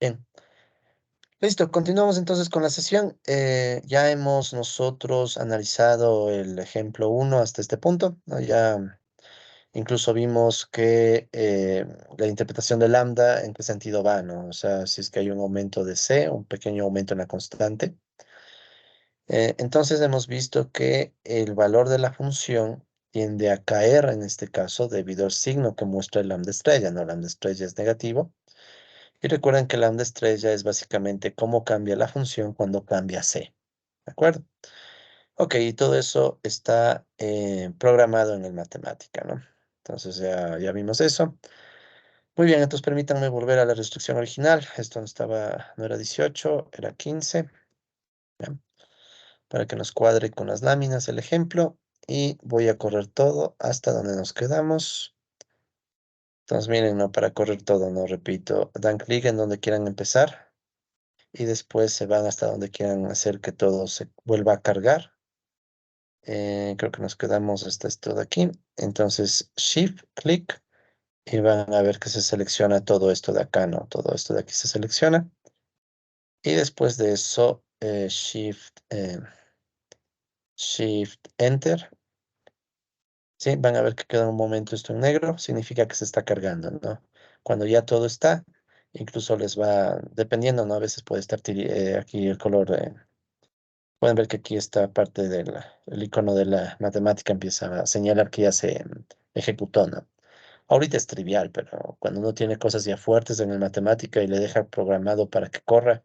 Bien, listo. Continuamos entonces con la sesión. Ya hemos nosotros analizado el ejemplo uno hasta este punto, ¿no? Ya incluso vimos que la interpretación de lambda, en qué sentido va, ¿no? O sea, si es que hay un aumento de c, un pequeño aumento en la constante. Entonces hemos visto que el valor de la función tiende a caer en este caso debido al signo que muestra el lambda estrella, ¿no? Lambda estrella es negativo. Y recuerden que lambda estrella es básicamente cómo cambia la función cuando cambia c. ¿De acuerdo? Ok, y todo eso está programado en el matemática, ¿no? Entonces ya vimos eso. Muy bien, entonces permítanme volver a la restricción original. Esto no estaba, no era 18, era 15. ¿Ya? Para que nos cuadre con las láminas el ejemplo. Y voy a correr todo hasta donde nos quedamos. Entonces miren, ¿no? Para correr todo, no repito, dan clic en donde quieran empezar. Y después se van hasta donde quieran hacer que todo se vuelva a cargar. Creo que nos quedamos hasta esto de aquí. Entonces, Shift, clic, y van a ver que se selecciona todo esto de acá, ¿no? Todo esto de aquí se selecciona. Y después de eso, Shift, Enter. Sí, van a ver que queda un momento esto en negro. Significa que se está cargando, ¿no? Cuando ya todo está, incluso les va, dependiendo, ¿no? A veces puede estar aquí el color. Pueden ver que aquí esta parte del el icono de la matemática empieza a señalar que ya se ejecutó, ¿no? Ahorita es trivial, pero cuando uno tiene cosas ya fuertes en la matemática y le deja programado para que corra,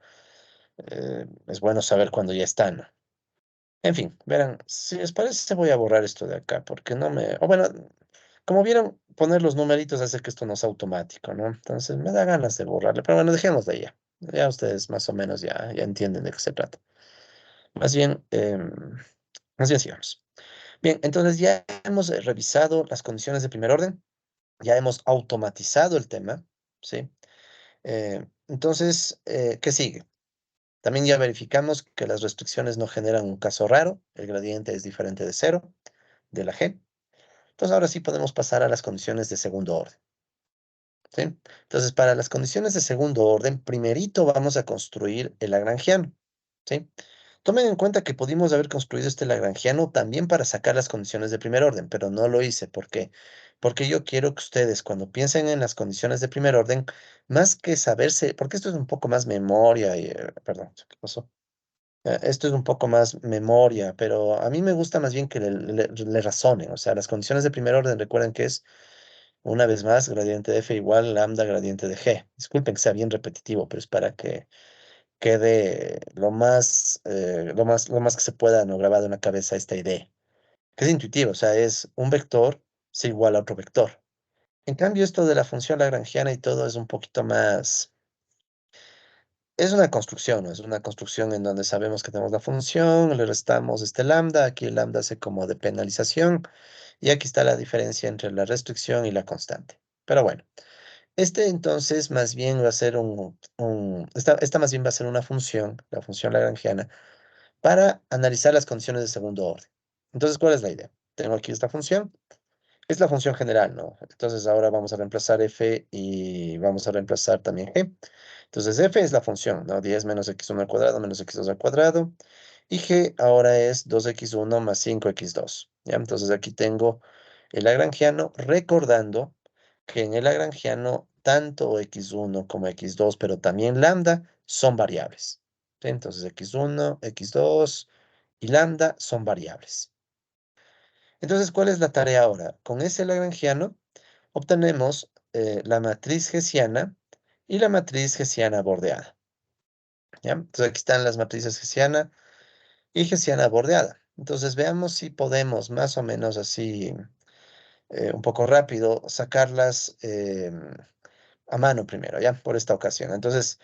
es bueno saber cuándo ya está, ¿no? En fin, verán, si les parece voy a borrar esto de acá, porque no me... O bueno, como vieron, poner los numeritos hace que esto no sea automático, ¿no? Entonces me da ganas de borrarle, pero bueno, dejemos de ahí ya. Ya ustedes más o menos ya entienden de qué se trata. Más bien, más bien sigamos. Bien, entonces ya hemos revisado las condiciones de primer orden, ya hemos automatizado el tema, ¿sí? Entonces, ¿qué sigue? También ya verificamos que las restricciones no generan un caso raro, el gradiente es diferente de cero, de la g. Entonces ahora sí podemos pasar a las condiciones de segundo orden, ¿sí? Entonces, para las condiciones de segundo orden, primerito vamos a construir el lagrangiano, ¿sí? Tomen en cuenta que pudimos haber construido este lagrangiano también para sacar las condiciones de primer orden, pero no lo hice. ¿Por qué? Porque yo quiero que ustedes, cuando piensen en las condiciones de primer orden, más que saberse, porque esto es un poco más memoria, perdón, ¿qué pasó? Esto es un poco más memoria, pero a mí me gusta más bien que le razonen. O sea, las condiciones de primer orden, recuerden que es, una vez más, gradiente de f igual lambda gradiente de g. Disculpen que sea bien repetitivo, pero es para que quede lo más que se pueda, ¿no? Grabado en la cabeza esta idea, que es intuitivo, o sea, es un vector es igual a otro vector. En cambio, esto de la función lagrangiana y todo es un poquito más, es una construcción, ¿no? Es una construcción en donde sabemos que tenemos la función, le restamos este lambda, aquí el lambda hace como de penalización, y aquí está la diferencia entre la restricción y la constante. Pero bueno. Este entonces más bien va a ser esta más bien va a ser una función, la función lagrangiana, para analizar las condiciones de segundo orden. Entonces, ¿cuál es la idea? Tengo aquí esta función, es la función general, ¿no? Entonces ahora vamos a reemplazar f y vamos a reemplazar también g. Entonces f es la función, ¿no? 10 menos x1 al cuadrado menos x2 al cuadrado. Y g ahora es 2x1 más 5x2. ¿Ya? Entonces aquí tengo el lagrangiano, recordando que en el lagrangiano tanto x1 como x2, pero también lambda, son variables. ¿Sí? Entonces x1, x2 y lambda son variables. Entonces, ¿cuál es la tarea ahora? Con ese lagrangiano obtenemos la matriz hessiana y la matriz hessiana bordeada. ¿Ya? Entonces aquí están las matrices hessiana y hessiana bordeada. Entonces veamos si podemos más o menos así, un poco rápido, sacarlas a mano primero, ¿ya? Por esta ocasión. Entonces,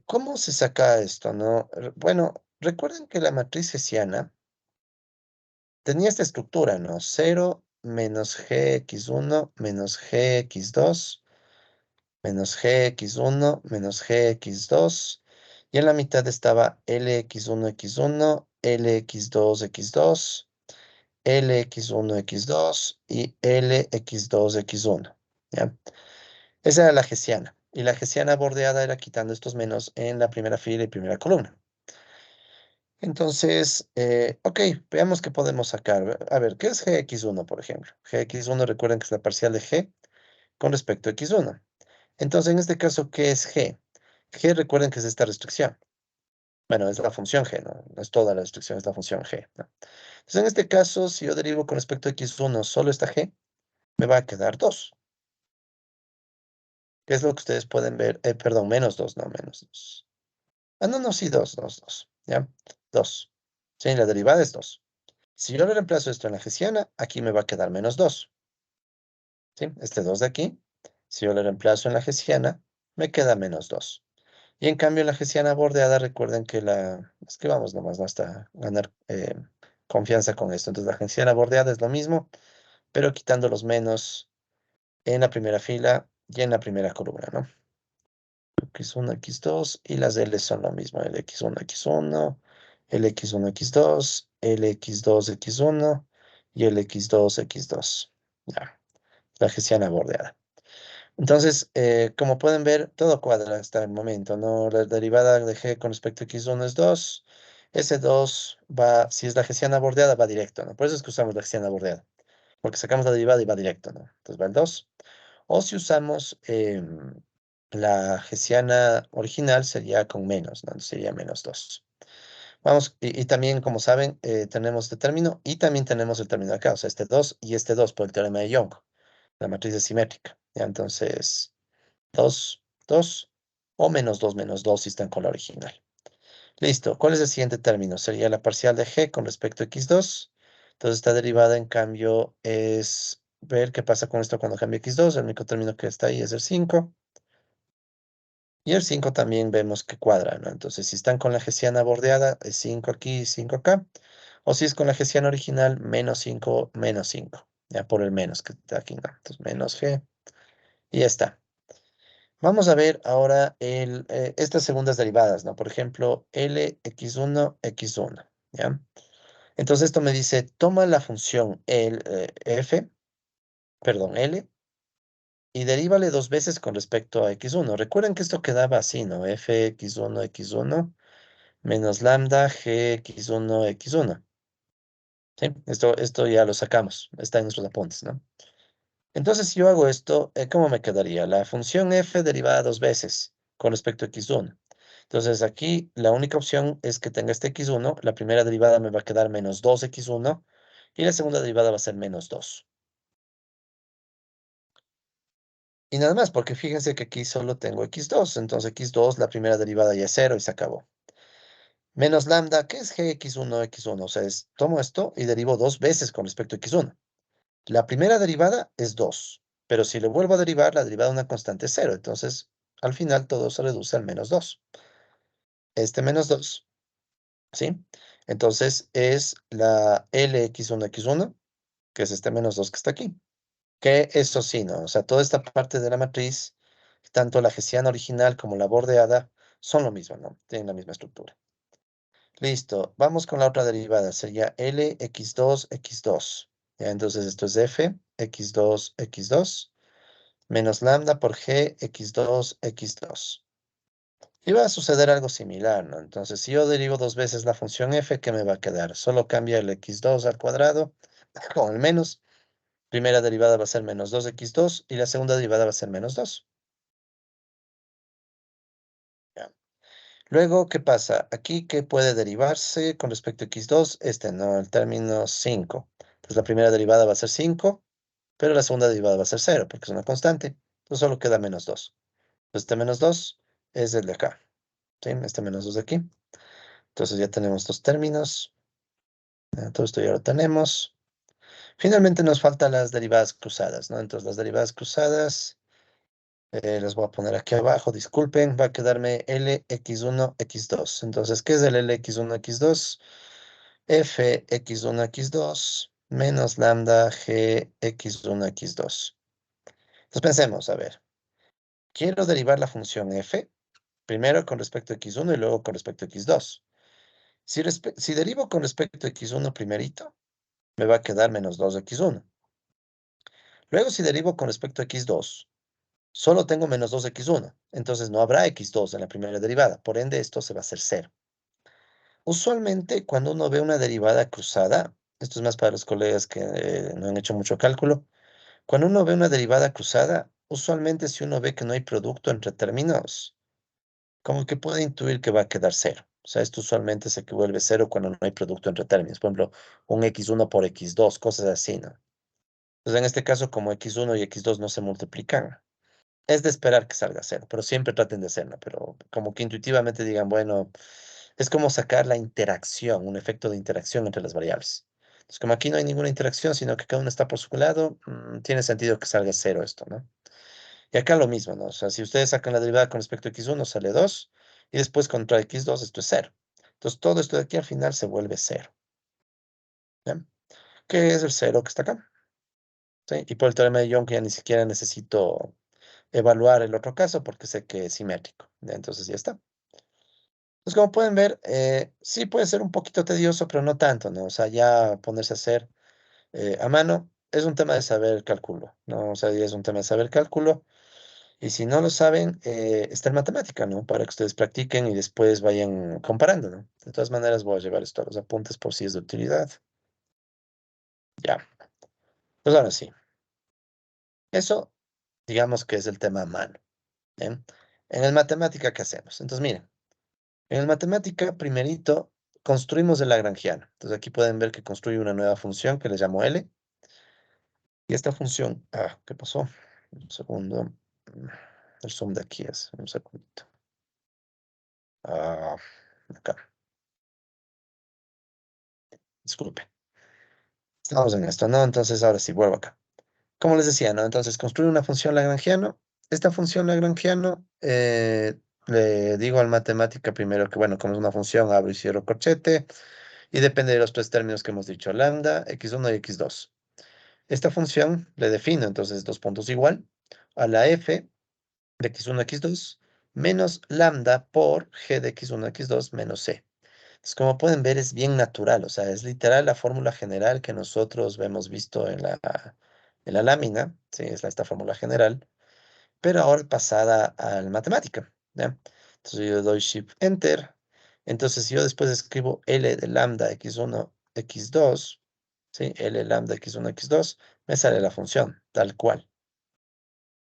¿cómo se saca esto, no? Bueno, recuerden que la matriz hessiana tenía esta estructura, ¿no? Cero menos gx1 menos gx2 menos gx1 menos gx2. Y en la mitad estaba lx1, x1, lx2, x2, lx1, x2 y lx2, x1. ¿Ya? Esa era la hessiana. Y la hessiana bordeada era quitando estos menos en la primera fila y primera columna. Entonces, ok, veamos qué podemos sacar. A ver, ¿qué es gx1, por ejemplo? Gx1, recuerden que es la parcial de g con respecto a x1. Entonces, en este caso, ¿qué es g? G, recuerden que es esta restricción. Bueno, es la función g, ¿no? No es toda la restricción, es la función g, ¿no? Entonces, en este caso, si yo derivo con respecto a x1 solo esta g, me va a quedar 2. ¿Qué es lo que ustedes pueden ver? Perdón, menos 2, no, menos 2. Ah, no, no, sí, 2, 2, 2. ¿Ya? 2. Sí, la derivada es 2. Si yo le reemplazo esto en la hessiana, aquí me va a quedar menos 2. ¿Sí? Este 2 de aquí, si yo le reemplazo en la hessiana, me queda menos 2. Y en cambio, en la hessiana bordeada, recuerden que la... Escribamos nomás, basta ganar confianza con esto. Entonces, la hessiana bordeada es lo mismo, pero quitando los menos en la primera fila y en la primera columna, ¿no? X1, X2, y las L son lo mismo, el X1, X1, el X1, X2, el X2, X1 y el X2, X2. Ya, la hessiana bordeada. Entonces, como pueden ver, todo cuadra hasta el momento, ¿no? La derivada de g con respecto a x1 es 2. Ese 2 va, si es la hessiana bordeada, va directo, ¿no? Por eso es que usamos la hessiana bordeada, porque sacamos la derivada y va directo, ¿no? Entonces va el 2. O si usamos la hessiana original, sería con menos, ¿no? Sería menos 2. Vamos, y también, como saben, tenemos este término y también tenemos el término acá, o sea, este 2 y este 2 por el teorema de Young, la matriz es simétrica. ¿Ya? Entonces, 2, 2 o menos 2 si están con la original. Listo. ¿Cuál es el siguiente término? Sería la parcial de g con respecto a x2. Entonces, esta derivada, en cambio, es ver qué pasa con esto cuando cambia x2. El único término que está ahí es el 5. Y el 5 también vemos que cuadra, ¿no? Entonces, si están con la hessiana bordeada, es 5 aquí, 5 acá. O si es con la hessiana original, menos 5, menos 5. Ya por el menos que está aquí, ¿no? Entonces, menos g. Y ya está. Vamos a ver ahora estas segundas derivadas, ¿no? Por ejemplo, Lx1, x1, ¿ya? Entonces esto me dice, toma la función f, perdón, L, y derívale dos veces con respecto a x1. Recuerden que esto quedaba así, ¿no? F x1, x1, menos lambda g x1, x1. ¿Sí? Esto ya lo sacamos, está en nuestros apuntes, ¿no? Entonces, si yo hago esto, ¿cómo me quedaría? La función f derivada dos veces con respecto a x1. Entonces, aquí la única opción es que tenga este x1. La primera derivada me va a quedar menos 2x1 y la segunda derivada va a ser menos 2. Y nada más, porque fíjense que aquí solo tengo x2. Entonces, x2, la primera derivada ya es 0 y se acabó. Menos lambda, ¿qué es gx1, x1? O sea, tomo esto y derivo dos veces con respecto a x1. La primera derivada es 2, pero si le vuelvo a derivar, la derivada de una constante es 0. Entonces, al final todo se reduce al menos 2. Este menos 2, ¿sí? Entonces, es la Lx1x1, que es este menos 2 que está aquí. Que eso sí, ¿no? O sea, toda esta parte de la matriz, tanto la hessiana original como la bordeada, son lo mismo, ¿no? Tienen la misma estructura. Listo, vamos con la otra derivada, sería Lx2, x2. Ya, entonces esto es f, x2, x2, menos lambda por g, x2, x2. Y va a suceder algo similar, ¿no? Entonces, si yo derivo dos veces la función f, ¿qué me va a quedar? Solo cambia el x2 al cuadrado con el menos. Primera derivada va a ser menos 2x2 y la segunda derivada va a ser menos 2. Ya. Luego, ¿qué pasa? Aquí, ¿qué puede derivarse con respecto a x2? Este, ¿no? El término 5. Entonces, la primera derivada va a ser 5, pero la segunda derivada va a ser 0, porque es una constante. Entonces, solo queda menos 2. Entonces, este menos 2 es el de acá. ¿Sí? Este menos 2 de aquí. Entonces, ya tenemos dos términos. Todo esto ya lo tenemos. Finalmente, nos faltan las derivadas cruzadas, ¿no? Entonces, las derivadas cruzadas, las voy a poner aquí abajo, disculpen, va a quedarme Lx1, x2. Entonces, ¿qué es el Lx1, x2? Fx1, x2 menos lambda gx1, x2. Entonces pensemos, a ver, quiero derivar la función f, primero con respecto a x1 y luego con respecto a x2. Si derivo con respecto a x1 primerito, me va a quedar menos 2x1. Luego si derivo con respecto a x2, Solo tengo menos 2x1, entonces no habrá x2 en la primera derivada, por ende esto se va a hacer cero. Usualmente cuando uno ve una derivada cruzada, esto es más para los colegas que no han hecho mucho cálculo, cuando uno ve una derivada cruzada, usualmente si uno ve que no hay producto entre términos, como que puede intuir que va a quedar cero. O sea, esto usualmente se que vuelve cero cuando no hay producto entre términos. Por ejemplo, un x1 por x2, cosas así, ¿no? Entonces, en este caso, como x1 y x2 no se multiplican, es de esperar que salga cero, pero siempre traten de hacerlo. Pero como que intuitivamente digan, bueno, es como sacar la interacción, un efecto de interacción entre las variables. Entonces, como aquí no hay ninguna interacción, sino que cada uno está por su lado, tiene sentido que salga cero esto, ¿no? Y acá lo mismo, ¿no? O sea, si ustedes sacan la derivada con respecto a x1, sale 2, y después contra x2 esto es cero. Entonces, todo esto de aquí al final se vuelve cero, ¿ya? ¿Qué es el cero que está acá? ¿Sí? Y por el teorema de Young ya ni siquiera necesito evaluar el otro caso porque sé que es simétrico, ¿ya? Entonces ya está. Entonces, como pueden ver, sí puede ser un poquito tedioso, pero no tanto, ¿no? O sea, ya ponerse a hacer a mano es un tema de saber cálculo, ¿no? O sea, ya es un tema de saber cálculo. Y si no lo saben, está en matemática, ¿no? Para que ustedes practiquen y después vayan comparando, ¿no? De todas maneras, voy a llevar esto a los apuntes por si es de utilidad. Ya. Pues ahora sí, eso digamos que es el tema a mano, ¿bien? En el matemática, ¿qué hacemos? Entonces, miren, en el matemática, primerito, construimos el lagrangiano. Entonces, aquí pueden ver que construye una nueva función que le llamo L. Y esta función, ¿qué pasó? Un segundo. Mm, El zoom de aquí es, un segundito. Ah, acá, disculpe. Estamos en esto, ¿no? Entonces, ahora sí, vuelvo acá. Como les decía, ¿no? Entonces, construir una función lagrangiano. Esta función lagrangiano, le digo al matemática primero que, bueno, como es una función, abro y cierro corchete, y depende de los tres términos que hemos dicho, lambda, x1 y x2. Esta función le defino, entonces, dos puntos igual, a la f de x1, x2, menos lambda por g de x1, x2, menos c. Entonces, como pueden ver, es bien natural, o sea, es literal la fórmula general que nosotros hemos visto en la lámina, sí, es esta fórmula general, pero ahora pasada al matemática, ¿ya? Entonces yo doy Shift Enter, entonces si yo después escribo L de lambda x1, x2, ¿sí? L lambda x1, x2, me sale la función, tal cual.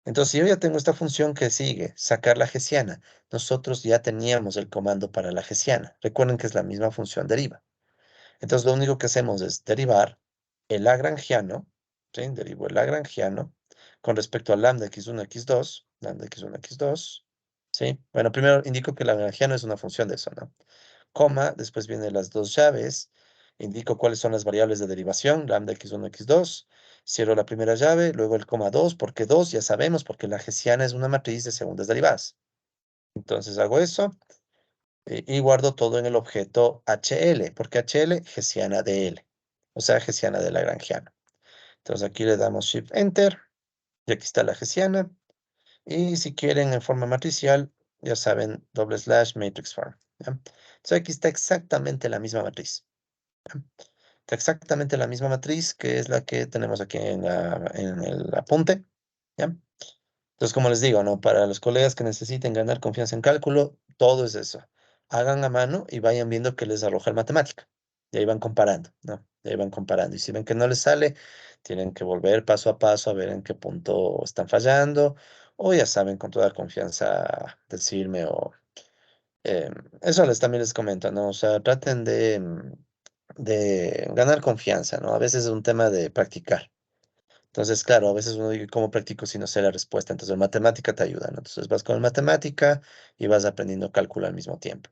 Entonces, si yo ya tengo esta función que sigue, sacar la hessiana, nosotros ya teníamos el comando para la hessiana. Recuerden que es la misma función deriva. Entonces, lo único que hacemos es derivar el lagrangiano, ¿sí? Derivo el lagrangiano con respecto a lambda x1, x2, lambda x1, x2, ¿sí? Bueno, primero indico que el lagrangiano es una función de eso, ¿no? Coma, después vienen las dos llaves, indico cuáles son las variables de derivación, lambda x1, x2, cierro la primera llave, luego el coma 2, porque 2 ya sabemos, porque la hessiana es una matriz de segundas derivadas. Entonces hago eso y guardo todo en el objeto HL, porque HL, hessiana de L, o sea, hessiana de Lagrangiano. Entonces aquí le damos Shift Enter, y aquí está la hessiana, y si quieren en forma matricial, ya saben, doble slash matrix form, ¿ya? Entonces aquí está exactamente la misma matriz, ¿ya? Está exactamente la misma matriz que es la que tenemos aquí en el apunte, ¿ya? Entonces, como les digo, ¿no? Para los colegas que necesiten ganar confianza en cálculo, todo es eso. Hagan a mano y vayan viendo qué les arroja el matemática. Y ahí van comparando, ¿no? Y ahí van comparando. Y si ven que no les sale, tienen que volver paso a paso a ver en qué punto están fallando. O ya saben, con toda confianza decirme o... eso también les comento, ¿no? O sea, traten de ganar confianza, ¿no? A veces es un tema de practicar. Entonces, claro, a veces uno dice, ¿cómo practico si no sé la respuesta? Entonces, el matemática te ayuda, ¿no? Entonces, vas con el matemática y vas aprendiendo cálculo al mismo tiempo.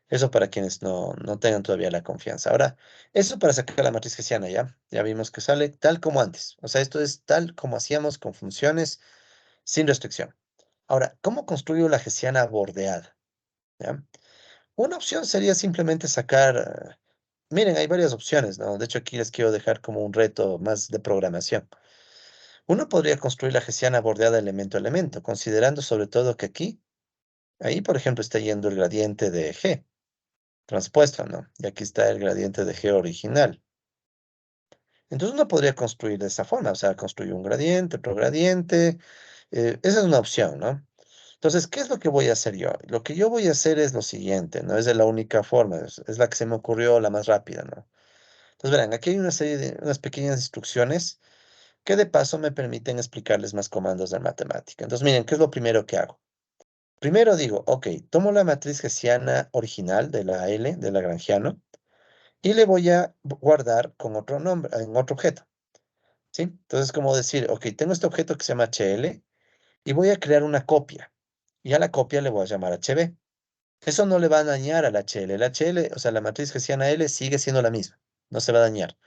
Eso para quienes no tengan todavía la confianza. Ahora, eso para sacar la matriz hessiana, ¿ya? Ya vimos que sale tal como antes. O sea, esto es tal como hacíamos con funciones sin restricción. Ahora, ¿cómo construyo la hessiana bordeada? ¿Ya? Una opción sería simplemente sacar... miren, hay varias opciones, ¿no? De hecho, aquí les quiero dejar como un reto más de programación. Uno podría construir la hessiana bordeada elemento a elemento, considerando sobre todo que aquí, ahí por ejemplo está yendo el gradiente de G, transpuesto, ¿no? Y aquí está el gradiente de G original. Entonces uno podría construir de esa forma, o sea, construir un gradiente, otro gradiente, Esa es una opción, ¿no? Entonces, ¿qué es lo que voy a hacer yo? Lo que yo voy a hacer es lo siguiente, ¿no? Es de la única forma, es la que se me ocurrió, la más rápida, ¿no? Entonces, verán, aquí hay una serie de unas pequeñas instrucciones que de paso me permiten explicarles más comandos de matemática. Entonces, miren, ¿qué es lo primero que hago? Primero digo, ok, tomo la matriz hessiana original de la L, de Lagrangiano, y le voy a guardar con otro nombre, en otro objeto, ¿sí? Entonces, como decir, ok, tengo este objeto que se llama HL y voy a crear una copia. Y a la copia le voy a llamar HB. Eso no le va a dañar al HL. El HL, o sea, la matriz hessiana L sigue siendo la misma, no se va a dañar.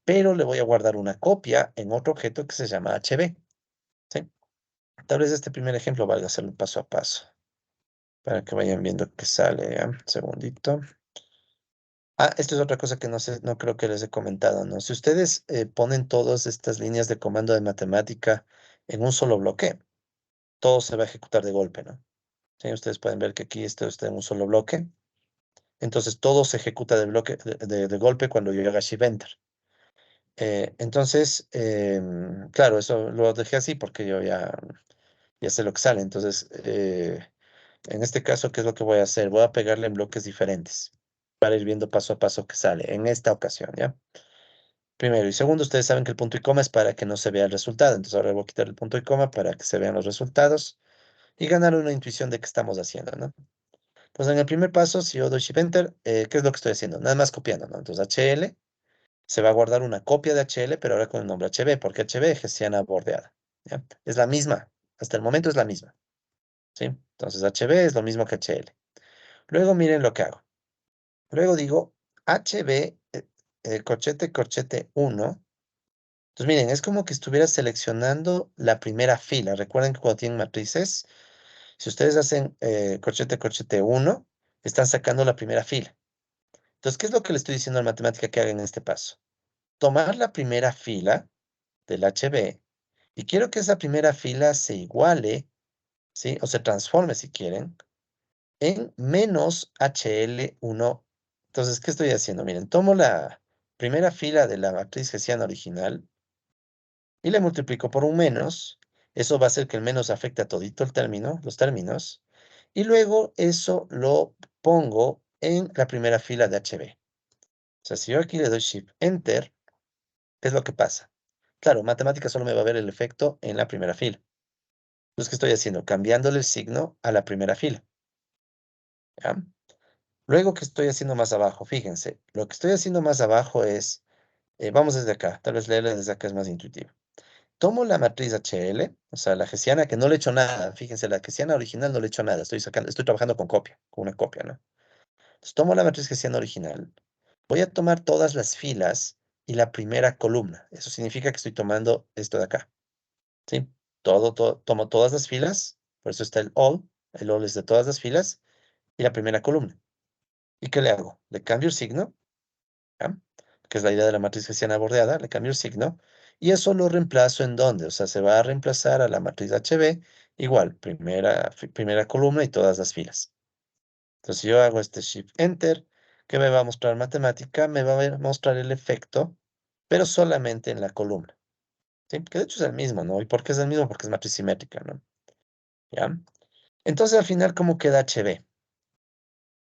Pero le voy a guardar una copia en otro objeto que se llama HB, ¿sí? Tal vez este primer ejemplo valga hacerlo paso a paso, para que vayan viendo qué sale, ¿ya? Un segundito. Ah, esto es otra cosa que no sé, no creo que les he comentado, ¿no? Si ustedes ponen todas estas líneas de comando de matemática en un solo bloque, todo se va a ejecutar de golpe, ¿no? Sí, ustedes pueden ver que aquí esto está en un solo bloque. Entonces todo se ejecuta de bloque, de golpe cuando yo haga Shift Enter. Entonces, claro, eso lo dejé así porque yo ya sé lo que sale. Entonces, en este caso, ¿qué es lo que voy a hacer? Voy a pegarle en bloques diferentes para ir viendo paso a paso qué sale en esta ocasión, ¿ya? Primero y segundo, ustedes saben que el punto y coma es para que no se vea el resultado. Entonces ahora voy a quitar el punto y coma para que se vean los resultados y ganar una intuición de qué estamos haciendo, ¿no? Entonces en el primer paso, si yo doy Shift Enter, ¿qué es lo que estoy haciendo? Nada más copiando, ¿no? Entonces HL, se va a guardar una copia de HL, pero ahora con el nombre HB, porque HB es Hessiana bordeada, ¿ya? Es la misma, hasta el momento es la misma, ¿sí? Entonces HB es lo mismo que HL. Luego miren lo que hago. Luego digo HB, corchete, corchete 1. Entonces, miren, es como que estuviera seleccionando la primera fila. Recuerden que cuando tienen matrices, si ustedes hacen corchete, corchete 1, están sacando la primera fila. Entonces, ¿qué es lo que le estoy diciendo al matemática que haga en este paso? Tomar la primera fila del HB y quiero que esa primera fila se iguale, ¿sí? O se transforme, si quieren, en menos HL1. Entonces, ¿qué estoy haciendo? Miren, tomo la primera fila de la matriz hessiana original y le multiplico por un menos. Eso va a hacer que el menos afecte a todito el término, los términos. Y luego eso lo pongo en la primera fila de HB. O sea, si yo aquí le doy Shift Enter, ¿qué es lo que pasa? Claro, matemática solo me va a ver el efecto en la primera fila. Entonces, ¿qué estoy haciendo? Cambiándole el signo a la primera fila. ¿Ya? Luego, ¿qué estoy haciendo más abajo? Fíjense, lo que estoy haciendo más abajo es, vamos desde acá, tal vez leerle desde acá es más intuitivo. Tomo la matriz HL, o sea, la hessiana que no le he hecho nada. Fíjense, la hessiana original no le he hecho nada. Estoy trabajando con copia, con una copia, ¿no? Entonces tomo la matriz hessiana original. Voy a tomar todas las filas y la primera columna. Eso significa que estoy tomando esto de acá, ¿sí? Tomo todas las filas, por eso está el all. El all es de todas las filas y la primera columna. ¿Y qué le hago? Le cambio el signo, ¿ya? Que es la idea de la matriz hessiana bordeada, le cambio el signo y eso lo reemplazo en dónde, o sea, se va a reemplazar a la matriz HB, igual, primera columna y todas las filas. Entonces, si yo hago este Shift Enter, ¿qué me va a mostrar matemática? Me va a mostrar el efecto, pero solamente en la columna, ¿sí? Que de hecho es el mismo, ¿no? ¿Y por qué es el mismo? Porque es matriz simétrica, ¿no? ¿Ya? Entonces, al final, ¿cómo queda HB?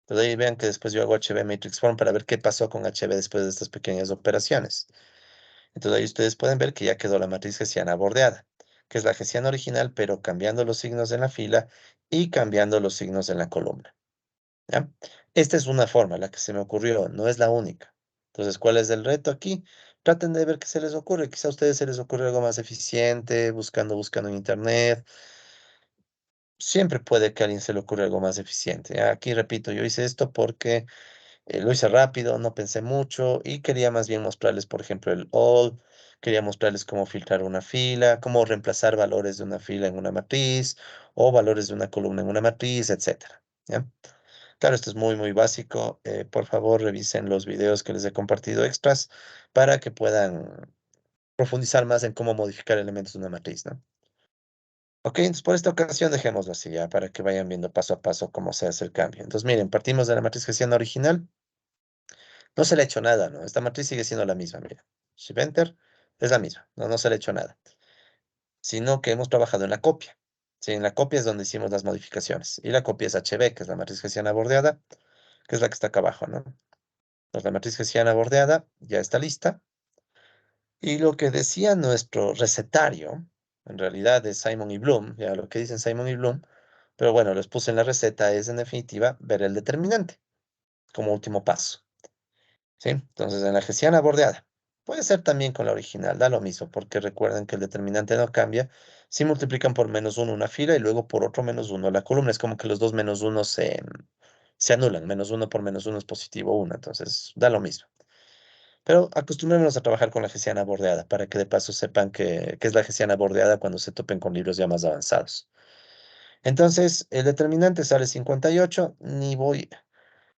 Entonces, ahí vean que después yo hago HB Matrix Form para ver qué pasó con HB después de estas pequeñas operaciones. Entonces ahí ustedes pueden ver que ya quedó la matriz hessiana bordeada, que es la hessiana original, pero cambiando los signos en la fila y cambiando los signos en la columna, ¿ya? Esta es una forma, la que se me ocurrió, no es la única. Entonces, ¿cuál es el reto aquí? Traten de ver qué se les ocurre. Quizá a ustedes se les ocurre algo más eficiente, buscando en internet. Siempre puede que a alguien se le ocurra algo más eficiente. Aquí repito, yo hice esto porque lo hice rápido, no pensé mucho y quería más bien mostrarles, por ejemplo, el all, quería mostrarles cómo filtrar una fila, cómo reemplazar valores de una fila en una matriz o valores de una columna en una matriz, etcétera. ¿Ya? Claro, esto es muy, muy básico. Por favor, revisen los videos que les he compartido extras para que puedan profundizar más en cómo modificar elementos de una matriz, ¿no? Ok, entonces por esta ocasión dejémoslo así ya para que vayan viendo paso a paso cómo se hace el cambio. Entonces miren, partimos de la matriz hessiana original. No se le ha hecho nada, ¿no? Esta matriz sigue siendo la misma, mira. Shift Enter es la misma, no se le ha hecho nada. sino que hemos trabajado en la copia. Sí, en la copia es donde hicimos las modificaciones. Y la copia es HB, que es la matriz hessiana bordeada, que es la que está acá abajo, ¿no? Entonces, la matriz hessiana bordeada ya está lista. Y lo que decía nuestro recetario, en realidad es Simon y Bloom, ya lo que dicen Simon y Bloom, pero bueno, les puse en la receta, es en definitiva ver el determinante como último paso. ¿Sí? Entonces, en la hessiana bordeada. Puede ser también con la original, da lo mismo, porque recuerden que el determinante no cambia si multiplican por -1 una fila y luego por otro -1 la columna. Es como que los dos -1 se anulan. -1 por -1 es positivo 1, entonces da lo mismo. Pero acostumbrémonos a trabajar con la hessiana bordeada para que de paso sepan que es la hessiana bordeada cuando se topen con libros ya más avanzados. Entonces, el determinante sale 58, ni voy.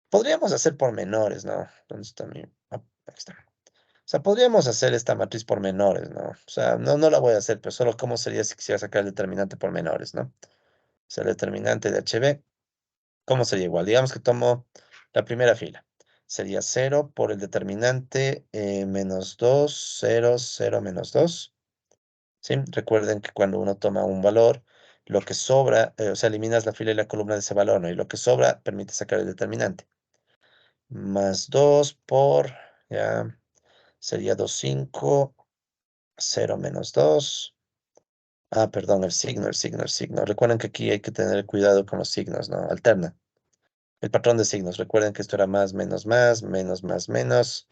Podríamos hacer por menores, ¿no? ¿Dónde está mi? Ah, ahí está. O sea, podríamos hacer esta matriz por menores, ¿no? O sea, no la voy a hacer, pero solo cómo sería si quisiera sacar el determinante por menores, ¿no? O sea, el determinante de HB, ¿cómo sería igual? Digamos que tomo la primera fila. Sería 0 por el determinante -2, 0, 0, -2. ¿Sí? Recuerden que cuando uno toma un valor, lo que sobra, o sea, eliminas la fila y la columna de ese valor, ¿no? Y lo que sobra permite sacar el determinante. Más 2 por, ya, sería 2, 5. 0 -2. Ah, perdón, el signo. Recuerden que aquí hay que tener cuidado con los signos, ¿no? Alterna. El patrón de signos. Recuerden que esto era más, menos, más, menos, más, menos,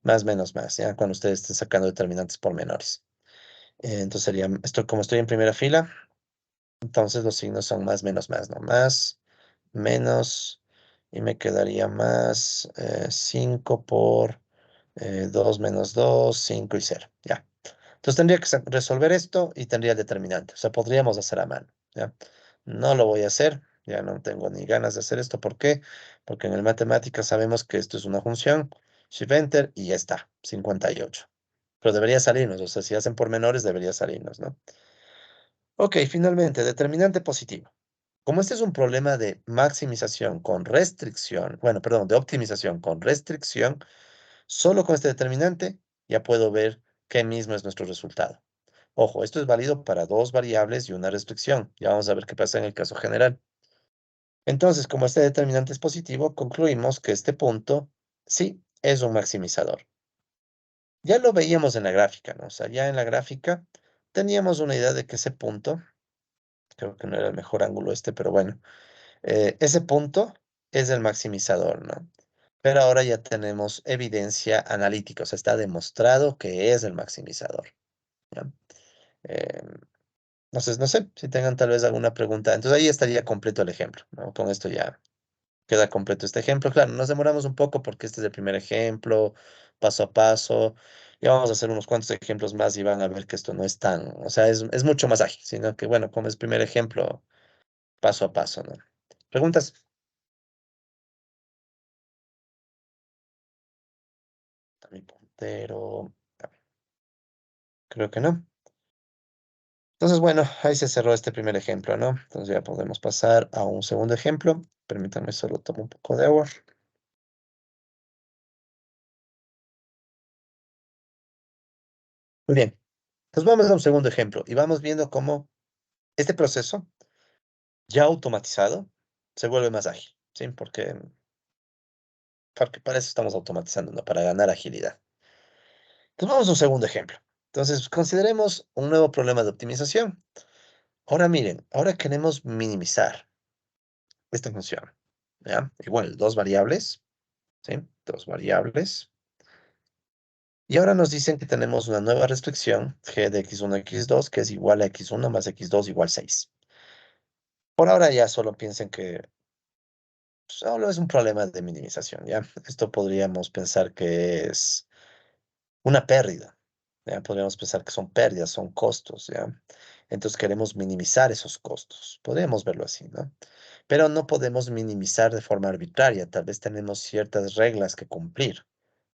más, menos, más, ¿ya? Cuando ustedes estén sacando determinantes por menores. Entonces sería, esto como estoy en primera fila, entonces los signos son más, menos, más, ¿no? Más, menos, y me quedaría más 5 por 2 menos 2, 5 y 0, ¿ya? Entonces tendría que resolver esto y tendría el determinante. O sea, podríamos hacer a mano, ¿ya? No lo voy a hacer, ya no tengo ni ganas de hacer esto. ¿Por qué? Porque en el matemáticas sabemos que esto es una función. Shift Enter y ya está, 58. Pero debería salirnos, o sea, si hacen por menores debería salirnos, ¿no? Ok, finalmente, determinante positivo. Como este es un problema de maximización con restricción, bueno, perdón, de optimización con restricción, solo con este determinante ya puedo ver qué mismo es nuestro resultado. Ojo, esto es válido para dos variables y una restricción. Ya vamos a ver qué pasa en el caso general. Entonces, como este determinante es positivo, concluimos que este punto sí es un maximizador. Ya lo veíamos en la gráfica, ¿no? O sea, ya en la gráfica teníamos una idea de que ese punto, creo que no era el mejor ángulo este, pero bueno, ese punto es el maximizador, ¿no? Pero ahora ya tenemos evidencia analítica, o sea, está demostrado que es el maximizador, ¿ya? Eh, Entonces, no sé si tengan tal vez alguna pregunta. Entonces ahí estaría completo el ejemplo, ¿no? Con esto ya queda completo este ejemplo. Claro, nos demoramos un poco porque este es el primer ejemplo, paso a paso. Ya vamos a hacer unos cuantos ejemplos más y van a ver que esto no es tan, o sea, es mucho más ágil, sino que, bueno, como es primer ejemplo, paso a paso, ¿no? ¿Preguntas? Mi puntero. Creo que no. Entonces, bueno, ahí se cerró este primer ejemplo, ¿no? Entonces ya podemos pasar a un segundo ejemplo. Permítanme solo tomar un poco de agua. Muy bien. Entonces vamos a un segundo ejemplo y vamos viendo cómo este proceso ya automatizado se vuelve más ágil, ¿sí? Porque para eso estamos automatizando, ¿no? Para ganar agilidad. Entonces vamos a un segundo ejemplo. Entonces consideremos un nuevo problema de optimización. Ahora miren, ahora queremos minimizar esta función, ¿ya? Igual, dos variables, ¿sí? Dos variables. Y ahora nos dicen que tenemos una nueva restricción, g de x1, x2, que es igual a x1 más x2 igual 6. Por ahora ya solo piensen que solo es un problema de minimización, ¿ya? Esto podríamos pensar que es una pérdida, ¿ya? Podríamos pensar que son pérdidas, son costos, ¿ya? Entonces queremos minimizar esos costos. Podríamos verlo así, ¿no? Pero no podemos minimizar de forma arbitraria. Tal vez tenemos ciertas reglas que cumplir.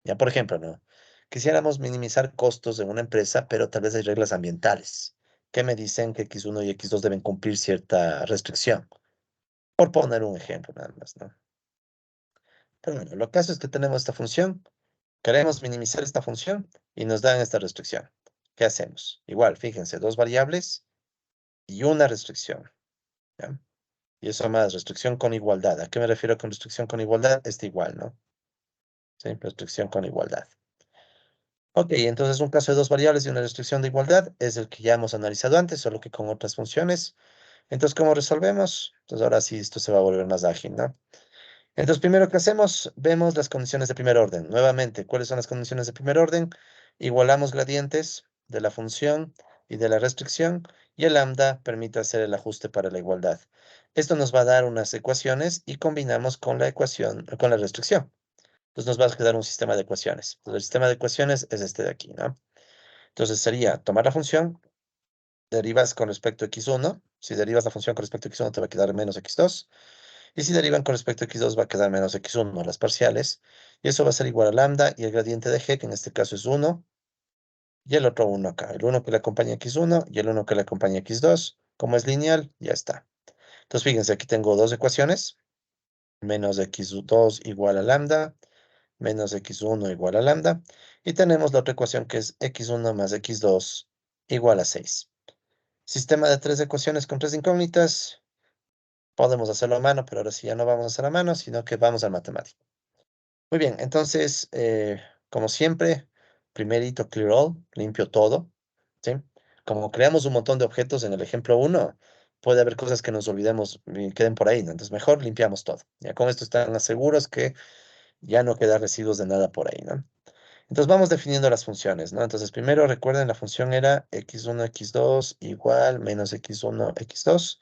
Ya, por ejemplo, ¿no? Quisiéramos minimizar costos de una empresa, pero tal vez hay reglas ambientales que me dicen que X1 y X2 deben cumplir cierta restricción. Por poner un ejemplo nada más, ¿no? Pero bueno, lo caso es que tenemos esta función, queremos minimizar esta función y nos dan esta restricción, ¿qué hacemos? Igual, fíjense, dos variables y una restricción, ¿ya? Y eso más, restricción con igualdad. ¿A qué me refiero con restricción con igualdad? Está igual, ¿no? Sí, restricción con igualdad. Ok, entonces un caso de dos variables y una restricción de igualdad es el que ya hemos analizado antes, solo que con otras funciones. Entonces, ¿cómo resolvemos? Entonces, ahora sí, esto se va a volver más ágil, ¿no? Entonces, primero que hacemos, vemos las condiciones de primer orden. Nuevamente, ¿cuáles son las condiciones de primer orden? Igualamos gradientes de la función y de la restricción, y el lambda permite hacer el ajuste para la igualdad. Esto nos va a dar unas ecuaciones y combinamos con la ecuación, con la restricción. Entonces nos va a quedar un sistema de ecuaciones. Entonces, el sistema de ecuaciones es este de aquí, ¿no? Entonces sería tomar la función, derivas con respecto a x1. Si derivas la función con respecto a x1 te va a quedar menos x2. Y si derivan con respecto a x2 va a quedar menos x1, las parciales. Y eso va a ser igual a lambda y el gradiente de g, que en este caso es 1, y el otro 1 acá. El 1 que le acompaña a x1 y el 1 que le acompaña a x2. Como es lineal, ya está. Entonces fíjense, aquí tengo dos ecuaciones. Menos x2 igual a lambda, menos x1 igual a lambda. Y tenemos la otra ecuación que es x1 más x2 igual a 6. Sistema de tres ecuaciones con tres incógnitas. Podemos hacerlo a mano, pero ahora sí ya no vamos a hacer a mano, sino que vamos al matemático. Muy bien, entonces, como siempre, primerito clear all, limpio todo, ¿sí? Como creamos un montón de objetos en el ejemplo uno, puede haber cosas que nos olvidemos y queden por ahí, ¿no? Entonces, mejor limpiamos todo. Ya con esto están seguros que ya no queda residuos de nada por ahí, ¿no? Entonces, vamos definiendo las funciones, ¿no? Entonces, primero, recuerden, la función era x1, x2 igual menos x1, x2,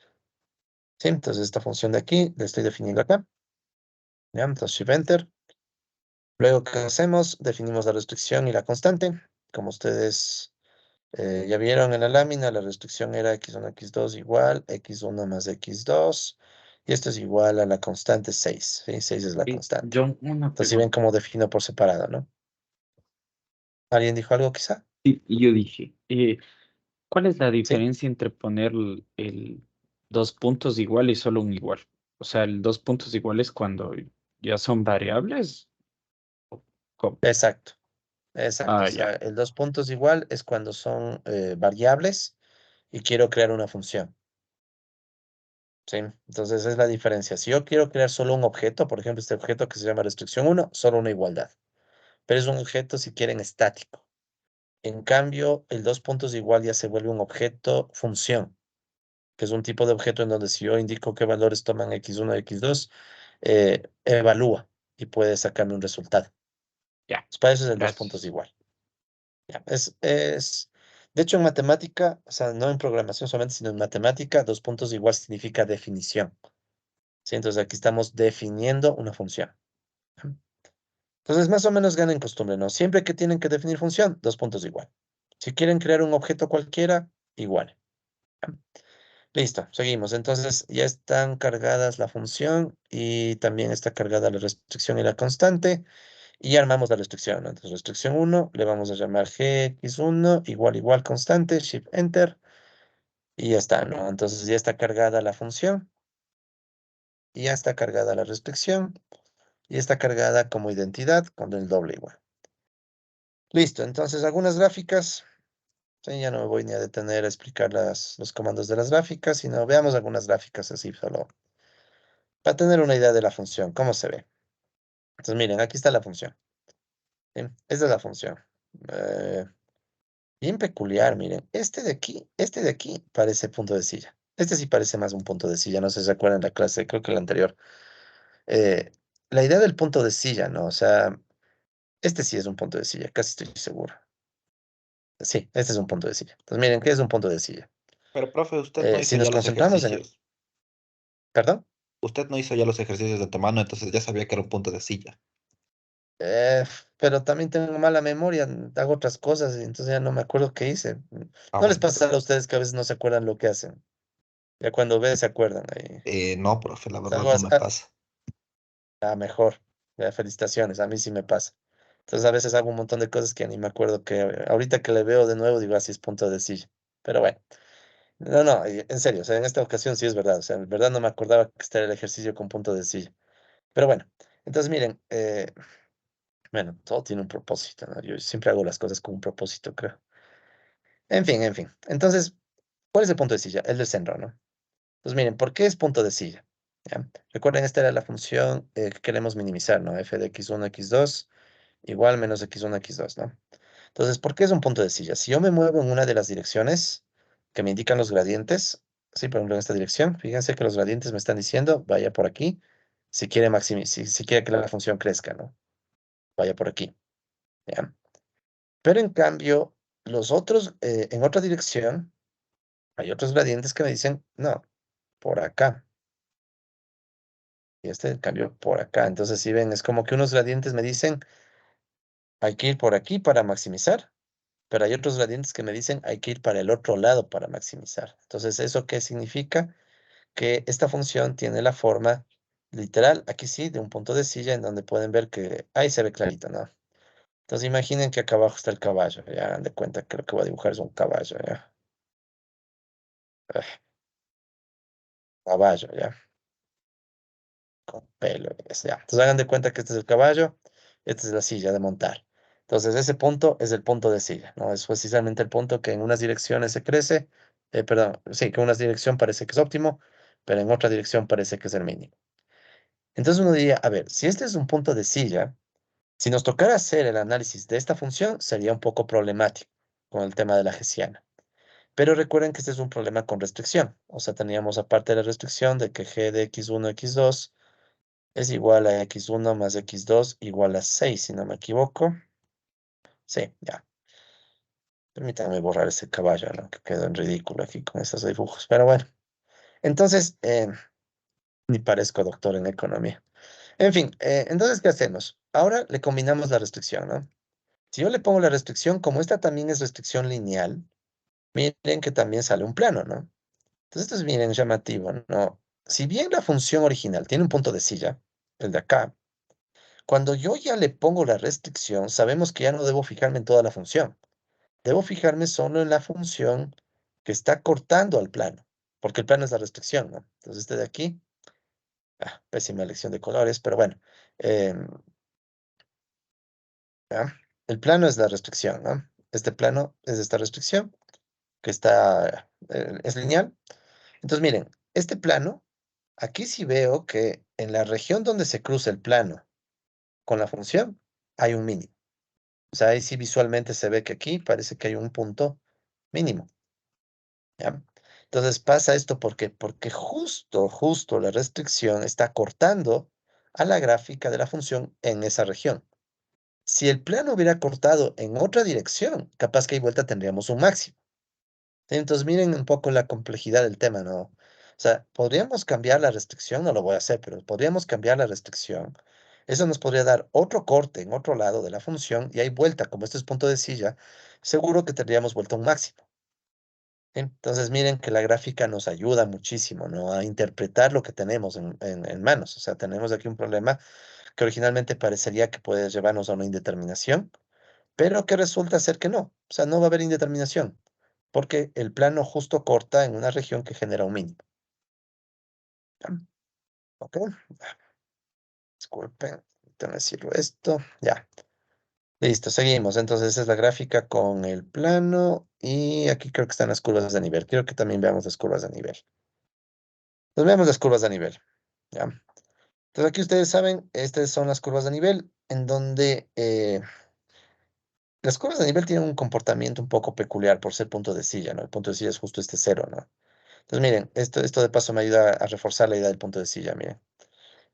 ¿sí? Entonces, esta función de aquí, la estoy definiendo acá, ¿ya? Entonces, shift enter. Luego, ¿qué hacemos? Definimos la restricción y la constante. Como ustedes ya vieron en la lámina, la restricción era x1, x2 igual x1 más x2. Y esto es igual a la constante 6. ¿Sí? 6 es la constante. John, una Entonces, si ven pregunta. cómo defino por separado, ¿no? ¿Alguien dijo algo quizá? Y yo dije, ¿cuál es la Sí, diferencia entre poner el dos puntos igual y solo un igual? O sea, el dos puntos iguales cuando ya son variables. ¿Cómo? exacto. Exacto. O Ah, sea, ya, el dos puntos igual es cuando son variables y quiero crear una función. ¿Sí? Entonces, esa es la diferencia. Si yo quiero crear solo un objeto, por ejemplo, este objeto que se llama restricción uno, solo una igualdad. Pero es un objeto, si quieren, estático. En cambio, el dos puntos igual ya se vuelve un objeto función, que es un tipo de objeto en donde si yo indico qué valores toman x1 y x2, evalúa y puede sacarme un resultado. ya, Entonces, para eso es el dos puntos gracias. igual. Ya, de hecho, en matemática, o sea, no en programación solamente, sino en matemática, dos puntos igual significa definición. ¿Sí? Entonces, aquí estamos definiendo una función. Entonces, más o menos ganen costumbre, ¿no? Siempre que tienen que definir función, dos puntos igual. Si quieren crear un objeto cualquiera, igual. Listo, seguimos. Entonces, ya están cargadas la función y también está cargada la restricción y la constante. Y ya armamos la restricción, ¿no? Entonces, restricción uno le vamos a llamar gx1 igual igual constante, shift enter, y ya está, ¿no? Entonces, ya está cargada la función, y ya está cargada la restricción, y está cargada como identidad con el doble igual. Listo, entonces algunas gráficas. Sí, ya no me voy ni a detener a explicar los comandos de las gráficas, sino veamos algunas gráficas así, solo para tener una idea de la función, cómo se ve. Entonces, miren, aquí está la función. ¿Sí? Esta es la función. Eh, Bien peculiar, miren. Este de aquí parece punto de silla. Este sí parece más un punto de silla, no sé si se acuerdan de la clase, creo que la anterior. Eh, la idea del punto de silla, ¿no? O sea, este sí es un punto de silla, casi estoy seguro. Sí, este es un punto de silla. Entonces, miren, ¿qué es un punto de silla? Pero, profe, usted no Si hizo nos ya los concentramos en... ejercicios. ¿Perdón? Usted no hizo ya los ejercicios de antemano, entonces ya sabía que era un punto de silla. Eh, pero también tengo mala memoria, hago otras cosas y entonces ya no me acuerdo qué hice. Ah, ¿No les bueno. pasa a ustedes que a veces no se acuerdan lo que hacen? Ya cuando ven se acuerdan. No, profe, la Es verdad algo no me pasa. mejor. Ya, felicitaciones, a mí sí me pasa. Entonces a veces hago un montón de cosas que ni me acuerdo que ahorita que le veo de nuevo digo así es punto de silla. Pero bueno, no, no, en serio, o sea, en esta ocasión sí es verdad. O sea, en verdad no me acordaba que este era el ejercicio con punto de silla. Pero bueno, entonces miren, bueno, todo tiene un propósito, ¿no? Yo siempre hago las cosas con un propósito, creo. En fin, en fin. Entonces, ¿cuál es el punto de silla? El del centro, ¿no? Entonces, miren, ¿por qué es punto de silla? ¿Ya? Recuerden, esta era la función que queremos minimizar, ¿no? F de x1, x2 igual menos x1, x2, ¿no? Entonces, ¿por qué es un punto de silla? Si yo me muevo en una de las direcciones que me indican los gradientes, sí, por ejemplo, en esta dirección, fíjense que los gradientes me están diciendo, vaya por aquí, si quiere si quiere que la función crezca, ¿no? Vaya por aquí, ¿ya? Pero en cambio, los otros, en otra dirección, hay otros gradientes que me dicen, no, por acá. Y este, en cambio, por acá. Entonces, si ven, es como que unos gradientes me dicen, hay que ir por aquí para maximizar, pero hay otros gradientes que me dicen, hay que ir para el otro lado para maximizar. Entonces, ¿eso qué significa? Que esta función tiene la forma literal, aquí sí, de un punto de silla en donde pueden ver que ahí se ve clarito, ¿no? Entonces, imaginen que acá abajo está el caballo. Ya hagan de cuenta que lo que voy a dibujar es un caballo, ¿ya? Ah, caballo, ¿ya? Con pelo, ya. Entonces hagan de cuenta que este es el caballo, esta es la silla de montar. Entonces ese punto es el punto de silla, ¿no? Es precisamente el punto que en unas direcciones se crece, perdón, sí, que en unas dirección parece que es óptimo, pero en otra dirección parece que es el mínimo. Entonces uno diría, a ver, si este es un punto de silla, si nos tocara hacer el análisis de esta función, sería un poco problemático con el tema de la hessiana. Pero recuerden que este es un problema con restricción. O sea, teníamos aparte de la restricción de que g de x1, x2 es igual a x1 más x2 igual a 6, si no me equivoco. Sí, ya. Permítanme borrar ese caballo, ¿no? Que quedó en ridículo aquí con esos dibujos. Pero bueno, entonces, ni parezco doctor en economía. En fin, entonces, ¿qué hacemos? Ahora le combinamos la restricción, ¿no? Si yo le pongo la restricción, como esta también es restricción lineal, miren que también sale un plano, ¿no? Entonces, esto es bien llamativo, ¿no? Si bien la función original tiene un punto de silla, el de acá, cuando yo ya le pongo la restricción, sabemos que ya no debo fijarme en toda la función. Debo fijarme solo en la función que está cortando al plano, porque el plano es la restricción, ¿no? Entonces, este de aquí, pésima elección de colores, pero bueno, em, ¿ya? El plano es la restricción, ¿no? Este plano es esta restricción, que está, es lineal. Entonces, miren, este plano, aquí sí veo que en la región donde se cruza el plano con la función, hay un mínimo. O sea, ahí sí visualmente se ve que aquí parece que hay un punto mínimo, ¿ya? Entonces pasa esto porque justo la restricción está cortando a la gráfica de la función en esa región. Si el plano hubiera cortado en otra dirección, capaz que ahí vuelta tendríamos un máximo. Entonces miren un poco la complejidad del tema, ¿no? O sea, podríamos cambiar la restricción, no lo voy a hacer, pero podríamos cambiar la restricción. Eso nos podría dar otro corte en otro lado de la función y ahí vuelta, como este es punto de silla, seguro que tendríamos vuelta un máximo. ¿Sí? Entonces miren que la gráfica nos ayuda muchísimo, ¿no? A interpretar lo que tenemos en manos. O sea, tenemos aquí un problema que originalmente parecería que puede llevarnos a una indeterminación, pero que resulta ser que no. O sea, no va a haber indeterminación, porque el plano justo corta en una región que genera un mínimo. ¿Ya? ¿Ok? Disculpen, déjenme decirlo esto. Ya. Listo, seguimos. Entonces, esa es la gráfica con el plano y aquí creo que están las curvas de nivel. Quiero que también veamos las curvas de nivel. Nos vemos las curvas de nivel. ¿Ya? Entonces, aquí ustedes saben, estas son las curvas de nivel en donde las curvas de nivel tienen un comportamiento un poco peculiar por ser punto de silla, ¿no? El punto de silla es justo este cero, ¿no? Entonces, miren, esto de paso me ayuda a reforzar la idea del punto de silla, miren.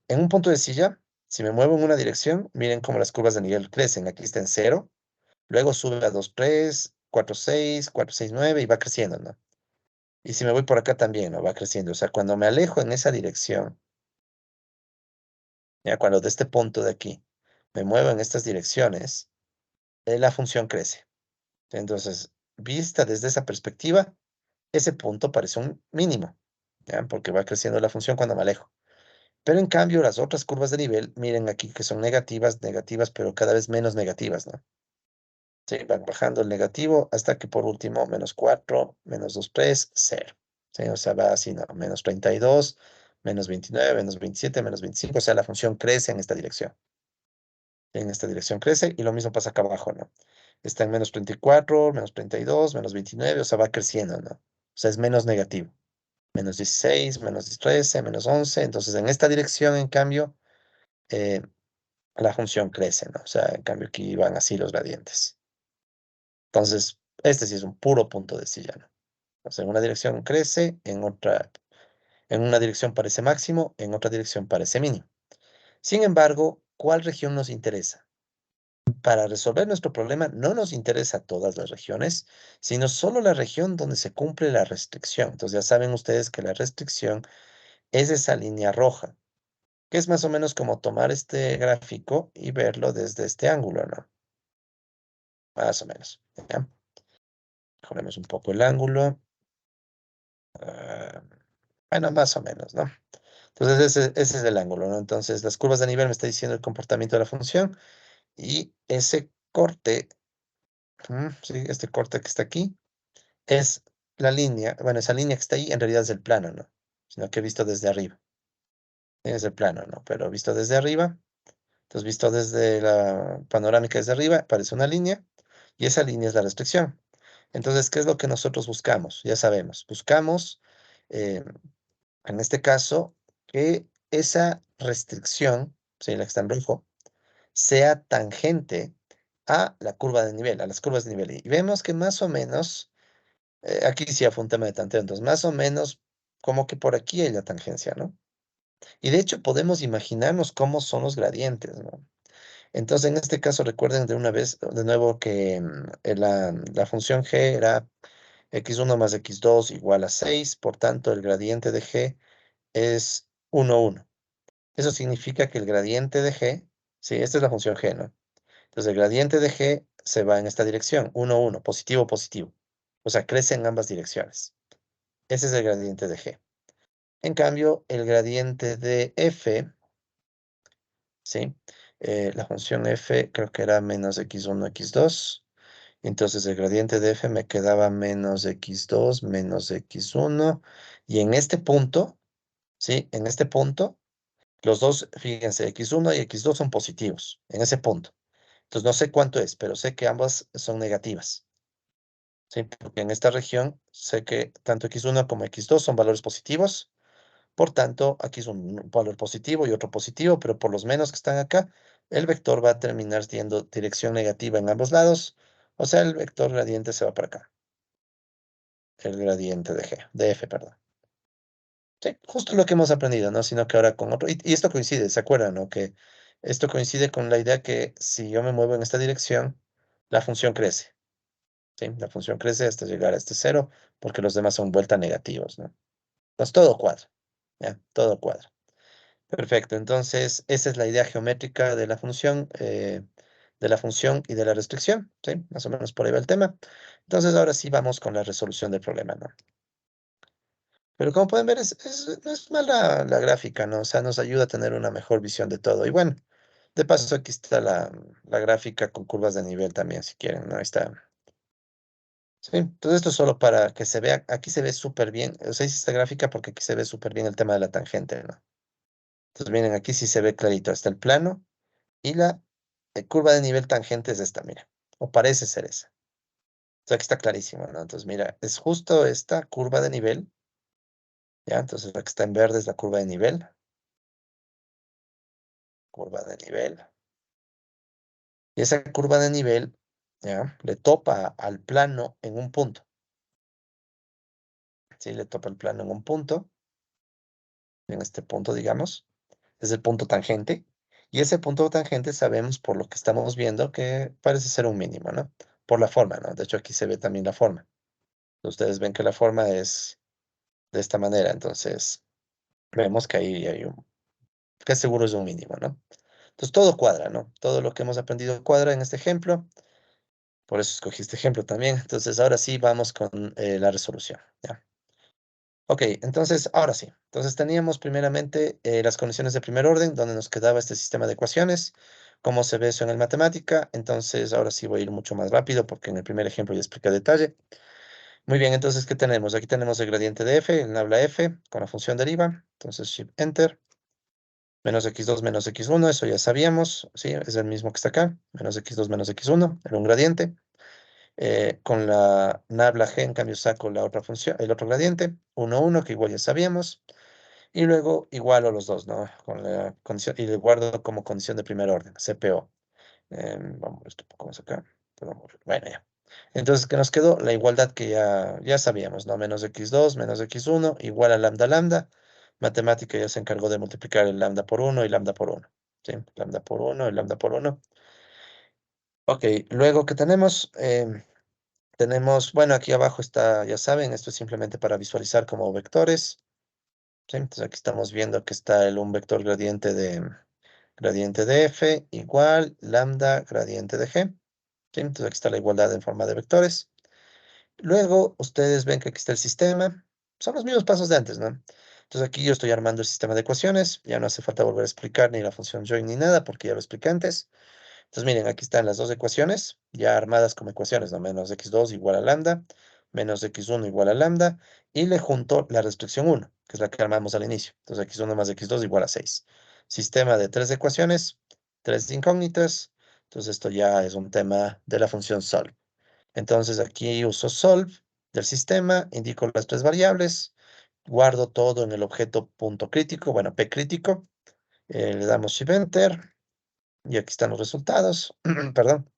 En un punto de silla, si me muevo en una dirección, miren cómo las curvas de nivel crecen. Aquí está en cero, luego sube a 2 3 4 6 4 6 9 y va creciendo, ¿no? Y si me voy por acá también, ¿no? Va creciendo. O sea, cuando me alejo en esa dirección, ya cuando de este punto de aquí me muevo en estas direcciones, la función crece. Entonces, vista desde esa perspectiva, ese punto parece un mínimo, ¿ya? Porque va creciendo la función cuando me alejo. Pero en cambio, las otras curvas de nivel, miren aquí que son negativas, negativas, pero cada vez menos negativas, ¿no? Sí, van bajando el negativo hasta que por último, menos 4 menos 2 3 0. Sí, o sea, va así, ¿no? Menos 32 menos 29 menos 27 menos 25. O sea, la función crece en esta dirección. En esta dirección crece y lo mismo pasa acá abajo, ¿no? está en menos 34, menos 32, menos 29, o sea, va creciendo, ¿no? O sea, es menos negativo. Menos 16, menos 13, menos 11. Entonces, en esta dirección, en cambio, eh, la función crece, ¿no? O sea, en cambio, aquí van así los gradientes. Entonces, este sí es un puro punto de silla, ¿no? O sea, en una dirección crece, en una dirección parece máximo, en otra dirección parece mínimo. Sin embargo, ¿cuál región nos interesa? Para resolver nuestro problema no nos interesa todas las regiones, sino solo la región donde se cumple la restricción. Entonces ya saben ustedes que la restricción es esa línea roja, que es más o menos como tomar este gráfico y verlo desde este ángulo, ¿no? Más o menos. ¿Ya? Mejoremos un poco el ángulo. Ah, bueno, más o menos, ¿no? Entonces ese es el ángulo, ¿no? Entonces las curvas de nivel me está diciendo el comportamiento de la función y ese corte, sí, este corte que está aquí, es la línea, bueno, esa línea que está ahí en realidad es el plano, ¿no? Sino que he visto desde arriba. Es el plano, ¿no? Pero visto desde arriba, entonces visto desde la panorámica desde arriba, parece una línea y esa línea es la restricción. Entonces, ¿qué es lo que nosotros buscamos? Ya sabemos, buscamos, eh, en este caso, que esa restricción, ¿sí? La que está en rojo, sea tangente a la curva de nivel, a las curvas de nivel. Y vemos que más o menos, aquí sí fue un tema de tanteo, entonces más o menos como que por aquí hay la tangencia, ¿no? Y de hecho podemos imaginarnos cómo son los gradientes, ¿no? Entonces en este caso recuerden de una vez, de nuevo, que la función g era x1 más x2 igual a 6, por tanto el gradiente de g es 1, 1. Eso significa que el gradiente de g, sí, esta es la función g, ¿no? Entonces el gradiente de g se va en esta dirección, 1, 1, positivo, positivo. O sea, crece en ambas direcciones. Ese es el gradiente de g. En cambio, el gradiente de f, ¿sí? La función f creo que era menos x1, x2. Entonces el gradiente de f me quedaba menos x2, menos x1. Y en este punto, ¿sí? En este punto, los dos, fíjense, x1 y x2 son positivos, en ese punto. Entonces no sé cuánto es, pero sé que ambas son negativas. ¿Sí? Porque en esta región sé que tanto x1 como x2 son valores positivos. Por tanto, aquí es un valor positivo y otro positivo, pero por los menos que están acá, el vector va a terminar siendo dirección negativa en ambos lados. O sea, el vector gradiente se va para acá. El gradiente de f, perdón. Sí, justo lo que hemos aprendido, ¿no? Sino que ahora con otro. Y esto coincide, ¿se acuerdan, no? Que esto coincide con la idea que si yo me muevo en esta dirección, la función crece. ¿Sí? La función crece hasta llegar a este cero, porque los demás son vuelta negativos, ¿no? Entonces todo cuadra. ¿Ya? Todo cuadra. Perfecto, entonces esa es la idea geométrica de la función y de la restricción, ¿sí? Más o menos por ahí va el tema. Entonces ahora sí vamos con la resolución del problema, ¿no? Pero como pueden ver, no es mala la gráfica, ¿no? O sea, nos ayuda a tener una mejor visión de todo. Y bueno, de paso aquí está la gráfica con curvas de nivel también, si quieren, ¿no? Ahí está. Sí, entonces esto es solo para que se vea, aquí se ve súper bien, o sea, hice esta gráfica porque aquí se ve súper bien el tema de la tangente, ¿no? Entonces miren, aquí sí se ve clarito, está el plano. Y la curva de nivel tangente es esta, mira. O parece ser esa. O sea, aquí está clarísimo, ¿no? Entonces, mira, es justo esta curva de nivel. ¿Ya? Entonces, la que está en verde es la curva de nivel. Curva de nivel. Y esa curva de nivel, ¿ya? Le topa al plano en un punto. ¿Sí? Le topa el plano en un punto. En este punto, digamos. Es el punto tangente. Y ese punto tangente sabemos por lo que estamos viendo que parece ser un mínimo, ¿no? Por la forma, ¿no? De hecho, aquí se ve también la forma. Ustedes ven que la forma es de esta manera. Entonces, vemos que ahí hay que seguro es un mínimo, ¿no? Entonces, todo cuadra, ¿no? Todo lo que hemos aprendido cuadra en este ejemplo. Por eso escogí este ejemplo también. Entonces, ahora sí vamos con la resolución, ¿ya? Ok, entonces, ahora sí. Entonces, teníamos primeramente las condiciones de primer orden, donde nos quedaba este sistema de ecuaciones. ¿Cómo se ve eso en el matemática? Entonces, ahora sí voy a ir mucho más rápido, porque en el primer ejemplo ya expliqué a detalle. Muy bien, entonces, ¿qué tenemos? Aquí tenemos el gradiente de f, el habla f, con la función deriva. Entonces, Shift Enter. Menos x2 menos x1, eso ya sabíamos, ¿sí? Es el mismo que está acá. Menos x2 menos x1, era un gradiente. Con la nabla G, en cambio, saco la otra función, el otro gradiente, 1, 1, que igual ya sabíamos. Y luego igualo los dos, ¿no? Con la condición, y le guardo como condición de primer orden, CPO. Vamos a ver esto un poco más acá. Bueno, ya. Entonces, ¿qué nos quedó? La igualdad que ya sabíamos, ¿no? Menos x2 menos x1 igual a lambda lambda. Matemática ya se encargó de multiplicar el lambda por 1 y lambda por 1. ¿Sí? Lambda por 1 y lambda por 1. Ok, luego, ¿qué tenemos? Tenemos, bueno, aquí abajo está, ya saben, esto es simplemente para visualizar como vectores. ¿Sí? Entonces aquí estamos viendo que está un vector gradiente de f igual lambda gradiente de g. ¿Sí? Entonces aquí está la igualdad en forma de vectores. Luego ustedes ven que aquí está el sistema. Son los mismos pasos de antes, ¿no? Entonces aquí yo estoy armando el sistema de ecuaciones. Ya no hace falta volver a explicar ni la función join ni nada porque ya lo expliqué antes. Entonces miren, aquí están las dos ecuaciones ya armadas como ecuaciones, ¿no? Menos x2 igual a lambda, menos x1 igual a lambda, y le junto la restricción 1, que es la que armamos al inicio. Entonces x1 más x2 igual a 6. Sistema de tres ecuaciones, tres incógnitas. Entonces esto ya es un tema de la función solve. Entonces aquí uso solve del sistema, indico las tres variables, guardo todo en el objeto punto crítico, bueno, p crítico, le damos shift enter, y aquí están los resultados, perdón.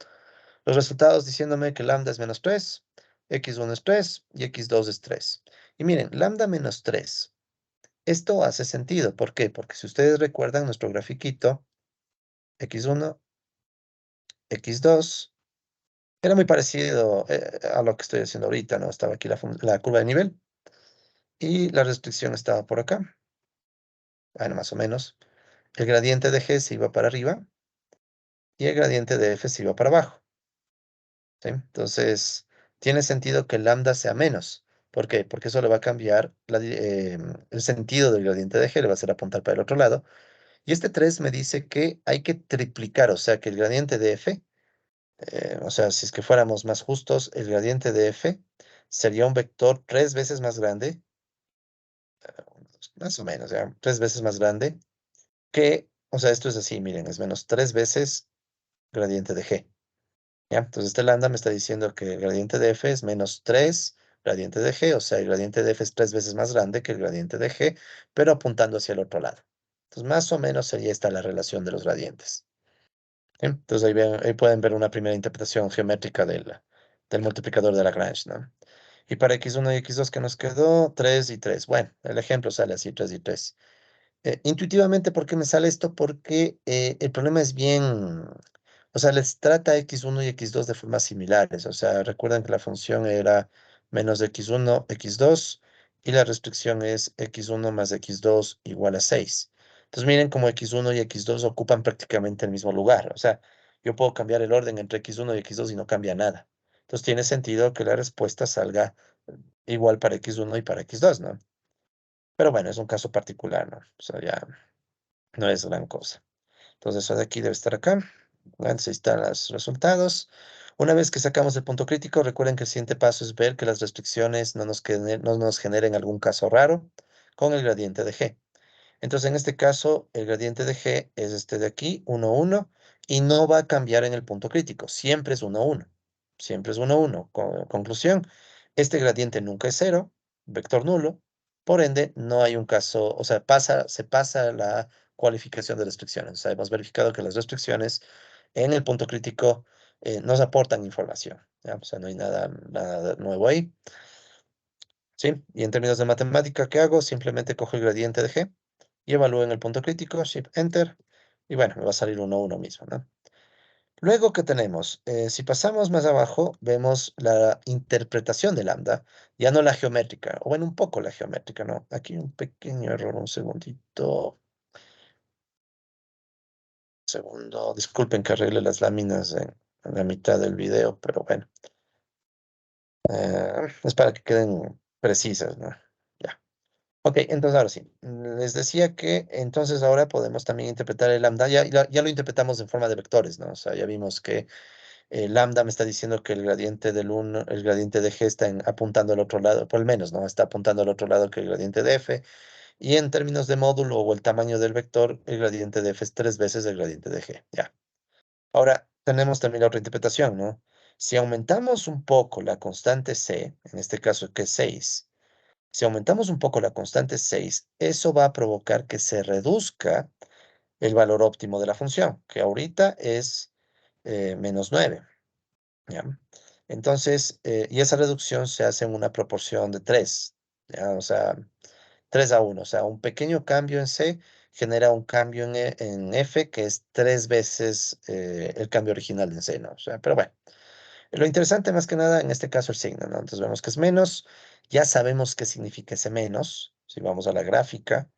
Los resultados diciéndome que lambda es menos 3, x1 es 3 y x2 es 3. Y miren, lambda menos 3. Esto hace sentido. ¿Por qué? Porque si ustedes recuerdan nuestro grafiquito, x1, x2, era muy parecido a lo que estoy haciendo ahorita, ¿no? Estaba aquí la curva de nivel y la restricción estaba por acá. Bueno, más o menos. El gradiente de g se iba para arriba y el gradiente de f se iba para abajo. ¿Sí? Entonces, tiene sentido que el lambda sea menos. ¿Por qué? Porque eso le va a cambiar el sentido del gradiente de g, le va a hacer apuntar para el otro lado. Y este 3 me dice que hay que triplicar, o sea, que el gradiente de f, o sea, si es que fuéramos más justos, el gradiente de f sería un vector 3 veces más grande, más o menos, ya, 3 veces más grande que, o sea, esto es así, miren, es menos 3 veces gradiente de g. ¿Ya? Entonces este lambda me está diciendo que el gradiente de f es menos 3 gradiente de g, o sea, el gradiente de f es 3 veces más grande que el gradiente de g, pero apuntando hacia el otro lado. Entonces más o menos sería esta la relación de los gradientes. ¿Sí? Entonces ahí pueden ver una primera interpretación geométrica del multiplicador de Lagrange, ¿no? Y para x1 y x2 que nos quedó 3 y 3. Bueno, el ejemplo sale así, 3 y 3. Intuitivamente, ¿por qué me sale esto? Porque el problema es bien, o sea, les trata x1 y x2 de formas similares. O sea, recuerden que la función era menos x1, x2, y la restricción es x1 más x2 igual a 6. Entonces miren cómo x1 y x2 ocupan prácticamente el mismo lugar. O sea, yo puedo cambiar el orden entre x1 y x2 y no cambia nada. Entonces tiene sentido que la respuesta salga igual para x1 y para x2, ¿no? Pero bueno, es un caso particular, ¿no? O sea, ya no es gran cosa. Entonces, eso de aquí debe estar acá. Antes ahí están los resultados. Una vez que sacamos el punto crítico, recuerden que el siguiente paso es ver que las restricciones no nos generen algún caso raro con el gradiente de G. Entonces, en este caso, el gradiente de G es este de aquí, 1, 1, y no va a cambiar en el punto crítico. Siempre es 1, 1. Siempre es 1, 1. Conclusión, este gradiente nunca es 0, vector nulo. Por ende, no hay un caso, o sea, se pasa la cualificación de restricciones. O sea, hemos verificado que las restricciones en el punto crítico nos aportan información. ¿Ya? O sea, no hay nada nuevo ahí. ¿Sí? Y en términos de matemática, ¿qué hago? Simplemente cojo el gradiente de G y evalúo en el punto crítico, Shift Enter, y bueno, me va a salir 1, 1 mismo, ¿no? Luego, ¿qué tenemos? Si pasamos más abajo, vemos la interpretación de lambda, ya no la geométrica, o bueno, un poco la geométrica, ¿no? Aquí un pequeño error, un segundito. Segundo, disculpen que arregle las láminas en la mitad del video, pero bueno, es para que queden precisas, ¿no? Ya. Ok, entonces ahora sí. Les decía que entonces ahora podemos también interpretar el lambda. Ya lo interpretamos en forma de vectores, ¿no? O sea, ya vimos que el lambda me está diciendo que el gradiente del 1, el gradiente de g está apuntando al otro lado, por lo menos, ¿no? Está apuntando al otro lado que el gradiente de f. Y en términos de módulo o el tamaño del vector, el gradiente de f es 3 veces el gradiente de g. Ya. Ahora tenemos también la otra interpretación, ¿no? Si aumentamos un poco la constante C, en este caso que es 6, si aumentamos un poco la constante 6, eso va a provocar que se reduzca el valor óptimo de la función, que ahorita es menos 9. ¿Ya? Entonces, y esa reducción se hace en una proporción de 3, ¿ya? O sea, 3:1. O sea, un pequeño cambio en C genera un cambio en F que es 3 veces el cambio original en C, ¿no? O sea, pero bueno. Lo interesante más que nada en este caso el signo, ¿no? Entonces vemos que es menos, ya sabemos qué significa ese menos, si vamos a la gráfica,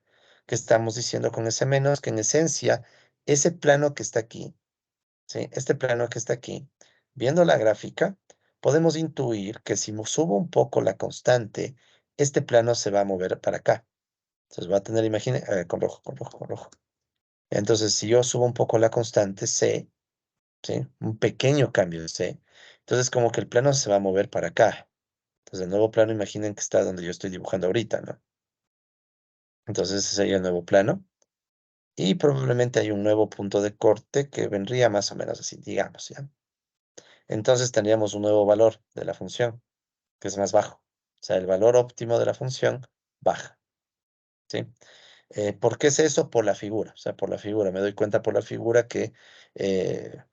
que estamos diciendo con ese menos, que en esencia, ese plano que está aquí, ¿sí? Este plano que está aquí, viendo la gráfica, podemos intuir que si subo un poco la constante, este plano se va a mover para acá. Entonces va a tener, imagine, con rojo, con rojo, con rojo. Entonces, si yo subo un poco la constante C, ¿sí? Un pequeño cambio de C. Entonces, como que el plano se va a mover para acá. Entonces, el nuevo plano, imaginen que está donde yo estoy dibujando ahorita, ¿no? Entonces, ese sería el nuevo plano. Y probablemente hay un nuevo punto de corte que vendría más o menos así, digamos, ¿ya? Entonces, tendríamos un nuevo valor de la función, que es más bajo. O sea, el valor óptimo de la función baja, ¿sí? ¿Por qué es eso? Por la figura. O sea, por la figura. Me doy cuenta por la figura eh,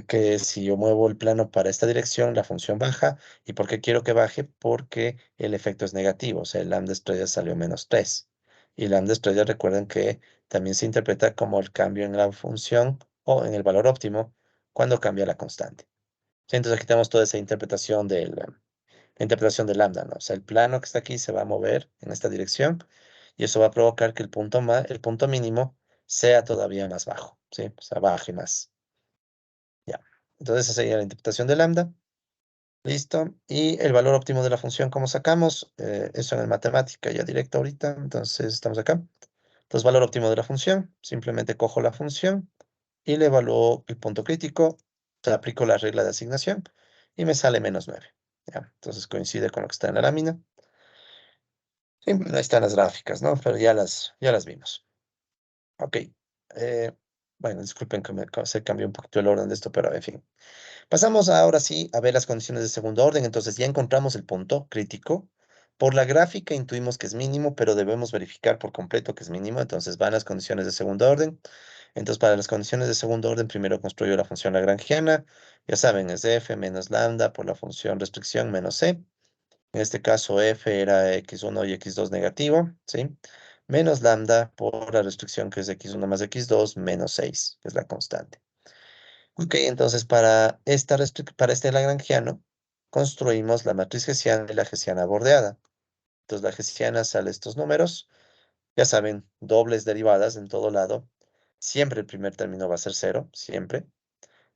que si yo muevo el plano para esta dirección, la función baja. ¿Y por qué quiero que baje? Porque el efecto es negativo, o sea, el lambda estrella salió menos 3. Y lambda estrella, recuerden que también se interpreta como el cambio en la función o en el valor óptimo cuando cambia la constante. Sí, entonces aquí tenemos toda esa interpretación la interpretación del lambda, ¿no? O sea, el plano que está aquí se va a mover en esta dirección y eso va a provocar que el punto mínimo sea todavía más bajo, ¿sí? O sea, baje más. Ya. Entonces esa sería la interpretación de lambda. Listo. Y el valor óptimo de la función, ¿cómo sacamos? Eso en el matemática ya directo ahorita. Entonces estamos acá. Entonces, valor óptimo de la función. Simplemente cojo la función y le evalúo el punto crítico. O sea, aplico la regla de asignación y me sale menos 9. Ya. Entonces coincide con lo que está en la lámina. Sí, bueno, ahí están las gráficas, ¿no? Pero ya las vimos. Ok. Eh, bueno, disculpen que se cambió un poquito el orden de esto, pero en fin. Pasamos ahora sí a ver las condiciones de segundo orden. Entonces ya encontramos el punto crítico. Por la gráfica intuimos que es mínimo, pero debemos verificar por completo que es mínimo. Entonces van las condiciones de segundo orden. Entonces para las condiciones de segundo orden, primero construyo la función lagrangiana. Ya saben, es f menos lambda por la función restricción menos c. En este caso f era x1 y x2 negativo, ¿sí? Menos lambda por la restricción que es x1 más x2 menos 6, que es la constante. Ok, entonces para este lagrangiano construimos la matriz hessiana y la hessiana bordeada. Entonces la hessiana sale estos números, ya saben, dobles derivadas en todo lado. Siempre el primer término va a ser 0, siempre.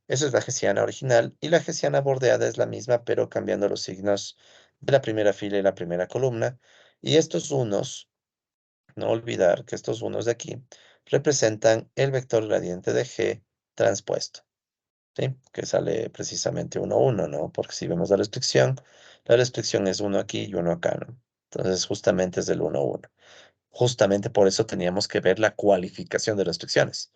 Eso es la hessiana original y la hessiana bordeada es la misma, pero cambiando los signos de la primera fila y la primera columna. Y estos unos, no olvidar que estos unos de aquí representan el vector gradiente de G transpuesto. ¿Sí? Que sale precisamente 1, 1, ¿no? Porque si vemos la restricción es 1 aquí y 1 acá, ¿no? Entonces justamente es del 1, 1. Justamente por eso teníamos que ver la cualificación de restricciones,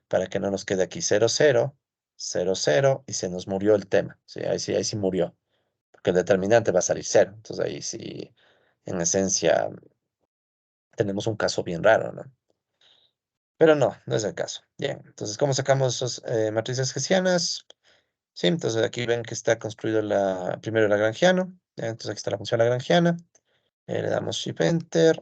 para que no nos quede aquí 0, 0, 0, 0 y se nos murió el tema. ¿Sí? Ahí sí murió, porque el determinante va a salir 0. Entonces ahí sí, en esencia, tenemos un caso bien raro, ¿no? Pero no, no es el caso. Bien, entonces, ¿cómo sacamos esas matrices hessianas? Sí, entonces aquí ven que está construido primero el lagrangiano. ¿Ya? Entonces aquí está la función lagrangiana. Le damos Shift Enter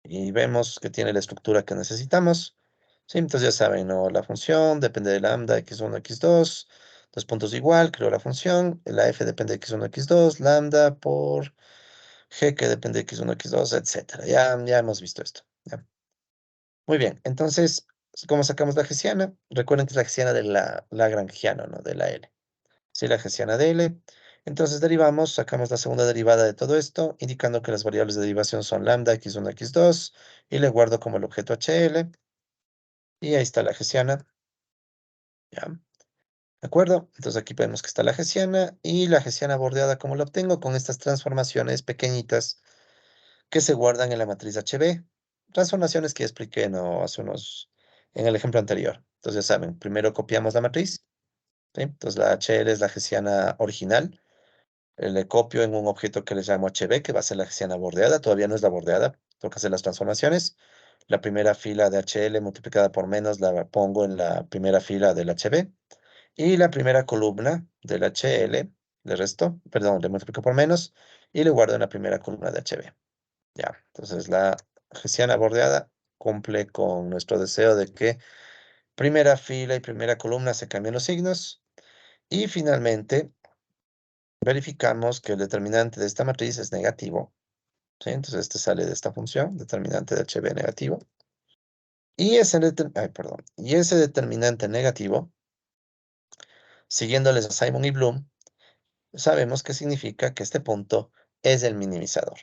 y vemos que tiene la estructura que necesitamos. Sí, entonces ya saben, ¿no? La función depende de lambda, x1, x2. Dos puntos igual, creo la función. La f depende de x1, x2. Lambda por g que depende de x1, x2, etcétera. Ya hemos visto esto. ¿Ya? Muy bien, entonces, ¿cómo sacamos la hessiana? Recuerden que es la hessiana de la lagrangiano, ¿no? De la L. Sí, la hessiana de L. Entonces derivamos, sacamos la segunda derivada de todo esto, indicando que las variables de derivación son lambda, x1, x2, y le guardo como el objeto HL, y ahí está la hessiana, ¿ya? ¿De acuerdo? Entonces aquí vemos que está la hessiana, y la hessiana bordeada, ¿cómo la obtengo? Con estas transformaciones pequeñitas que se guardan en la matriz HB. Transformaciones que expliqué, ¿no? En el ejemplo anterior. Entonces ya saben, primero copiamos la matriz, ¿sí? Entonces la HL es la hessiana original. Le copio en un objeto que le llamo HB, que va a ser la hessiana bordeada. Todavía no es la bordeada. Tengo que hacer las transformaciones. La primera fila de HL multiplicada por menos la pongo en la primera fila del HB. Y la primera columna del HL, le resto, perdón, le multiplico por menos y le guardo en la primera columna de HB. Ya, entonces la hessiana bordeada cumple con nuestro deseo de que primera fila y primera columna se cambien los signos. Y finalmente verificamos que el determinante de esta matriz es negativo. ¿Sí? Entonces este sale de esta función, determinante de HB negativo. Y y ese determinante negativo, siguiéndoles a Simon y Bloom, sabemos que significa que este punto es el minimizador.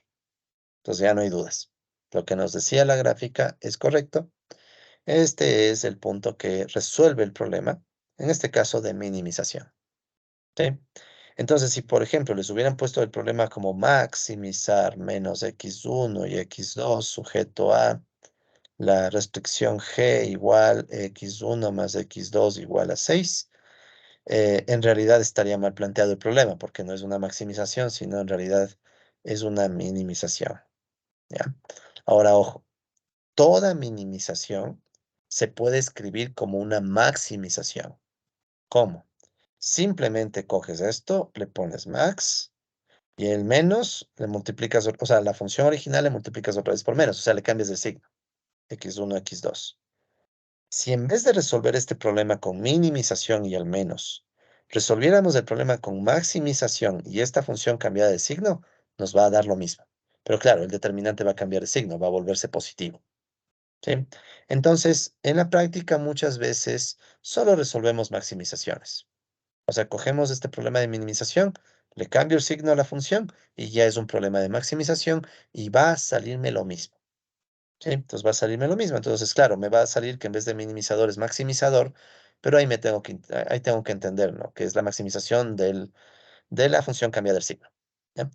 Entonces ya no hay dudas. Lo que nos decía la gráfica es correcto. Este es el punto que resuelve el problema, en este caso de minimización. ¿Sí? Entonces, si por ejemplo les hubieran puesto el problema como maximizar menos x1 y x2 sujeto a la restricción g igual x1 más x2 igual a 6, en realidad estaría mal planteado el problema, porque no es una maximización, sino en realidad es una minimización. ¿Ya? Ahora, ojo, toda minimización se puede escribir como una maximización. ¿Cómo? Simplemente coges esto, le pones max y el menos le multiplicas, o sea, la función original le multiplicas otra vez por menos, o sea, le cambias de signo, x1, x2. Si en vez de resolver este problema con minimización y al menos, resolviéramos el problema con maximización y esta función cambiada de signo, nos va a dar lo mismo. Pero claro, el determinante va a cambiar de signo, va a volverse positivo. ¿Sí? Entonces, en la práctica muchas veces solo resolvemos maximizaciones. O sea, cogemos este problema de minimización, le cambio el signo a la función y ya es un problema de maximización y va a salirme lo mismo. ¿Sí? Entonces va a salirme lo mismo. Entonces, claro, me va a salir que en vez de minimizador es maximizador, pero ahí tengo que entender, ¿no? Que es la maximización de la función cambiada del signo. ¿Ya?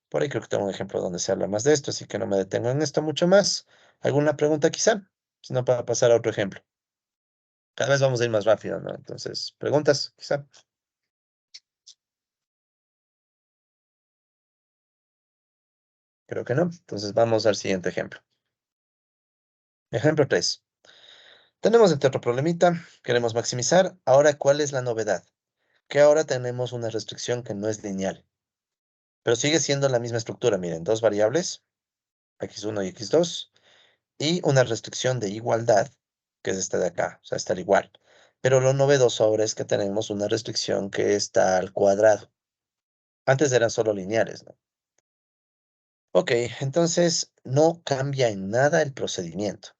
Por ahí creo que tengo un ejemplo donde se habla más de esto, así que no me detengo en esto mucho más. ¿Alguna pregunta quizá? Si no, para pasar a otro ejemplo. Cada vez vamos a ir más rápido, ¿no? Entonces, preguntas, quizá. Creo que no. Entonces vamos al siguiente ejemplo. Ejemplo 3. Tenemos este otro problemita. Queremos maximizar. Ahora, ¿cuál es la novedad? Que ahora tenemos una restricción que no es lineal, pero sigue siendo la misma estructura. Miren, dos variables, x1 y x2, y una restricción de igualdad, que es esta de acá, o sea, está al igual. Pero lo novedoso ahora es que tenemos una restricción que está al cuadrado. Antes eran solo lineales, ¿no? Ok, entonces no cambia en nada el procedimiento.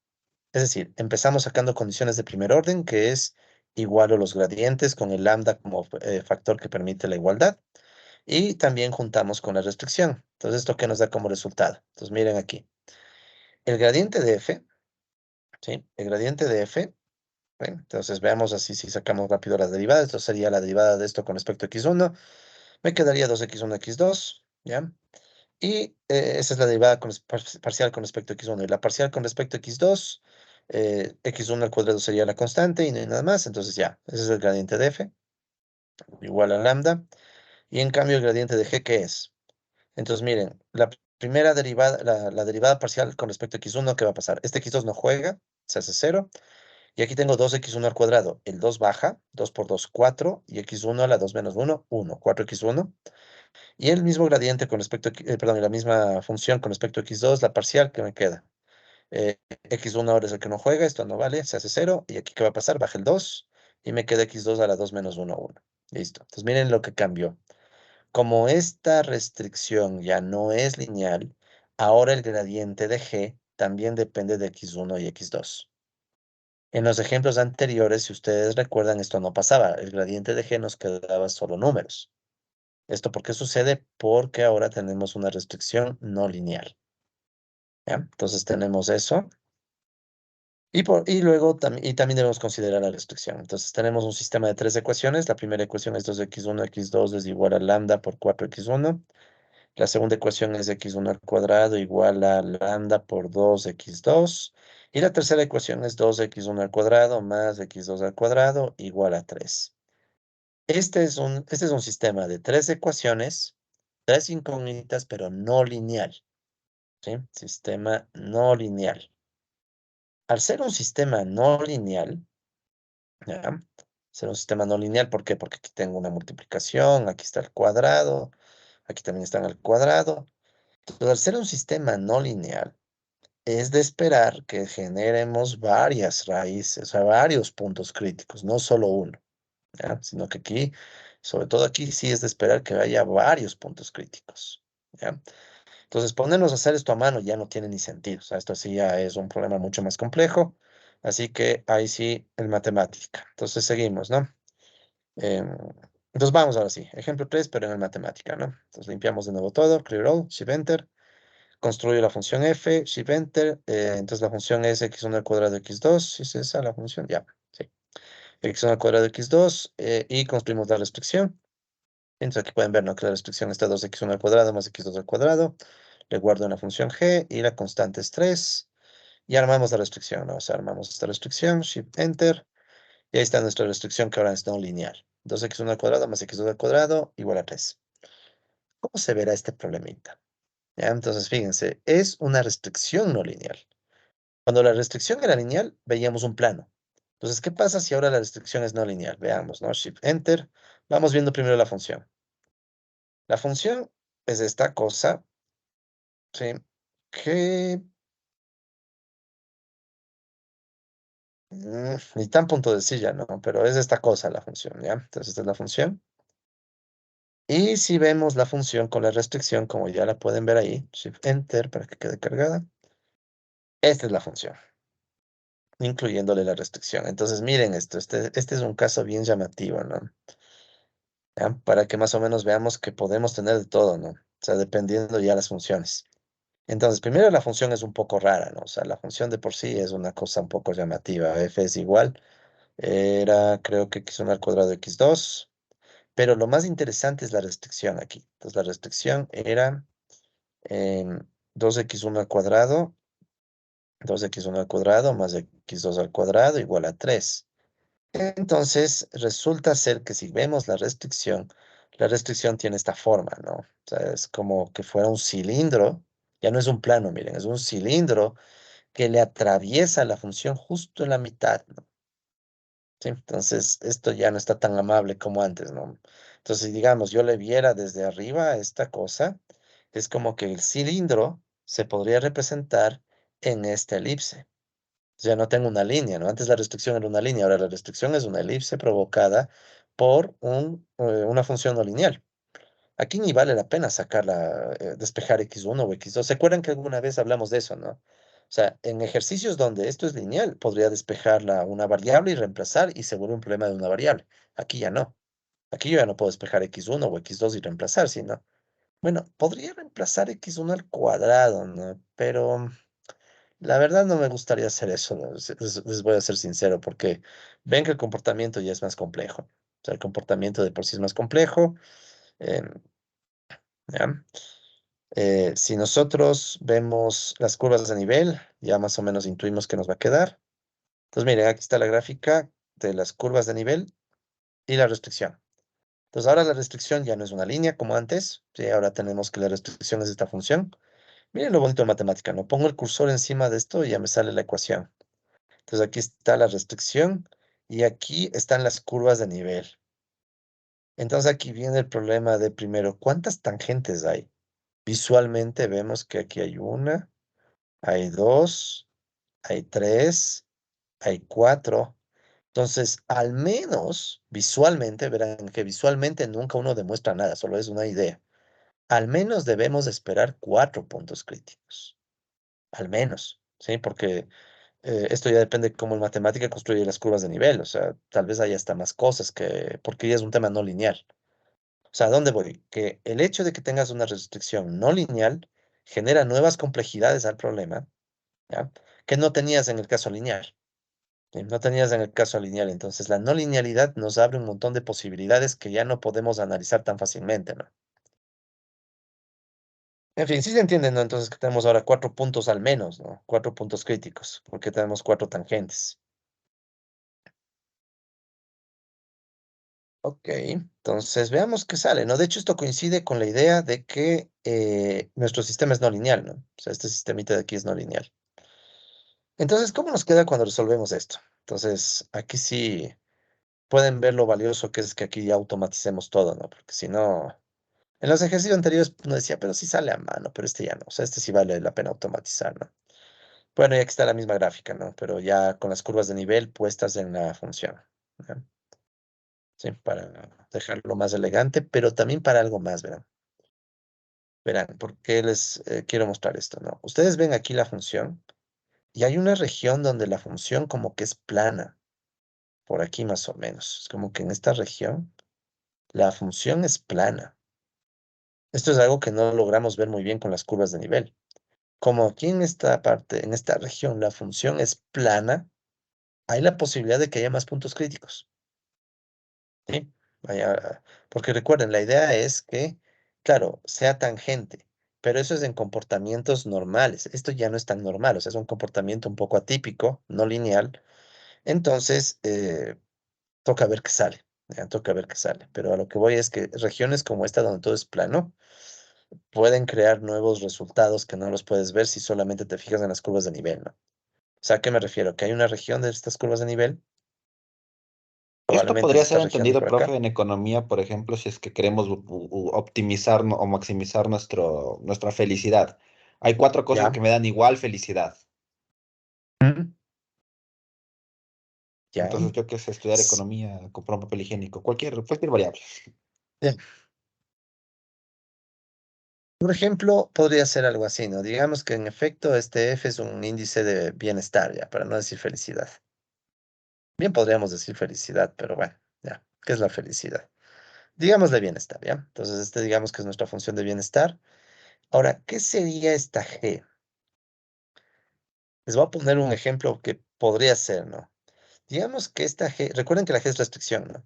Es decir, empezamos sacando condiciones de primer orden, que es igual a los gradientes con el lambda como factor que permite la igualdad. Y también juntamos con la restricción. Entonces, ¿esto qué nos da como resultado? Entonces, miren aquí. El gradiente de f, ¿sí? El gradiente de f, ¿ven? Entonces, veamos así si sacamos rápido las derivadas. Esto sería la derivada de esto con respecto a x1. Me quedaría 2x1, x2, ¿ya? Y esa es la derivada parcial con respecto a x1. Y la parcial con respecto a x2, x1 al cuadrado sería la constante y no hay nada más. Entonces, ya, ese es el gradiente de f, igual a lambda. Y en cambio, el gradiente de g, ¿qué es? Entonces, miren, la primera derivada, la derivada parcial con respecto a x1, ¿qué va a pasar? Este x2 no juega, se hace 0. Y aquí tengo 2x1 al cuadrado. El 2 baja, 2 por 2, 4. Y x1 a la 2 menos 1, 1. 4x1. Y el mismo gradiente con respecto a, perdón, la misma función con respecto a x2, la parcial que me queda. X1 ahora es el que no juega, esto no vale, se hace 0. Y aquí, ¿qué va a pasar? Baja el 2 y me queda x2 a la 2 menos 1, 1. Listo. Entonces, miren lo que cambió. Como esta restricción ya no es lineal, ahora el gradiente de g también depende de x1 y x2. En los ejemplos anteriores, si ustedes recuerdan, esto no pasaba. El gradiente de g nos quedaba solo números. ¿Esto por qué sucede? Porque ahora tenemos una restricción no lineal. ¿Ya? Entonces tenemos eso. Y luego también debemos considerar la restricción. Entonces tenemos un sistema de tres ecuaciones. La primera ecuación es 2x1, x2 es igual a lambda por 4x1. La segunda ecuación es x1 al cuadrado igual a lambda por 2x2. Y la tercera ecuación es 2x1 al cuadrado más x2 al cuadrado igual a 3. Este es un sistema de 3 ecuaciones, 3 incógnitas, pero no lineal. ¿Sí? Sistema no lineal. Al ser un sistema no lineal, ¿ya? Ser un sistema no lineal, ¿por qué? Porque aquí tengo una multiplicación, aquí está el cuadrado, aquí también está en el cuadrado. Entonces, al ser un sistema no lineal, es de esperar que generemos varias raíces, o sea, varios puntos críticos, no solo uno, ¿ya? Sino que aquí, sobre todo aquí, sí es de esperar que haya varios puntos críticos, ¿ya? Entonces, ponernos a hacer esto a mano ya no tiene ni sentido. O sea, esto sí ya es un problema mucho más complejo. Así que ahí sí, en matemática. Entonces, seguimos, ¿no? Em, entonces, vamos ahora sí. Ejemplo 3 pero en matemática, ¿no? Entonces, limpiamos de nuevo todo. Clear all, Shift Enter. Construyo la función f, Shift Enter. Entonces, la función es x1 al cuadrado de x2. ¿Sí es esa la función? Ya, sí. X1 al cuadrado de x2. Y construimos la restricción. Entonces aquí pueden ver, ¿no? Que la restricción está 2x1 al cuadrado más x2 al cuadrado. Le guardo una función g y la constante es 3. Y armamos la restricción, ¿no? O sea, armamos esta restricción, Shift Enter. Y ahí está nuestra restricción que ahora es no lineal. 2x1 al cuadrado más x2 al cuadrado igual a 3. ¿Cómo se verá este problemita? ¿Ya? Entonces, fíjense, es una restricción no lineal. Cuando la restricción era lineal, veíamos un plano. Entonces, ¿qué pasa si ahora la restricción es no lineal? Veamos, ¿no? Shift Enter. Vamos viendo primero la función. La función es esta cosa, ¿sí? Que ni tan punto de silla, ¿no? Pero es esta cosa la función, ¿ya? Entonces, esta es la función. Y si vemos la función con la restricción, como ya la pueden ver ahí, Shift Enter para que quede cargada. Esta es la función, incluyéndole la restricción. Entonces, miren esto, este es un caso bien llamativo, ¿no? ¿Ya? Para que más o menos veamos que podemos tener de todo, ¿no? O sea, dependiendo ya las funciones. Entonces, primero la función es un poco rara, ¿no? O sea, la función de por sí es una cosa un poco llamativa. F es igual, era creo que x1 al cuadrado de x2, pero lo más interesante es la restricción aquí. Entonces, la restricción era 2x1 al cuadrado, 2x1 al cuadrado más x2 al cuadrado igual a 3. Entonces, resulta ser que si vemos la restricción tiene esta forma, ¿no? O sea, es como que fuera un cilindro, ya no es un plano, miren, es un cilindro que le atraviesa la función justo en la mitad, ¿no? ¿Sí? Entonces, esto ya no está tan amable como antes, ¿no? Entonces, si digamos, yo le viera desde arriba esta cosa, es como que el cilindro se podría representar en esta elipse. Ya no tengo una línea, ¿no? Antes la restricción era una línea, ahora la restricción es una elipse provocada por una función no lineal. Aquí ni vale la pena sacarla, despejar x1 o x2. ¿Se acuerdan que alguna vez hablamos de eso, no? O sea, en ejercicios donde esto es lineal, podría despejarla una variable y reemplazar y se vuelve un problema de una variable. Aquí ya no. Aquí yo ya no puedo despejar x1 o x2 y reemplazar, sino, bueno, podría reemplazar x1 al cuadrado, ¿no? Pero la verdad no me gustaría hacer eso, ¿no? Les voy a ser sincero, porque ven que el comportamiento ya es más complejo. O sea, el comportamiento de por sí es más complejo. em, ¿Ya? Si nosotros vemos las curvas de nivel, ya más o menos intuimos que nos va a quedar. Entonces, miren, aquí está la gráfica de las curvas de nivel y la restricción. Entonces, ahora la restricción ya no es una línea como antes. Sí, ahora tenemos que la restricción es esta función. Miren lo bonito de matemática, ¿no? Pongo el cursor encima de esto y ya me sale la ecuación. Entonces, aquí está la restricción y aquí están las curvas de nivel. Entonces, aquí viene el problema de primero, ¿cuántas tangentes hay? Visualmente vemos que aquí hay una, hay dos, hay tres, hay cuatro. Entonces, al menos visualmente, verán que visualmente nunca uno demuestra nada, solo es una idea. Al menos debemos esperar 4 puntos críticos. Al menos, ¿sí? Porque esto ya depende de cómo el matemática construye las curvas de nivel. O sea, tal vez haya hasta más cosas porque ya es un tema no lineal. O sea, ¿a dónde voy? Que el hecho de que tengas una restricción no lineal genera nuevas complejidades al problema, ¿ya? Que no tenías en el caso lineal. ¿Sí? No tenías en el caso lineal. Entonces, la no linealidad nos abre un montón de posibilidades que ya no podemos analizar tan fácilmente, ¿no? En fin, sí se entiende, ¿no? Entonces, que tenemos ahora 4 puntos al menos, ¿no? 4 puntos críticos, porque tenemos 4 tangentes. Ok, entonces veamos qué sale, ¿no? De hecho, esto coincide con la idea de que nuestro sistema es no lineal, ¿no? O sea, este sistemita de aquí es no lineal. Entonces, ¿cómo nos queda cuando resolvemos esto? Entonces, aquí sí pueden ver lo valioso que es que aquí ya automaticemos todo, ¿no? Porque si no, en los ejercicios anteriores uno decía, pero sí sale a mano, pero este ya no. O sea, este sí vale la pena automatizar, ¿no? Bueno, y aquí está la misma gráfica, ¿no? Pero ya con las curvas de nivel puestas en la función, ¿no? Sí, para dejarlo más elegante, pero también para algo más, ¿verdad? Verán, ¿por qué les quiero mostrar esto, no? Ustedes ven aquí la función y hay una región donde la función como que es plana, por aquí más o menos. Es como que en esta región la función es plana. Esto es algo que no logramos ver muy bien con las curvas de nivel. Como aquí en esta parte, en esta región, la función es plana, hay la posibilidad de que haya más puntos críticos. ¿Sí? Porque recuerden, la idea es que, claro, sea tangente, pero eso es en comportamientos normales. Esto ya no es tan normal, o sea, es un comportamiento un poco atípico, no lineal. Entonces, toca ver qué sale. Ya, toca ver qué sale. Pero a lo que voy es que regiones como esta, donde todo es plano, pueden crear nuevos resultados que no los puedes ver si solamente te fijas en las curvas de nivel, ¿no? O sea, ¿a qué me refiero? Que hay una región de estas curvas de nivel, Esto probablemente es podría esta ser región de entendido, por acá. profe, en economía, por ejemplo, si es que queremos optimizar o maximizar nuestra felicidad. Hay cuatro cosas ¿Ya? que me dan igual felicidad. Ujú. ¿Ya? Entonces yo que sé estudiar S- economía, comprar un papel higiénico, cualquier variable. Bien. Por ejemplo, podría ser algo así, ¿no? Digamos que en efecto este F es un índice de bienestar, ya, para no decir felicidad. Bien podríamos decir felicidad, pero bueno, ya, ¿qué es la felicidad? Digamos de bienestar, ¿ya? Entonces, este digamos que es nuestra función de bienestar. Ahora, ¿qué sería esta G? Les voy a poner un ejemplo que podría ser, ¿no? Digamos que esta G, recuerden que la G es restricción, ¿no?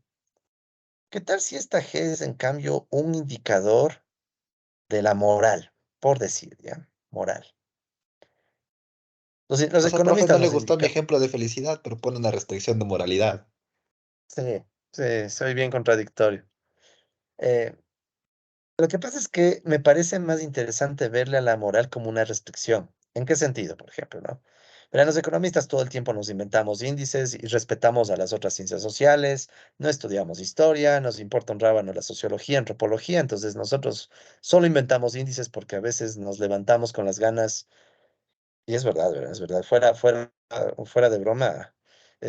¿Qué tal si esta G es, en cambio, un indicador de la moral, por decir, ¿ya? Moral. Los O sea, al profe economistas no le nos gustó mi indican. ejemplo de felicidad, pero pone una restricción de moralidad. Sí, sí, soy bien contradictorio. Eh, lo que pasa es que me parece más interesante verle a la moral como una restricción. ¿En qué sentido, por ejemplo, no? Pero los economistas todo el tiempo nos inventamos índices y respetamos a las otras ciencias sociales, no estudiamos historia, nos importa un rábano la sociología, antropología, entonces nosotros solo inventamos índices porque a veces nos levantamos con las ganas. Y es verdad, ¿verdad? Es verdad. Fuera de broma,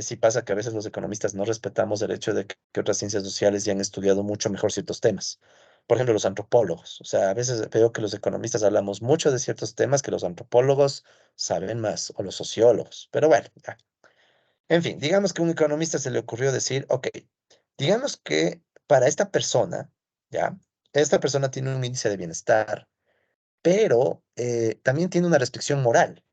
sí pasa que a veces los economistas no respetamos el hecho de que otras ciencias sociales ya han estudiado mucho mejor ciertos temas. Por ejemplo, los antropólogos. O sea, a veces veo que los economistas hablamos mucho de ciertos temas que los antropólogos saben más, o los sociólogos. Pero bueno, ya. En fin, digamos que a un economista se le ocurrió decir, ok, digamos que para esta persona, ¿ya? Esta persona tiene un índice de bienestar, pero también tiene una restricción moral.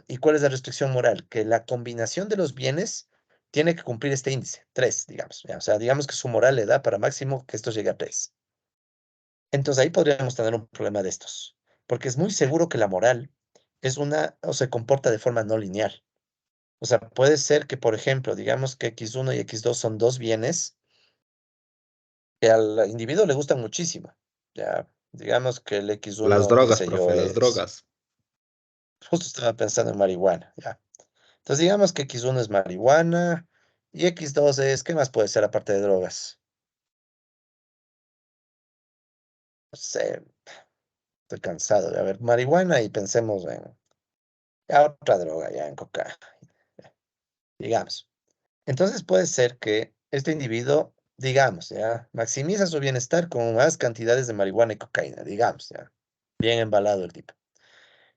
¿Y cuál es la restricción moral? Que la combinación de los bienes tiene que cumplir este índice, 3, digamos. ¿Ya? O sea, digamos que su moral le da para máximo que esto llegue a 3. Entonces ahí podríamos tener un problema de estos, porque es muy seguro que la moral es una o se comporta de forma no lineal. O sea, puede ser que, por ejemplo, digamos que X1 y X2 son dos bienes que al individuo le gustan muchísimo. Ya, digamos que el Las X1, qué drogas, sé yo, profe, las es, drogas. justo estaba pensando en marihuana, ya. Entonces digamos que X1 es marihuana y X2 es, ¿qué más puede ser aparte de drogas? No sé, estoy cansado de ver marihuana y pensemos en ya otra droga, ya en coca, digamos. Entonces puede ser que este individuo, digamos, ya, maximiza su bienestar con más cantidades de marihuana y cocaína, digamos, ya, bien embalado el tipo.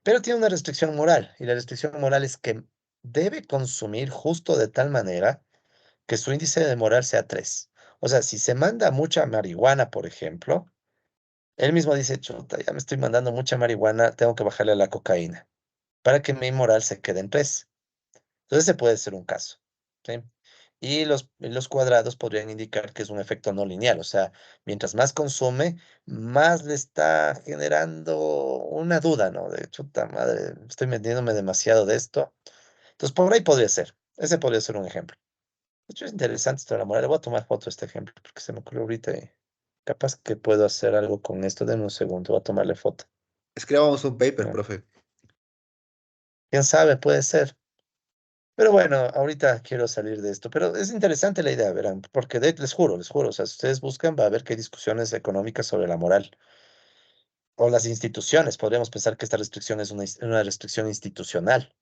Pero tiene una restricción moral y la restricción moral es que debe consumir justo de tal manera que su índice de moral sea 3. O sea, si se manda mucha marihuana, por ejemplo, él mismo dice, chuta, ya me estoy mandando mucha marihuana, tengo que bajarle a la cocaína para que mi moral se quede en 3. Entonces, ese puede ser un caso. ¿Sí? Y los cuadrados podrían indicar que es un efecto no lineal. O sea, mientras más consume, más le está generando una duda, ¿no? De chuta madre, estoy metiéndome demasiado de esto. Entonces, por ahí podría ser. Ese podría ser un ejemplo. De hecho, es interesante esto de la moral. Le voy a tomar foto de este ejemplo porque se me ocurrió ahorita y capaz que puedo hacer algo con esto. Denme un segundo, voy a tomarle foto. Escribamos un paper, ¿No? profe. ¿Quién sabe? Puede ser. Pero bueno, ahorita quiero salir de esto. Pero es interesante la idea, verán, porque les juro, o sea, si ustedes buscan, va a ver que hay discusiones económicas sobre la moral. O las instituciones, podríamos pensar que esta restricción es una restricción institucional.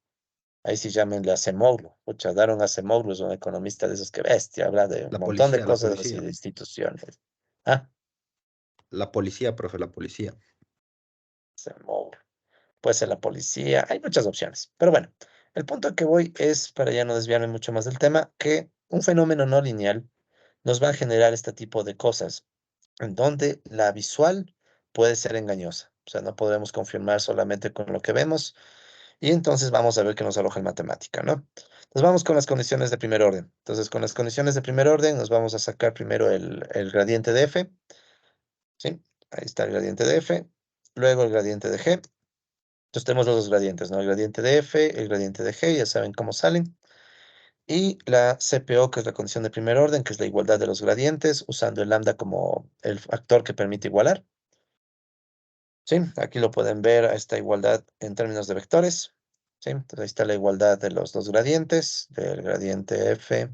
Ahí sí llámenle a Acemoglu. Pucha, Daron Acemoglu es un economista de esos que bestia, habla de un montón de La cosas así, policía. de instituciones. Ah, La policía, profe, la policía. Acemoglu. Puede ser la policía, hay muchas opciones. Pero bueno, el punto al que voy es, para ya no desviarme mucho más del tema, que un fenómeno no lineal nos va a generar este tipo de cosas, en donde la visual puede ser engañosa. O sea, no podremos confirmar solamente con lo que vemos, y entonces vamos a ver qué nos arroja en matemática, ¿no? Nos vamos con las condiciones de primer orden. Entonces, con las condiciones de primer orden, nos vamos a sacar primero el gradiente de f, ¿sí? Ahí está el gradiente de f, luego el gradiente de g. Entonces tenemos los dos gradientes, ¿no? El gradiente de f, el gradiente de g, ya saben cómo salen. Y la CPO, que es la condición de primer orden, que es la igualdad de los gradientes, usando el lambda como el factor que permite igualar. Sí, aquí lo pueden ver a esta igualdad en términos de vectores. Sí, entonces ahí está la igualdad de los dos gradientes, del gradiente f.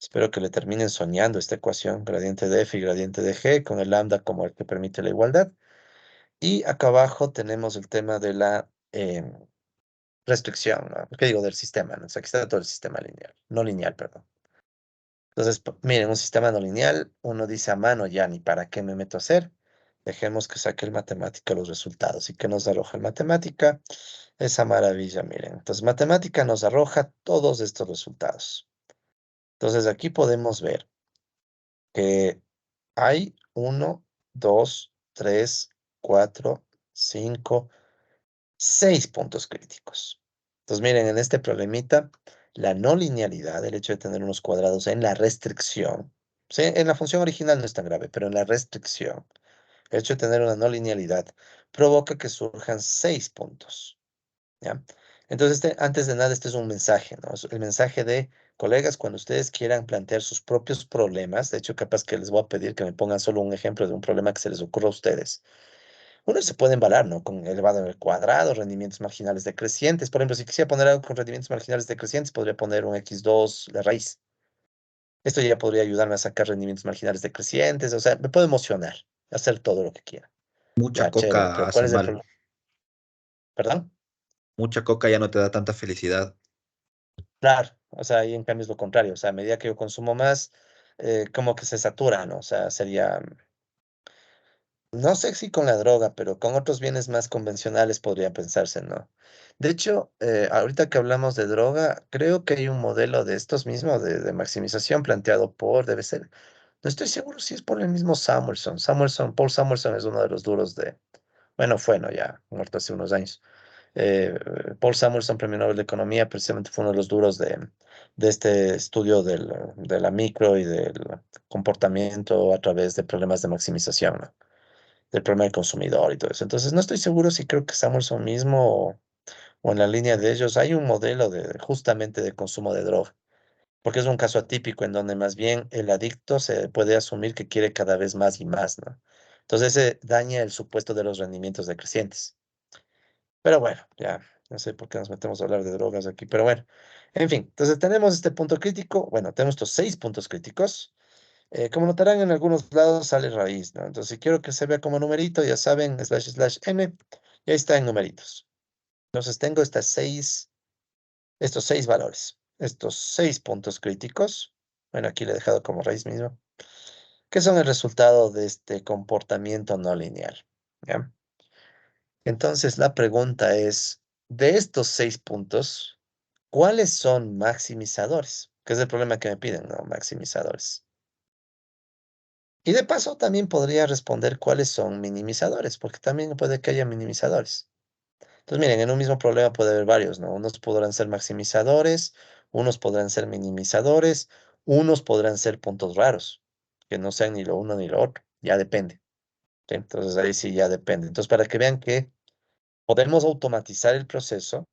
Espero que le terminen soñando esta ecuación, gradiente de f y gradiente de g, con el lambda como el que permite la igualdad. Y acá abajo tenemos el tema de la restricción, ¿no? ¿Qué digo? Del sistema, ¿no? O sea, aquí está todo el sistema lineal, no lineal, perdón. Entonces, miren, un sistema no lineal, uno dice a mano, ya ni para qué me meto a hacer. Dejemos que saque el matemática los resultados. ¿Y qué nos arroja el matemática? Esa maravilla, miren. Entonces, matemática nos arroja todos estos resultados. Entonces, aquí podemos ver que hay 1, 2, 3, 4, 5, 6 puntos críticos. Entonces, miren, en este problemita, la no linealidad, el hecho de tener unos cuadrados en la restricción, ¿sí? En la función original no es tan grave, pero en la restricción, el hecho de tener una no linealidad provoca que surjan 6 puntos, ¿ya? Entonces, antes de nada, este es un mensaje, ¿no? Es el mensaje de, colegas, cuando ustedes quieran plantear sus propios problemas, de hecho, capaz que les voy a pedir que me pongan solo un ejemplo de un problema que se les ocurra a ustedes. Uno se puede embalar, ¿no? Con elevado en el cuadrado, rendimientos marginales decrecientes. Por ejemplo, si quisiera poner algo con rendimientos marginales decrecientes, podría poner un x2 la raíz. Esto ya podría ayudarme a sacar rendimientos marginales decrecientes. O sea, me puedo emocionar, hacer todo lo que quiera. Mucha Ya, chévere, coca pero ¿cuál hace es el mal. problema? ¿Perdón? Mucha coca ya no te da tanta felicidad. Claro, o sea, ahí en cambio es lo contrario. O sea, a medida que yo consumo más, como que se satura, ¿no? O sea, sería, no sé si con la droga, pero con otros bienes más convencionales podría pensarse, ¿no? De hecho, ahorita que hablamos de droga, creo que hay un modelo de estos mismos, de maximización planteado por, debe ser, no estoy seguro si es por el mismo Samuelson. Paul Samuelson es uno de los duros de, bueno, fue, ¿no? Ya muerto hace unos años. Eh, Paul Samuelson, premio Nobel de Economía, precisamente fue uno de los duros de este estudio de la micro y del comportamiento a través de problemas de maximización, ¿no? Del problema del consumidor y todo eso. Entonces, no estoy seguro si creo que Samuelson mismo o en la línea de ellos hay un modelo de justamente de consumo de droga, porque es un caso atípico en donde más bien el adicto se puede asumir que quiere cada vez más y más, ¿no? Entonces, daña el supuesto de los rendimientos decrecientes. Pero bueno, ya no sé por qué nos metemos a hablar de drogas aquí, pero bueno, en fin, entonces tenemos este punto crítico, bueno, tenemos estos 6 puntos críticos. Como notarán, en algunos lados sale raíz, ¿no? Entonces, si quiero que se vea como numerito, ya saben, slash, slash, n, y ahí está en numeritos. Entonces, tengo estos 6 valores, estos 6 puntos críticos. Bueno, aquí le he dejado como raíz mismo, que son el resultado de este comportamiento no lineal, ¿ya? Entonces, la pregunta es, de estos 6 puntos, ¿cuáles son maximizadores? Que es el problema que me piden, ¿no? Maximizadores. Y de paso también podría responder cuáles son minimizadores, porque también puede que haya minimizadores. Entonces, miren, en un mismo problema puede haber varios, ¿no? Unos podrán ser maximizadores, unos podrán ser minimizadores, unos podrán ser puntos raros, que no sean ni lo uno ni lo otro. Ya depende. ¿Sí? Entonces, ahí sí ya depende. Entonces, para que vean que podemos automatizar el proceso,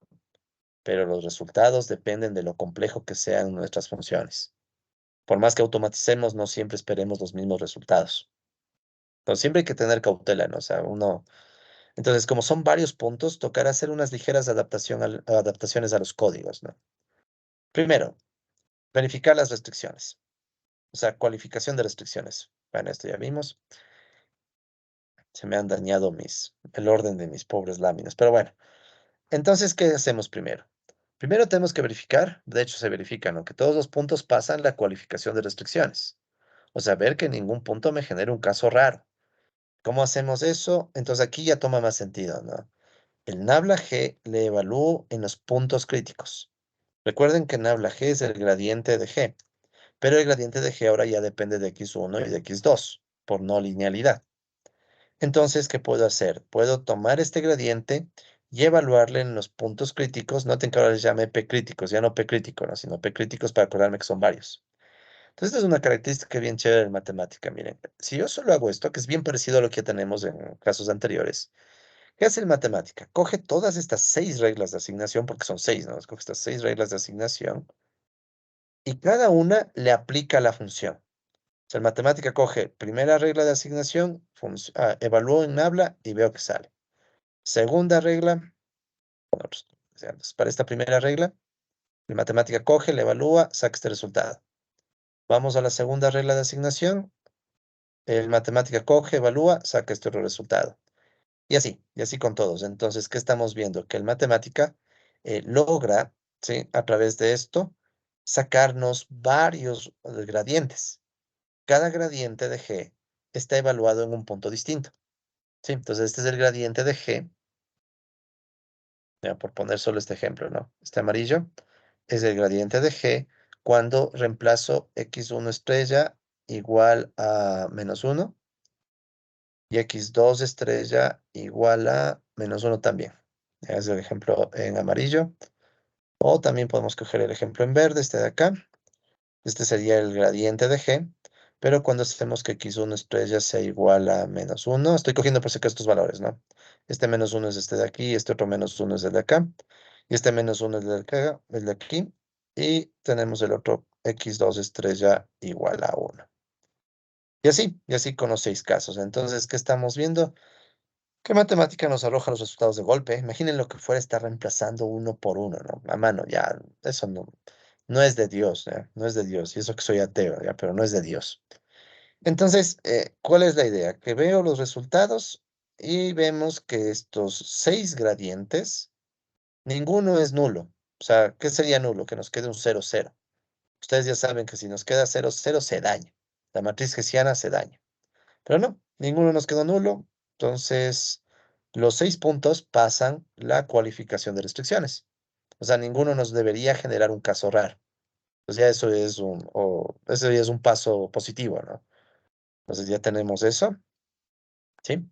pero los resultados dependen de lo complejo que sean nuestras funciones. Por más que automaticemos, no siempre esperemos los mismos resultados. Entonces, siempre hay que tener cautela, ¿no? O sea, uno... Entonces, como son varios puntos, tocará hacer unas ligeras adaptaciones a los códigos, ¿no? Primero, verificar las restricciones. O sea, cualificación de restricciones. Bueno, esto ya vimos. Se me han dañado el orden de mis pobres láminas. Pero bueno, entonces, ¿qué hacemos primero? Primero tenemos que verificar, de hecho se verifica, ¿no? Que todos los puntos pasan la cualificación de restricciones. O sea, ver que ningún punto me genere un caso raro. ¿Cómo hacemos eso? Entonces aquí ya toma más sentido, ¿no? El nabla G le evalúo en los puntos críticos. Recuerden que nabla G es el gradiente de G, pero el gradiente de G ahora ya depende de x1 y de x2, por no linealidad. Entonces, ¿qué puedo hacer? Puedo tomar este gradiente y evaluarle en los puntos críticos. Noten que ahora les llame P críticos, ya no P crítico, ¿no? Sino P críticos para acordarme que son varios. Entonces, esta es una característica bien chévere en matemática. Miren, si yo solo hago esto, que es bien parecido a lo que tenemos en casos anteriores, ¿qué hace el matemática? Coge todas estas 6 reglas de asignación, porque son 6, ¿no? Coge estas 6 reglas de asignación y cada una le aplica la función. O sea, el matemática coge primera regla de asignación, evalúo en habla y veo que sale. Segunda regla, bueno, pues, o sea, entonces, para esta primera regla, el matemática coge, la evalúa, saca este resultado. Vamos a la segunda regla de asignación, el matemática coge, evalúa, saca este otro resultado. Y así con todos. Entonces, ¿qué estamos viendo? Que el matemática logra, ¿sí? A través de esto, sacarnos varios gradientes. Cada gradiente de G está evaluado en un punto distinto, ¿sí? Entonces, este es el gradiente de G, ya, por poner solo este ejemplo, ¿no? Este amarillo es el gradiente de G cuando reemplazo x1 estrella igual a -1 y x2 estrella igual a -1 también. Es el ejemplo en amarillo. O también podemos coger el ejemplo en verde, este de acá. Este sería el gradiente de G, pero cuando hacemos que x1 estrella sea igual a -1, estoy cogiendo por si acaso estos valores, ¿no? Este -1 es este de aquí, este otro -1 es el de acá, y este -1 es el de acá, el de aquí, y tenemos el otro x2 estrella igual a 1. Y así con los 6 casos. Entonces, ¿qué estamos viendo? ¿Qué matemática nos arroja los resultados de golpe? Imaginen lo que fuera estar reemplazando uno por uno, ¿no? A mano, ya, eso no es de Dios, ¿ya? No es de Dios. Y eso que soy ateo, ¿ya? Pero no es de Dios. Entonces, ¿cuál es la idea? Que veo los resultados y vemos que estos 6 gradientes, ninguno es nulo. O sea, ¿qué sería nulo? Que nos quede un 0, 0. Ustedes ya saben que si nos queda 0, 0, se daña. La matriz hessiana se daña. Pero no, ninguno nos quedó nulo. Entonces, los 6 puntos pasan la cualificación de restricciones. O sea, ninguno nos debería generar un caso raro. Pues ya eso ya es un paso positivo, ¿no? Entonces ya tenemos eso, ¿sí?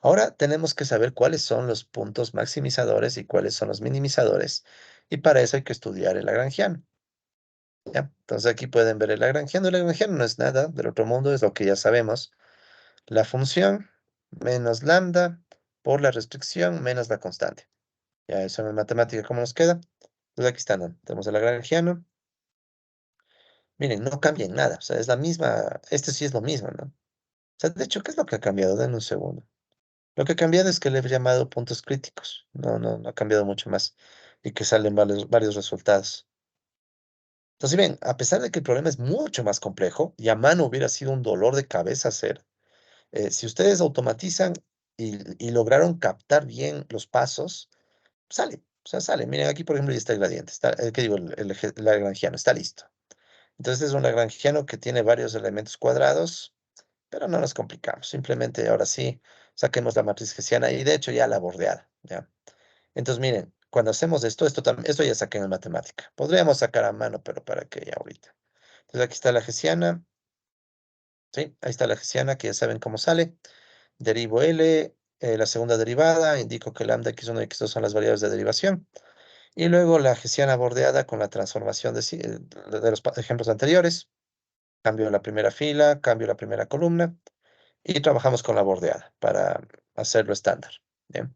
Ahora tenemos que saber cuáles son los puntos maximizadores y cuáles son los minimizadores. Y para eso hay que estudiar el lagrangiano, ¿ya? Entonces aquí pueden ver el lagrangiano. El lagrangiano no es nada del otro mundo, es lo que ya sabemos. La función menos lambda por la restricción menos la constante. Ya eso en matemática, ¿cómo nos queda? Pues aquí está, ¿no? Tenemos el lagrangiano. Miren, no cambia en nada. O sea, es la misma. Este sí es lo mismo, ¿no? O sea, de hecho, ¿qué es lo que ha cambiado? Denme un segundo. Lo que ha cambiado es que le he llamado puntos críticos. No ha cambiado mucho más. Y que salen varios resultados. Entonces, bien, a pesar de que el problema es mucho más complejo, y a mano hubiera sido un dolor de cabeza hacer, si ustedes automatizan y lograron captar bien los pasos, sale. O sea, sale. Miren, aquí, por ejemplo, ya está el gradiente. Está, ¿qué digo? El lagrangiano. Está listo. Entonces, es un lagrangiano que tiene varios elementos cuadrados, pero no nos complicamos. Simplemente, ahora sí, saquemos la matriz hessiana y, de hecho, ya la bordeada. ¿Ya? Entonces, miren, cuando hacemos esto ya saqué en matemática. Podríamos sacar a mano, pero ¿para qué ya ahorita? Entonces, aquí está la hessiana. Sí, ahí está la hessiana, que ya saben cómo sale. Derivo L, la segunda derivada, indico que lambda x1 y x2 son las variables de derivación. Y luego la hessiana bordeada con la transformación de los ejemplos anteriores. Cambio la primera fila, cambio la primera columna y trabajamos con la bordeada para hacerlo estándar. ¿Bien?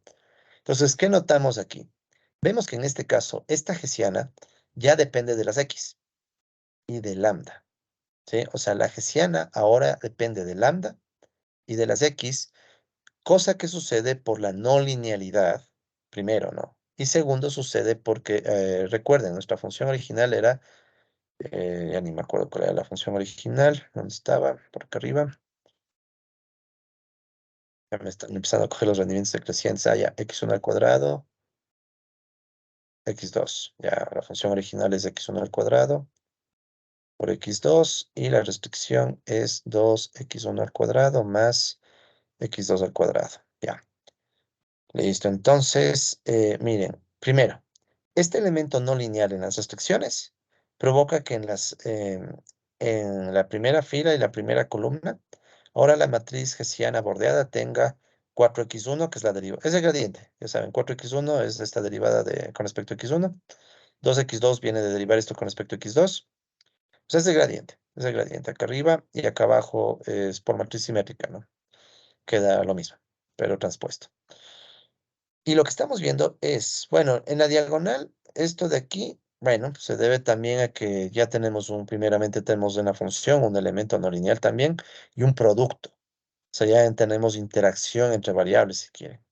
Entonces, ¿qué notamos aquí? Vemos que en este caso, esta hessiana ya depende de las x y de lambda. ¿sí? O sea, la hessiana ahora depende de lambda y de las x, cosa que sucede por la no linealidad, primero, ¿no? Y segundo, sucede porque, recuerden, nuestra función original era, ya ni me acuerdo cuál era la función original, ¿dónde estaba? Por acá arriba. Ya me están empezando a coger los rendimientos decrecientes. Ah, ya, x1 al cuadrado, x2. Ya, la función original es x1 al cuadrado por x2 y la restricción es 2x1 al cuadrado más x2 al cuadrado. Ya, listo. Entonces, miren, primero, este elemento no lineal en las restricciones provoca que en la primera fila y la primera columna, ahora la matriz hessiana bordeada tenga 4x1, que es la derivada. Es el gradiente, ya saben, 4x1 es esta derivada con respecto a x1. 2x2 viene de derivar esto con respecto a x2. O sea, es el gradiente acá arriba y acá abajo es por matriz simétrica, ¿no? Queda lo mismo, pero transpuesto. Y lo que estamos viendo es, bueno, en la diagonal, esto de aquí, bueno, se debe también a que ya tenemos primeramente tenemos una función, un elemento no lineal también, y un producto. O sea, ya tenemos interacción entre variables, si quieren.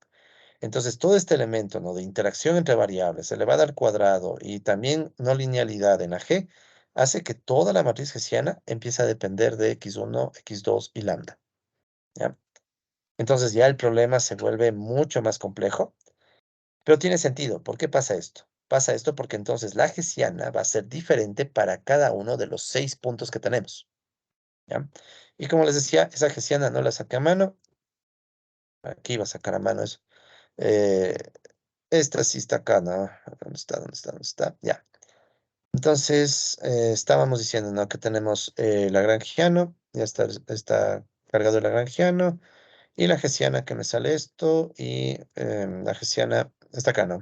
Entonces, todo este elemento, ¿no? De interacción entre variables elevada al cuadrado y también no linealidad en la G, hace que toda la matriz hessiana empiece a depender de x1, x2 y lambda, ¿ya? Entonces ya el problema se vuelve mucho más complejo, pero tiene sentido. ¿Por qué pasa esto? Pasa esto porque entonces la hessiana va a ser diferente para cada uno de los 6 puntos que tenemos, ¿ya? Y como les decía, esa hessiana no la saqué a mano. Aquí va a sacar a mano eso. Eh, Esta sí está acá, ¿no? ¿Dónde está? ¿Dónde está? ¿Dónde está? Ya. Entonces, estábamos diciendo, ¿no? Que tenemos lagrangiano, ya está cargado el lagrangiano, y la hessiana que me sale esto, y la hessiana está acá, ¿no?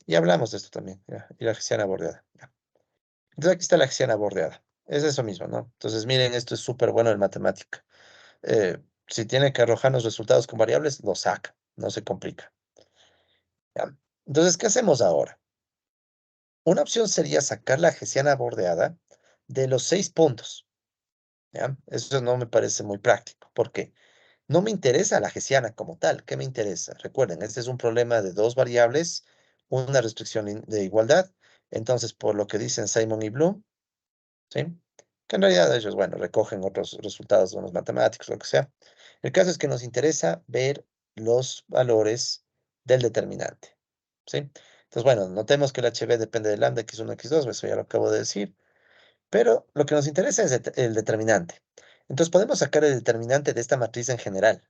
Y hablamos de esto también, ya, y la hessiana bordeada. Ya. Entonces aquí está la hessiana bordeada. Es eso mismo, ¿no? Entonces, miren, esto es súper bueno en matemática. Si tiene que arrojarnos resultados con variables, lo saca, no se complica. ¿Ya? Entonces, ¿qué hacemos ahora? Una opción sería sacar la hessiana bordeada de los 6 puntos, ¿ya? Eso no me parece muy práctico. ¿Por qué? No me interesa la hessiana como tal. ¿Qué me interesa? Recuerden, este es un problema de dos variables, una restricción de igualdad. Entonces, por lo que dicen Simon y Bloom, ¿sí? Que en realidad ellos, bueno, recogen otros resultados de unos matemáticos, lo que sea. El caso es que nos interesa ver los valores del determinante, ¿sí? Entonces, bueno, notemos que el HB depende de lambda, x1, x2, eso ya lo acabo de decir, pero lo que nos interesa es el determinante. Entonces, podemos sacar el determinante de esta matriz en general,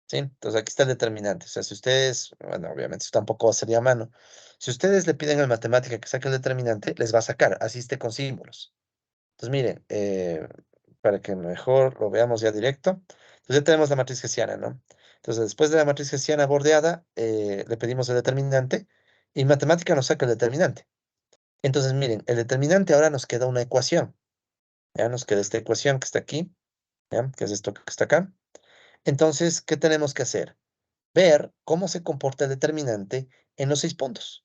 ¿sí? Entonces, aquí está el determinante. O sea, si ustedes, bueno, obviamente esto tampoco sería a mano. Si ustedes le piden al matemática que saque el determinante, les va a sacar, así esté con símbolos. Entonces, miren, para que mejor lo veamos ya directo. Entonces, ya tenemos la matriz hessiana, ¿no? Entonces, después de la matriz hessiana bordeada, le pedimos el determinante y matemática nos saca el determinante. Entonces, miren, el determinante ahora nos queda una ecuación. Ya nos queda esta ecuación que está aquí, ¿ya? Que es esto que está acá. Entonces, ¿qué tenemos que hacer? Ver cómo se comporta el determinante en los 6 puntos.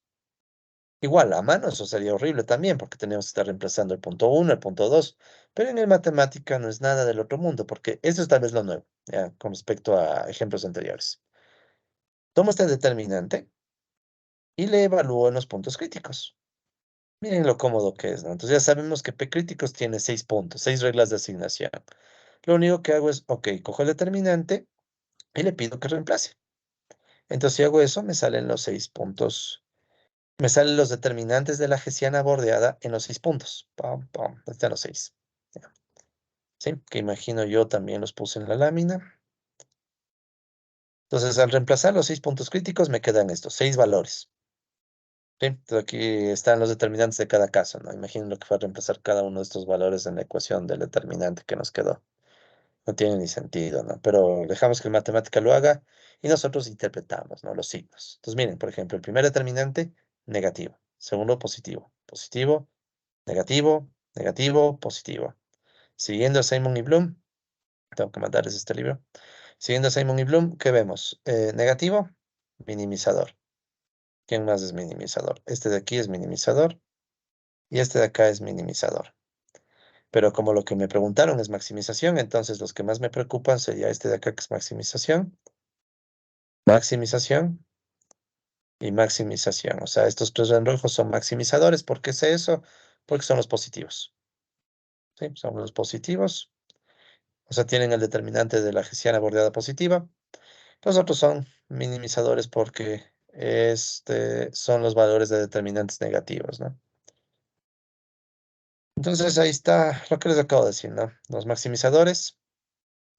Igual, a mano eso sería horrible también, porque tenemos que estar reemplazando el punto 1, el punto 2, pero en el matemática no es nada del otro mundo, porque eso es tal vez lo nuevo, ya, con respecto a ejemplos anteriores. Tomo este determinante y le evalúo en los puntos críticos. Miren lo cómodo que es, ¿no? Entonces ya sabemos que P críticos tiene 6 puntos, 6 reglas de asignación. Lo único que hago es, ok, cojo el determinante y le pido que reemplace. Entonces si hago eso, me salen los 6 puntos. Me salen los determinantes de la hessiana bordeada en los 6 puntos. Pam, pam, están los 6. ¿Sí? Que imagino yo también los puse en la lámina. Entonces, al reemplazar los 6 puntos críticos, me quedan estos 6 valores. ¿Sí? Entonces, aquí están los determinantes de cada caso, ¿no? Imaginen lo que fue a reemplazar cada uno de estos valores en la ecuación del determinante que nos quedó. No tiene ni sentido, ¿no? Pero dejamos que el matemática lo haga y nosotros interpretamos, ¿no? Los signos. Entonces, miren, por ejemplo, el primer determinante, negativo. Segundo, positivo. Positivo, negativo, negativo, positivo. Siguiendo a Simon y Bloom, tengo que mandarles este libro. Siguiendo a Simon y Bloom, ¿qué vemos? Negativo, minimizador. ¿Quién más es minimizador? Este de aquí es minimizador y este de acá es minimizador. Pero como lo que me preguntaron es maximización, entonces los que más me preocupan sería este de acá, que es maximización, maximización y maximización. O sea, estos tres en rojo son maximizadores. ¿Por qué sé eso? Porque son los positivos. ¿Sí? Son los positivos. O sea, tienen el determinante de la hessiana bordeada positiva. Los otros son minimizadores porque son los valores de determinantes negativos, ¿no? Entonces ahí está lo que les acabo de decir, ¿no? Los maximizadores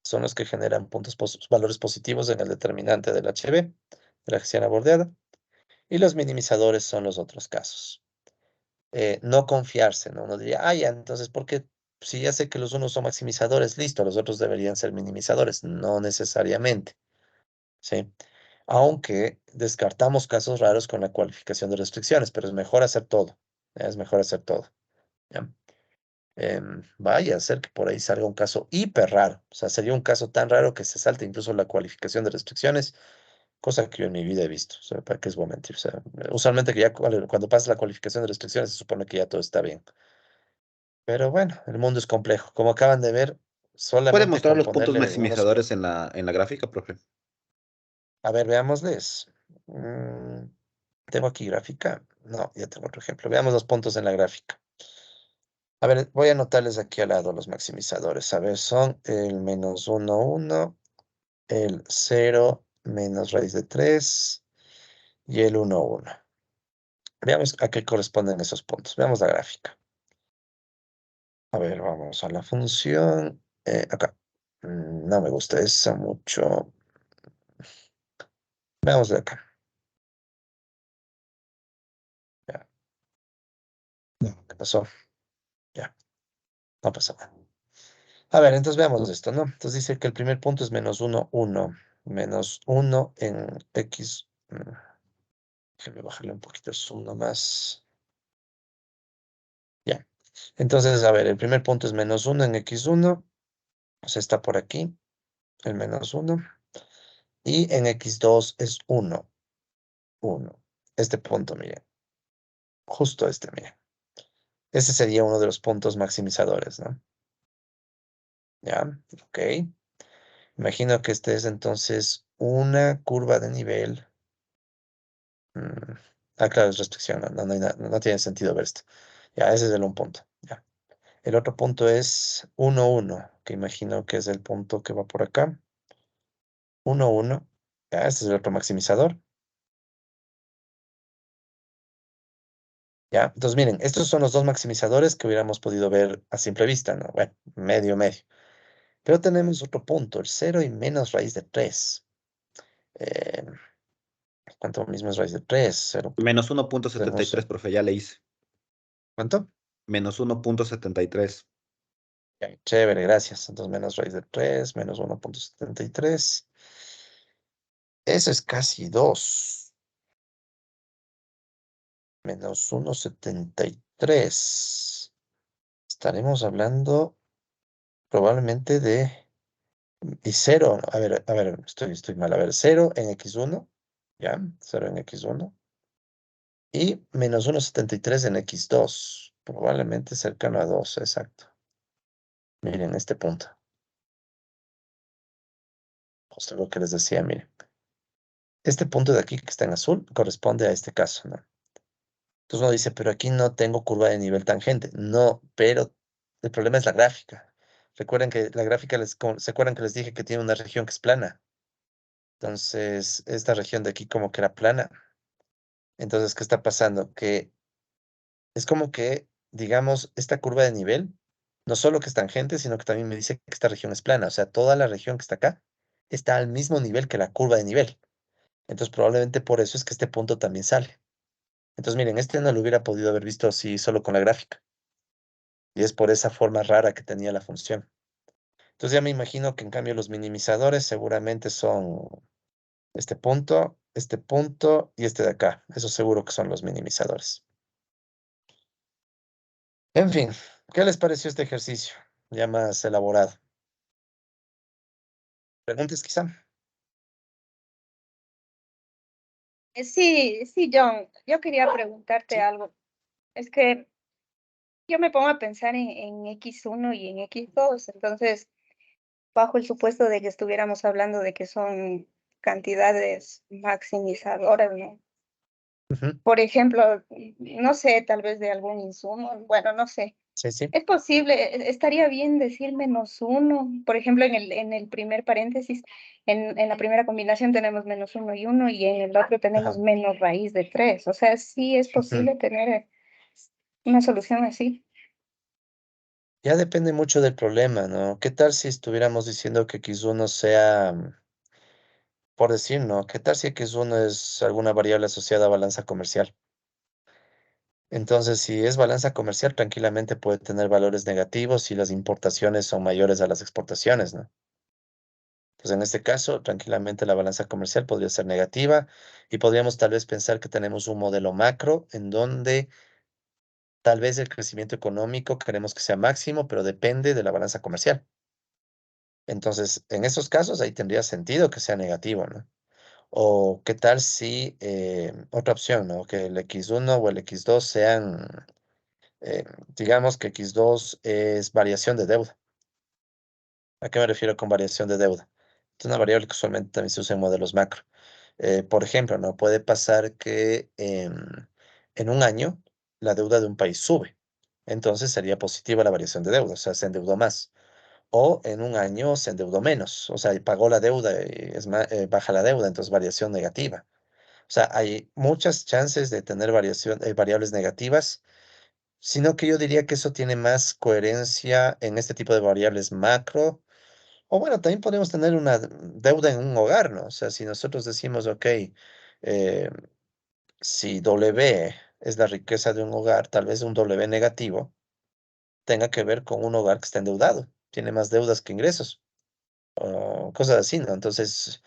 son los que generan valores positivos en el determinante del HB, de la hessiana bordeada, y los minimizadores son los otros casos. No confiarse, ¿no? Uno diría, ah, ya, entonces, ¿por qué? Si ya sé que los unos son maximizadores, listo, los otros deberían ser minimizadores. No necesariamente, ¿sí? Aunque descartamos casos raros con la cualificación de restricciones, pero es mejor hacer todo. Es mejor hacer todo. ¿Ya? Vaya a ser que por ahí salga un caso hiper raro. O sea, sería un caso tan raro que se salte incluso la cualificación de restricciones, cosa que yo en mi vida he visto. O sea, ¿para qué os voy a mentir? O sea, usualmente que ya cuando pasa la cualificación de restricciones se supone que ya todo está bien. Pero bueno, el mundo es complejo. Como acaban de ver, ¿Puede solamente mostrar con los puntos ponerle unos... maximizadores en la gráfica, profe? A ver, veámosles. Mm, ¿Tengo aquí gráfica? No, ya tengo otro ejemplo. Veamos los puntos en la gráfica. A ver, voy a anotarles aquí al lado los maximizadores. A ver, son el menos 1, 1, el 0 menos raíz de 3 y el 1, 1. Veamos a qué corresponden esos puntos. Veamos la gráfica. A ver, vamos a la función. Acá. No me gusta eso mucho. Veamos de acá. Ya. No, ¿qué pasó? Ya, no pasa nada. A ver, entonces veamos esto, ¿no? Entonces dice que el primer punto es menos 1, 1. Menos 1 en x. Déjame bajarle un poquito el zoom nomás. Ya. Entonces, a ver, el primer punto es menos 1 en x1. O sea, está por aquí, el menos 1. Y en x2 es 1, 1. Este punto, miren. Justo este, miren. Ese sería uno de los puntos maximizadores, ¿no? Ya, ok. Imagino que este es entonces una curva de nivel. mm, claro, es restricción, no hay no tiene sentido ver esto. Ya, ese es el un punto. Ya. El otro punto es 1, 1, que imagino que es el punto que va por acá. 1, 1. Ya, este es el otro maximizador. Ya, entonces miren, estos son los dos maximizadores que hubiéramos podido ver a simple vista, ¿no? Bueno, medio, medio. Pero tenemos otro punto, el 0 y menos raíz de 3. Eh, ¿Cuánto mismo es raíz de 3? 0. Menos 1,73, Tenemos, profe, ya le hice. ¿cuánto? Menos 1,73. Ya, chévere, gracias. Entonces menos raíz de 3 menos 1,73. Eso es casi 2. Menos 1,73. Estaremos hablando probablemente de... Y 0, a ver, estoy mal. A ver, 0 en x1, ¿ya? 0 en x1. Y menos 1,73 en x2. Probablemente cercano a 2, exacto. Miren este punto. Justo lo que les decía, miren. Este punto de aquí que está en azul corresponde a este caso, ¿no? Entonces uno dice, pero aquí no tengo curva de nivel tangente. No, pero el problema es la gráfica. Recuerden que la gráfica, ¿se acuerdan que les dije que tiene una región que es plana? Entonces, esta región de aquí como que era plana. Entonces, ¿qué está pasando? Que es como que, digamos, esta curva de nivel, no solo que es tangente, sino que también me dice que esta región es plana. O sea, toda la región que está acá está al mismo nivel que la curva de nivel. Entonces, probablemente por eso es que este punto también sale. Entonces, miren, este no lo hubiera podido haber visto así solo con la gráfica. Y es por esa forma rara que tenía la función. Entonces, ya me imagino que en cambio los minimizadores seguramente son este punto y este de acá. Eso seguro que son los minimizadores. En fin, ¿qué les pareció este ejercicio? Ya más elaborado. ¿Preguntas quizá? Sí, sí, John, yo quería preguntarte Sí. algo. Es que Yo me pongo a pensar en X1 y en X2, entonces, bajo el supuesto de que estuviéramos hablando de que son cantidades maximizadoras, ¿no? Ujú. Por ejemplo, no sé, tal vez de algún insumo, bueno, no sé. Sí, sí. Es posible, estaría bien decir -1. Por ejemplo, en el primer paréntesis, en la primera combinación tenemos -1 y 1 y en el otro tenemos Ajá. menos raíz de 3. O sea, sí es Ujú. posible tener una solución así. Ya depende mucho del problema, ¿no? ¿Qué tal si estuviéramos diciendo que X1 sea, por decir, ¿no? ¿Qué tal si X1 es alguna variable asociada a balanza comercial? Entonces, si es balanza comercial, tranquilamente puede tener valores negativos si las importaciones son mayores a las exportaciones, ¿no? Entonces, en este caso, tranquilamente la balanza comercial podría ser negativa y podríamos tal vez pensar que tenemos un modelo macro en donde tal vez el crecimiento económico queremos que sea máximo, pero depende de la balanza comercial. Entonces, en esos casos, ahí tendría sentido que sea negativo, ¿no? O qué tal si, otra opción, ¿no? Que el X1 o el X2 sean, digamos que X2 es variación de deuda. ¿A qué me refiero con variación de deuda? Es una variable que usualmente también se usa en modelos macro. Por ejemplo, ¿no? Puede pasar que en un año la deuda de un país sube. Entonces sería positiva la variación de deuda, o sea, se endeudó más. O en un año se endeudó menos, o sea, y pagó la deuda y baja la deuda, entonces variación negativa. O sea, hay muchas chances de tener variables negativas, sino que yo diría que eso tiene más coherencia en este tipo de variables macro. O bueno, también podemos tener una deuda en un hogar, ¿no? O sea, si nosotros decimos, ok, eh, si W es la riqueza de un hogar, tal vez un W negativo tenga que ver con un hogar que está endeudado, tiene más deudas que ingresos, o cosas así, ¿no? Entonces,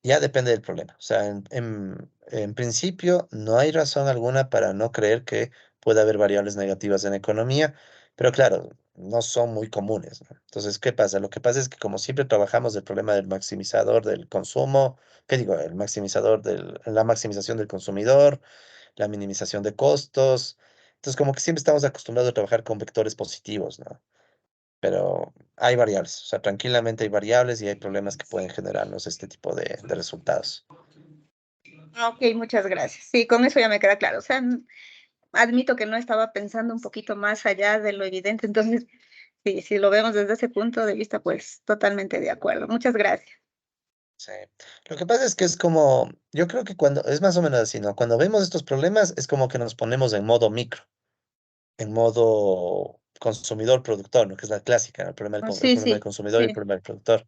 ya depende del problema. O sea, en principio no hay razón alguna para no creer que pueda haber variables negativas en economía, pero claro, no son muy comunes, ¿no? Entonces, ¿qué pasa? Lo que pasa es que como siempre trabajamos el problema del maximizador del consumo, ¿qué digo? La maximización del consumidor, la minimización de costos. Entonces, como que siempre estamos acostumbrados a trabajar con vectores positivos, ¿no? Pero hay variables, o sea, tranquilamente hay variables y hay problemas que pueden generarnos este tipo de resultados. Ok, muchas gracias. Sí, con eso ya me queda claro. O sea, admito que no estaba pensando un poquito más allá de lo evidente, entonces, sí, si lo vemos desde ese punto de vista, pues totalmente de acuerdo. Muchas gracias. Sí. Lo que pasa es que es como, yo creo que cuando, es más o menos así, ¿no? Cuando vemos estos problemas es como que nos ponemos en modo micro, en modo consumidor-productor, ¿no? Que es la clásica, ¿no? El Sí, problema del sí, consumidor y el sí. problema del productor.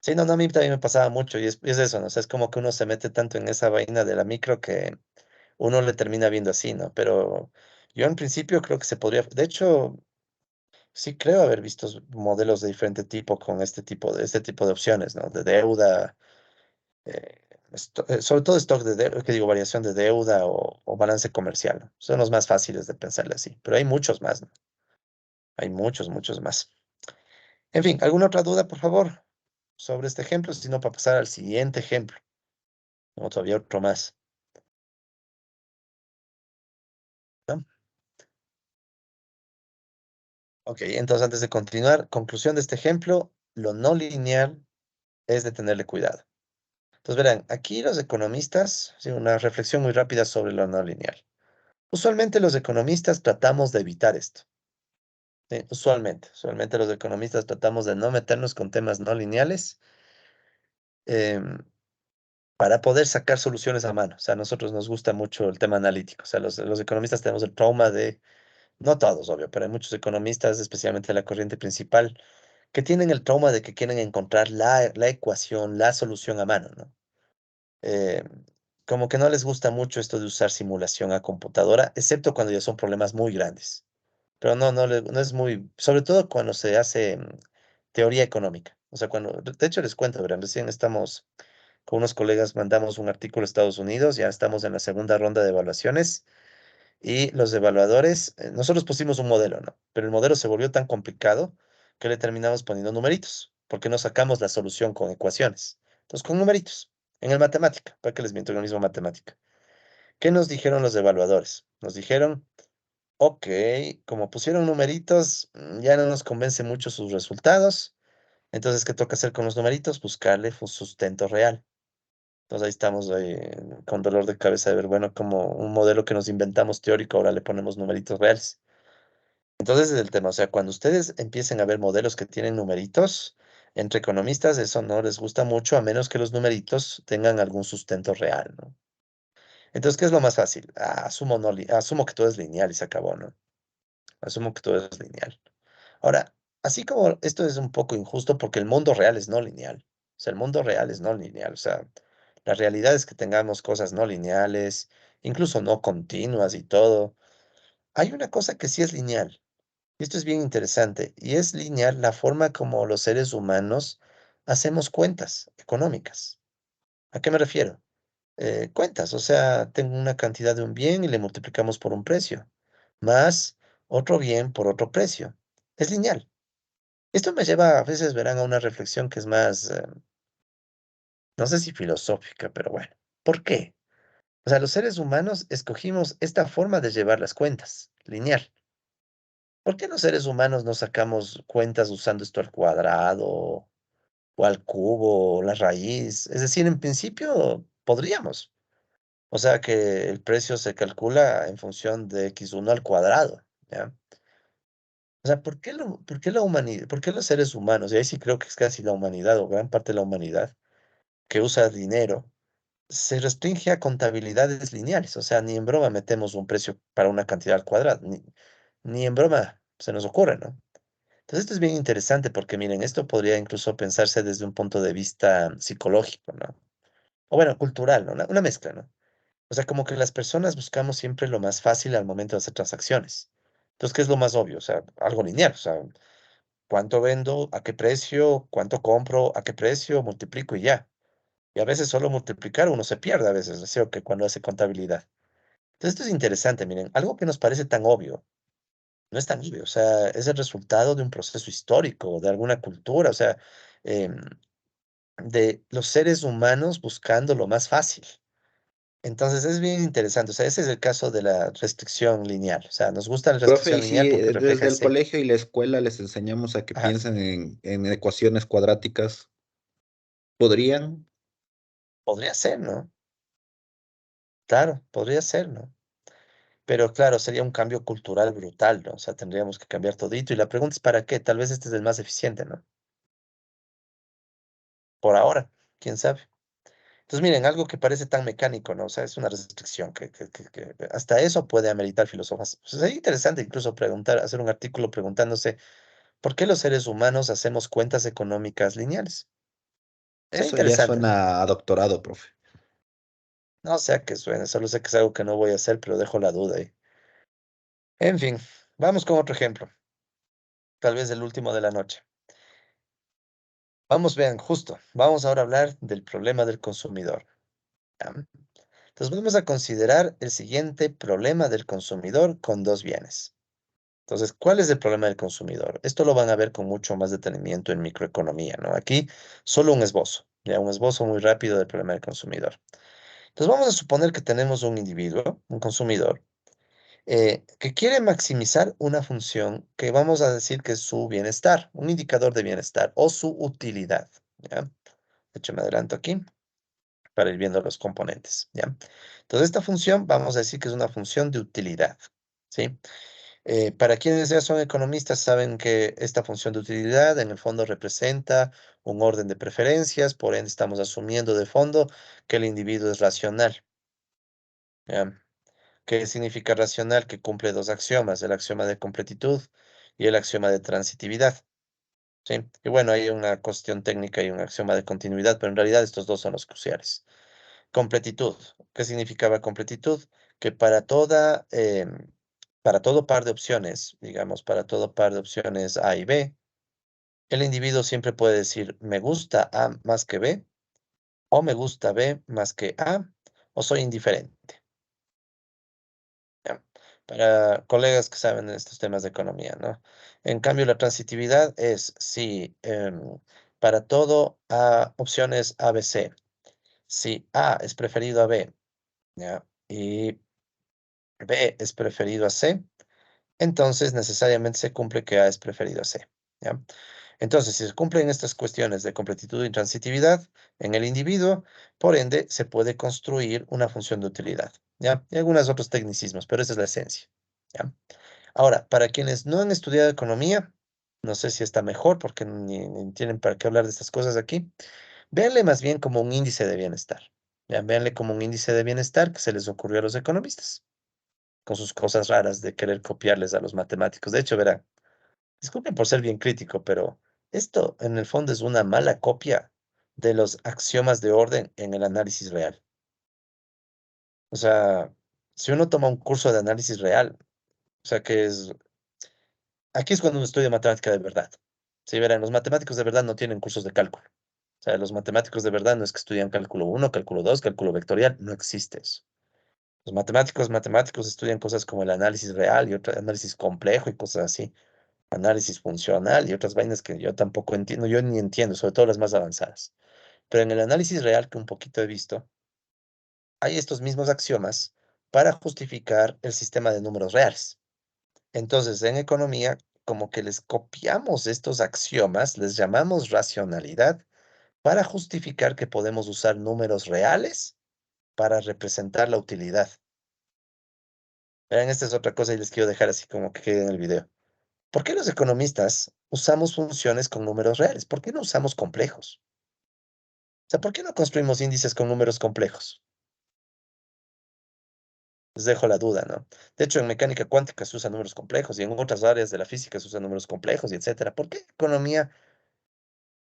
Sí, no, no, a mí también me pasaba mucho y es eso, ¿no? O sea, es como que uno se mete tanto en esa vaina de la micro que uno le termina viendo así, ¿no? Pero yo en principio creo que se podría, de hecho, sí creo haber visto modelos de diferente tipo con este tipo de opciones, ¿no? De deuda, sobre todo stock de deuda, que digo, variación de deuda o balance comercial, ¿no? Son los más fáciles de pensarle así, pero hay muchos más, ¿no? Hay muchos, muchos más. En fin, ¿alguna otra duda, por favor, sobre este ejemplo? Si no, para pasar al siguiente ejemplo. O todavía otro más, ¿no? Ok, entonces antes de continuar, conclusión de este ejemplo, lo no lineal es de tenerle cuidado. Entonces verán, aquí los economistas, sí, una reflexión muy rápida sobre lo no lineal. Usualmente los economistas tratamos de evitar esto. ¿Sí? Usualmente los economistas tratamos de no meternos con temas no lineales em, para poder sacar soluciones a mano. O sea, a nosotros nos gusta mucho el tema analítico. O sea, los economistas tenemos el trauma de, no todos, obvio, pero hay muchos economistas, especialmente de la corriente principal, que tienen el trauma de que quieren encontrar la ecuación, la solución a mano, ¿no? eh, como que no les gusta mucho esto de usar simulación a computadora, excepto cuando ya son problemas muy grandes. Pero no es muy, sobre todo cuando se hace teoría económica. O sea, de hecho les cuento, verán, recién estamos con unos colegas, mandamos un artículo a Estados Unidos, ya estamos en la segunda ronda de evaluaciones y los evaluadores, nosotros pusimos un modelo, ¿no? Pero el modelo se volvió tan complicado que le terminamos poniendo numeritos, porque no sacamos la solución con ecuaciones. Entonces, con numeritos, en el matemática, para que les miento en el mismo matemática. ¿Qué nos dijeron los evaluadores? Nos dijeron, Ok, como pusieron numeritos, ya no nos convence mucho sus resultados. Entonces, ¿qué toca hacer con los numeritos? Buscarle sustento real. Entonces ahí estamos con dolor de cabeza de ver, bueno, como un modelo que nos inventamos teórico, ahora le ponemos numeritos reales. Entonces es el tema, o sea, cuando ustedes empiecen a ver modelos que tienen numeritos, entre economistas eso no les gusta mucho a menos que los numeritos tengan algún sustento real, ¿no? Entonces, ¿qué es lo más fácil? Asumo, asumo que todo es lineal y se acabó, ¿no? Asumo que todo es lineal. Ahora, así como esto es un poco injusto porque el mundo real es no lineal. O sea, el mundo real es no lineal. O sea, la realidad es que tengamos cosas no lineales, incluso no continuas y todo. Hay una cosa que sí es lineal. Y esto es bien interesante. Y es lineal la forma como los seres humanos hacemos cuentas económicas. ¿A qué me refiero? Cuentas, o sea, tengo una cantidad de un bien y le multiplicamos por un precio, más otro bien por otro precio. Es lineal. Esto me lleva, a veces verán, a una reflexión que es más, no sé si filosófica, pero bueno, ¿por qué? O sea, los seres humanos escogimos esta forma de llevar las cuentas, lineal. ¿Por qué los seres humanos no sacamos cuentas usando esto al cuadrado o al cubo o la raíz? Es decir, en principio podríamos. O sea que el precio se calcula en función de x1 al cuadrado, ¿ya? O sea, por qué la humanidad, por qué los seres humanos, y ahí sí creo que es casi la humanidad o gran parte de la humanidad, que usa dinero, se restringe a contabilidades lineales? O sea, ni en broma metemos un precio para una cantidad al cuadrado, ni en broma se nos ocurre, ¿no? Entonces esto es bien interesante porque miren, esto podría incluso pensarse desde un punto de vista psicológico, ¿no? O bueno, cultural, ¿no? Una mezcla, ¿no? O sea, como que las personas buscamos siempre lo más fácil al momento de hacer transacciones. Entonces, ¿qué es lo más obvio? O sea, algo lineal. O sea, ¿cuánto vendo? ¿A qué precio? ¿Cuánto compro? ¿A qué precio? Multiplico y ya. Y a veces solo multiplicar uno se pierde a veces, ¿no? ¿Sí? O que cuando hace contabilidad. Entonces, esto es interesante, miren, algo que nos parece tan obvio, no es tan obvio. O sea, es el resultado de un proceso histórico, de alguna cultura, o sea, em, de los seres humanos buscando lo más fácil. Entonces es bien interesante, o sea, ese es el caso de la restricción lineal, o sea, nos gusta la Profe, restricción y lineal si porque refleja desde el ese, colegio y la escuela les enseñamos a que ajá, piensen en ecuaciones cuadráticas, ¿podrían? podría ser, ¿no? Claro, podría ser, ¿no? Pero claro, sería un cambio cultural brutal, ¿no? O sea, tendríamos que cambiar todito y la pregunta es ¿para qué? Tal vez este es el más eficiente, ¿no? Por ahora, quién sabe. Entonces, miren, algo que parece tan mecánico, ¿no? O sea, es una restricción que hasta eso puede ameritar filósofas. Pues sería interesante incluso preguntar, hacer un artículo preguntándose ¿por qué los seres humanos hacemos cuentas económicas lineales? Sería Eso ya interesante, ¿no? suena a doctorado, profe. No sé a qué suene, solo sé que es algo que no voy a hacer, pero dejo la duda ahí. En fin, vamos con otro ejemplo, tal vez el último de la noche. Vamos, vean, justo, vamos ahora a hablar del problema del consumidor. ¿Ya? Entonces vamos a considerar el siguiente problema del consumidor con dos bienes. Entonces, ¿cuál es el problema del consumidor? Esto lo van a ver con mucho más detenimiento en microeconomía, ¿no? Aquí solo un esbozo, ya un esbozo muy rápido del problema del consumidor. Entonces vamos a suponer que tenemos un individuo, un consumidor, que quiere maximizar una función que vamos a decir que es su bienestar, un indicador de bienestar o su utilidad, ¿ya? De hecho, me adelanto aquí para ir viendo los componentes, ¿ya? Entonces, esta función vamos a decir que es una función de utilidad, ¿sí? Para quienes ya son economistas, saben que esta función de utilidad en el fondo representa un orden de preferencias, por ende estamos asumiendo de fondo que el individuo es racional, ¿ya? ¿Qué significa racional? Que cumple dos axiomas, el axioma de completitud y el axioma de transitividad. ¿Sí? Y bueno, hay una cuestión técnica y un axioma de continuidad, pero en realidad estos dos son los cruciales. Completitud. ¿Qué significaba completitud? Que para todo par de opciones, digamos, para todo par de opciones A y B, el individuo siempre puede decir me gusta A más que B, o me gusta B más que A, o soy indiferente. ¿Ya? Para colegas que saben de estos temas de economía, ¿no? En cambio, la transitividad es si para todo A, opciones A, B, C, si A es preferido a B, ¿ya? Y B es preferido a C, entonces necesariamente se cumple que A es preferido a C. ¿Ya? Entonces, si se cumplen estas cuestiones de completitud y transitividad en el individuo, por ende, se puede construir una función de utilidad. ¿Ya? Y algunos otros tecnicismos, pero esa es la esencia. ¿Ya? Ahora, para quienes no han estudiado economía, no sé si está mejor porque ni tienen para qué hablar de estas cosas aquí, véanle más bien como un índice de bienestar. ¿Ya? Véanle como un índice de bienestar que se les ocurrió a los economistas, con sus cosas raras de querer copiarles a los matemáticos. De hecho, verán, disculpen por ser bien crítico, pero esto en el fondo es una mala copia de los axiomas de orden en el análisis real. O sea, si uno toma un curso de análisis real, o sea, aquí es cuando uno estudia matemática de verdad. Sí, verán, los matemáticos de verdad no tienen cursos de cálculo. O sea, los matemáticos de verdad no es que estudian cálculo uno, cálculo 2, cálculo vectorial, no existe eso. Los matemáticos estudian cosas como el análisis real y otro análisis complejo y cosas así, análisis funcional y otras vainas que yo tampoco entiendo, yo ni entiendo, sobre todo las más avanzadas. Pero en el análisis real, que un poquito he visto, hay estos mismos axiomas para justificar el sistema de números reales. Entonces, en economía, como que les copiamos estos axiomas, les llamamos racionalidad, para justificar que podemos usar números reales para representar la utilidad. Vean, esta es otra cosa y les quiero dejar así como que quede en el video. ¿Por qué los economistas usamos funciones con números reales? ¿Por qué no usamos complejos? O sea, ¿por qué no construimos índices con números complejos? Les dejo la duda, ¿no? De hecho, en mecánica cuántica se usan números complejos y en otras áreas de la física se usan números complejos y etcétera. ¿Por qué en economía?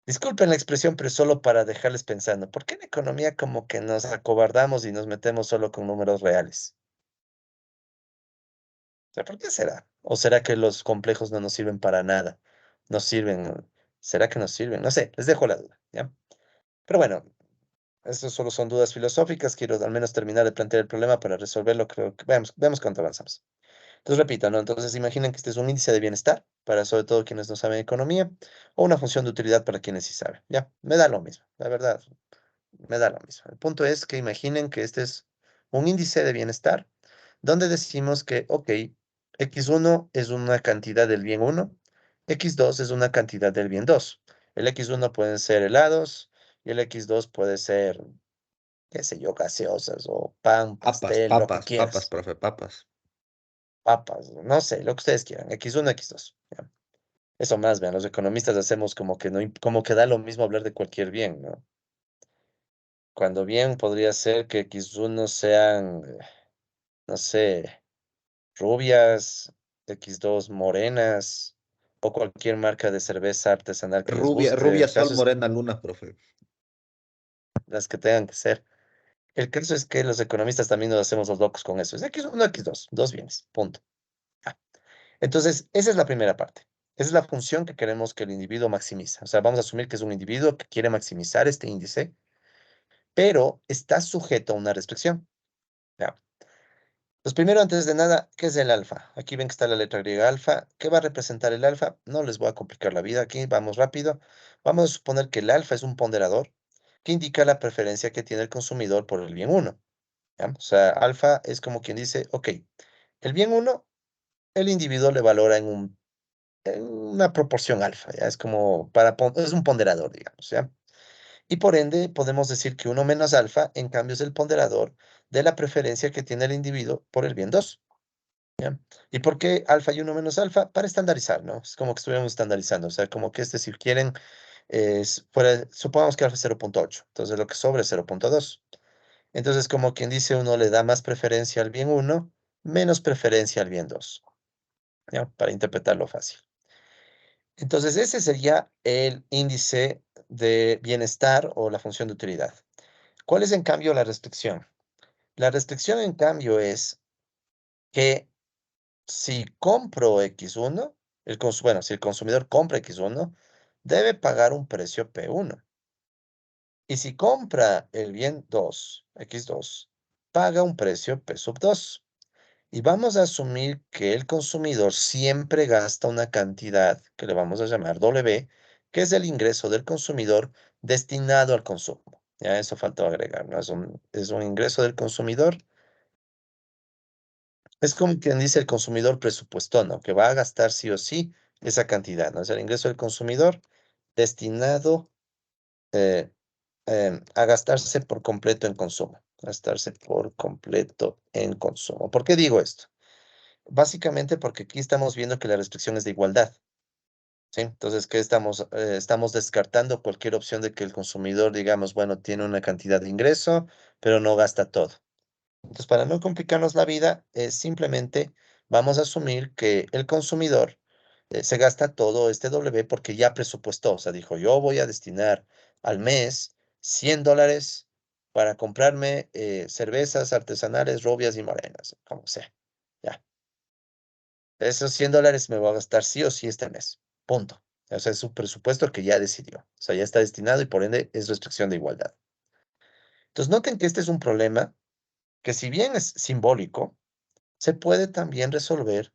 Disculpen la expresión, pero solo para dejarles pensando. ¿Por qué en economía como que nos acobardamos y nos metemos solo con números reales? O sea, ¿por qué será? ¿O será que los complejos no nos sirven para nada? Nos sirven, ¿será que nos sirven? No sé, les dejo la duda, ¿ya? Pero bueno, eso solo son dudas filosóficas. Quiero al menos terminar de plantear el problema para resolverlo. Creo que veamos cuánto avanzamos. Entonces, repito, ¿no? Entonces, imaginen que este es un índice de bienestar para sobre todo quienes no saben economía o una función de utilidad para quienes sí saben. Ya, me da lo mismo, la verdad, me da lo mismo. El punto es que imaginen que este es un índice de bienestar donde decimos que, ok, x1 es una cantidad del bien 1, x2 es una cantidad del bien 2. El x1 pueden ser helados y el x2 puede ser, qué sé yo, gaseosas o pan, Papas, pastel, lo que papas, papas, quieras. profe, papas. Papas, no sé, lo que ustedes quieran, x1, x2. ¿Ya? Eso más, vean, los economistas hacemos como que no, como que da lo mismo hablar de cualquier bien, ¿no? Cuando bien podría ser que x1 sean, no sé, rubias, x2 morenas, o cualquier marca de cerveza artesanal que les Rubia, guste. rubia, El sol, caso es morena, luna, profe. las que tengan que ser. El caso es que los economistas también nos hacemos los locos con eso. Es x1, x2, dos bienes, punto. Ah, entonces, esa es la primera parte. Esa es la función que queremos que el individuo maximiza. O sea, vamos a asumir que es un individuo que quiere maximizar este índice, pero está sujeto a una restricción. ¿Ya? Pues primero, antes de nada, ¿qué es el alfa? Aquí ven que está la letra griega alfa. ¿Qué va a representar el alfa? No les voy a complicar la vida aquí, vamos rápido. Vamos a suponer que el alfa es un ponderador que indica la preferencia que tiene el consumidor por el bien uno. ¿Ya? O sea, alfa es como quien dice, ok, el bien uno, el individuo le valora en una proporción alfa, ¿ya? Es como es un ponderador, digamos, ¿ya? Y por ende, podemos decir que uno menos alfa, en cambio, es el ponderador de la preferencia que tiene el individuo por el bien 2. ¿Ya? ¿Y por qué alfa y uno menos alfa? Para estandarizar, ¿no? Es como que estuviéramos estandarizando, o sea, como que si quieren, supongamos que alfa es 0.8, entonces lo que sobra es 0.2. Entonces, como quien dice, uno le da más preferencia al bien uno, menos preferencia al bien 2, ¿ya? Para interpretarlo fácil. Entonces, ese sería el índice de bienestar o la función de utilidad. ¿Cuál es, en cambio, la restricción? La restricción, en cambio, es que si compro X1, bueno, si el consumidor compra X1, debe pagar un precio P1. Y si compra el bien 2, X2, paga un precio P sub 2. Y vamos a asumir que el consumidor siempre gasta una cantidad que le vamos a llamar W, que es el ingreso del consumidor destinado al consumo. Ya eso faltó agregar, ¿no? Es un ingreso del consumidor Es como quien dice el consumidor presupuestó, ¿no? Que va a gastar sí o sí esa cantidad, ¿no? Es el ingreso del consumidor destinado eh, a gastarse por completo en consumo. Gastarse por completo en consumo. ¿Por qué digo esto? Básicamente porque aquí estamos viendo que la restricción es de igualdad, ¿sí? Entonces, ¿qué estamos? Estamos descartando cualquier opción de que el consumidor, digamos, bueno, tiene una cantidad de ingreso, pero no gasta todo. Entonces, para no complicarnos la vida, simplemente vamos a asumir que el consumidor se gasta todo este W porque ya presupuestó, o sea, dijo, yo voy a destinar al mes $100 para comprarme cervezas artesanales, rubias y morenas, como sea. Ya, esos $100 me voy a gastar sí o sí este mes. Punto. O sea, es su presupuesto que ya decidió. O sea, ya está destinado y por ende es restricción de igualdad. Entonces, noten que este es un problema que si bien es simbólico, se puede también resolver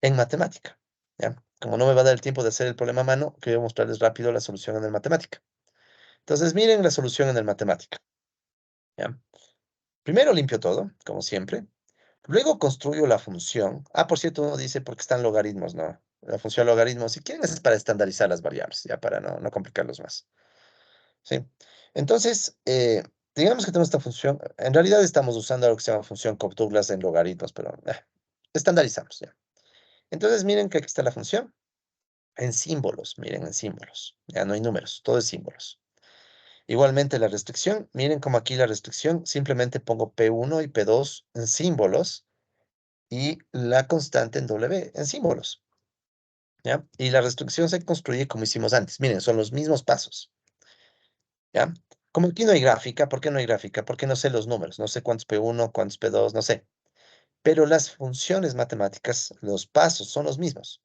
en matemática. ¿Ya? Como no me va a dar el tiempo de hacer el problema a mano, quiero mostrarles rápido la solución en el matemática. Entonces, miren la solución en el matemática. ¿Ya? Primero limpio todo, como siempre. Luego construyo la función. Ah, por cierto, uno dice porque están logaritmos, ¿no? La función logaritmo, si quieren, es para estandarizar las variables, ya para no complicarlos más. ¿Sí? Entonces, digamos que tenemos esta función. En realidad estamos usando algo que se llama función Cobb-Douglas en logaritmos, pero estandarizamos, ¿ya? Entonces, miren que aquí está la función en símbolos, miren, en símbolos. Ya no hay números, todo es símbolos. Igualmente la restricción, miren como aquí la restricción, simplemente pongo P1 y P2 en símbolos y la constante en W en símbolos, ¿ya? Y la restricción se construye como hicimos antes. Miren, son los mismos pasos, ¿ya? Como aquí no hay gráfica, ¿por qué no hay gráfica? Porque no sé los números, no sé cuántos P1, cuántos P2, no sé. Pero las funciones matemáticas, los pasos son los mismos.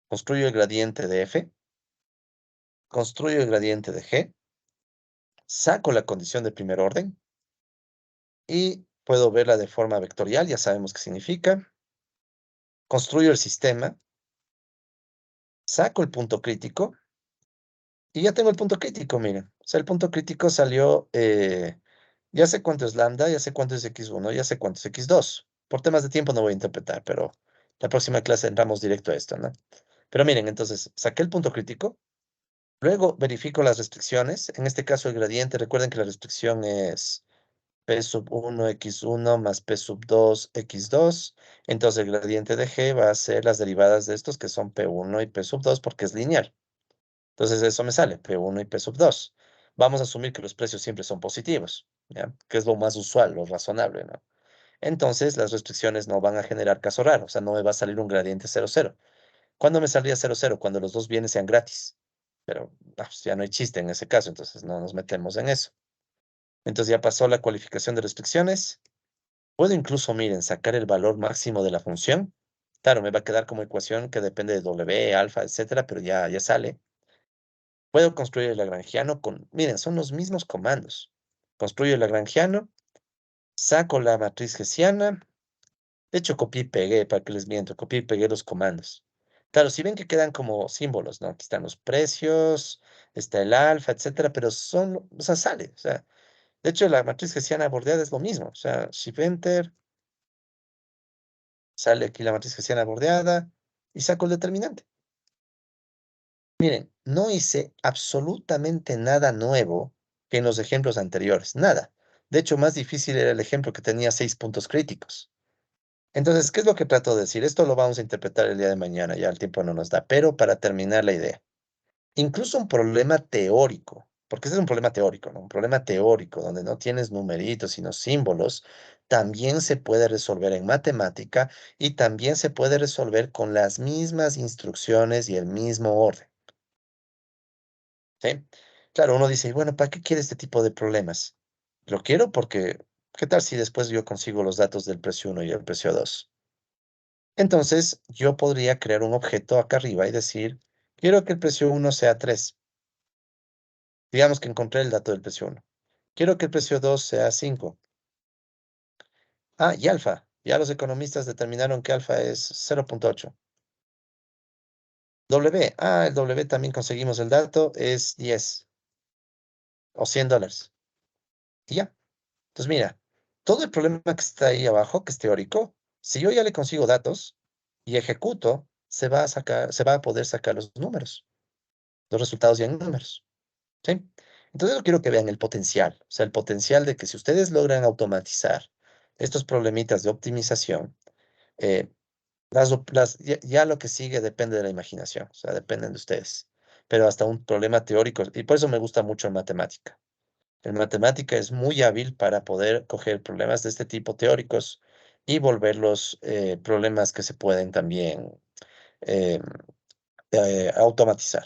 Construyo el gradiente de F, construyo el gradiente de G, saco la condición de primer orden y puedo verla de forma vectorial, ya sabemos qué significa. Construyo el sistema, saco el punto crítico y ya tengo el punto crítico, miren. O sea, el punto crítico salió, ya sé cuánto es lambda, ya sé cuánto es x1, ya sé cuánto es x2. Por temas de tiempo no voy a interpretar, pero la próxima clase entramos directo a esto, ¿no? Pero miren, entonces, saqué el punto crítico, luego verifico las restricciones. En este caso, el gradiente, recuerden que la restricción es P sub 1 x1 más P sub 2 x2. Entonces, el gradiente de G va a ser las derivadas de estos, que son P1 y P sub 2, porque es lineal. Entonces eso me sale, P1 y P sub 2. Vamos a asumir que los precios siempre son positivos, ¿ya? Que es lo más usual, lo razonable, ¿no? Entonces las restricciones no van a generar caso raro, o sea, no me va a salir un gradiente 0, 0. ¿Cuándo me saldría 0, 0? Cuando los dos bienes sean gratis. Pero pues, ya no hay chiste en ese caso, entonces no nos metemos en eso. Entonces ya pasó la cualificación de restricciones. Puedo incluso, miren, sacar el valor máximo de la función. Claro, me va a quedar como ecuación que depende de W, alfa, etcétera, pero ya sale. Puedo construir el lagrangiano con, miren, son los mismos comandos. Construyo el lagrangiano, saco la matriz hessiana. De hecho, copié y pegué, para que les miento, copié y pegué los comandos. Claro, si ven que quedan como símbolos, ¿no? Aquí están los precios, está el alfa, etcétera, pero son, o sea, sale. O sea, de hecho, la matriz hessiana bordeada es lo mismo. O sea, Shift Enter, sale aquí la matriz hessiana bordeada y saco el determinante. Miren, no hice absolutamente nada nuevo que en los ejemplos anteriores, nada. De hecho, más difícil era el ejemplo que tenía 6 puntos críticos. Entonces, ¿qué es lo que trato de decir? Esto lo vamos a interpretar el día de mañana, ya el tiempo no nos da, pero para terminar la idea. Incluso un problema teórico, porque ese es un problema teórico, ¿no? Un problema teórico donde no tienes numeritos, sino símbolos, también se puede resolver en matemática y también se puede resolver con las mismas instrucciones y el mismo orden. ¿Sí? Claro, uno dice, bueno, ¿para qué quiere este tipo de problemas? Lo quiero porque, ¿qué tal si después yo consigo los datos del precio 1 y el precio 2? Entonces, yo podría crear un objeto acá arriba y decir, quiero que el precio 1 sea 3. Digamos que encontré el dato del precio 1. Quiero que el precio 2 sea 5. Ah, y alfa. Ya los economistas determinaron que alfa es 0.8. W. Ah, el W también conseguimos el dato, es 10 o $100. Y ya. Entonces, mira. todo el problema que está ahí abajo, que es teórico, si yo ya le consigo datos y ejecuto, se va a poder sacar los resultados ya en números. ¿Sí? Entonces yo quiero que vean el potencial, o sea, el potencial de que si ustedes logran automatizar estos problemitas de optimización, eh, ya lo que sigue depende de la imaginación, o sea, dependen de ustedes. Pero hasta un problema teórico, y por eso me gusta mucho en matemática. En matemática es muy hábil para poder coger problemas de este tipo teóricos y volverlos problemas que se pueden también eh, automatizar.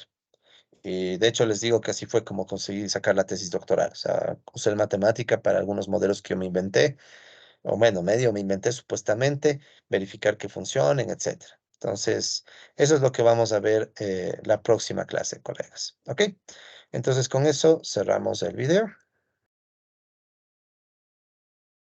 Y de hecho les digo que así fue como conseguí sacar la tesis doctoral. O sea, usé matemática para algunos modelos que yo me inventé, o bueno, medio me inventé supuestamente, verificar que funcionen, etcétera. Entonces, eso es lo que vamos a ver la próxima clase, colegas. ¿Ok? Entonces, con eso cerramos el video.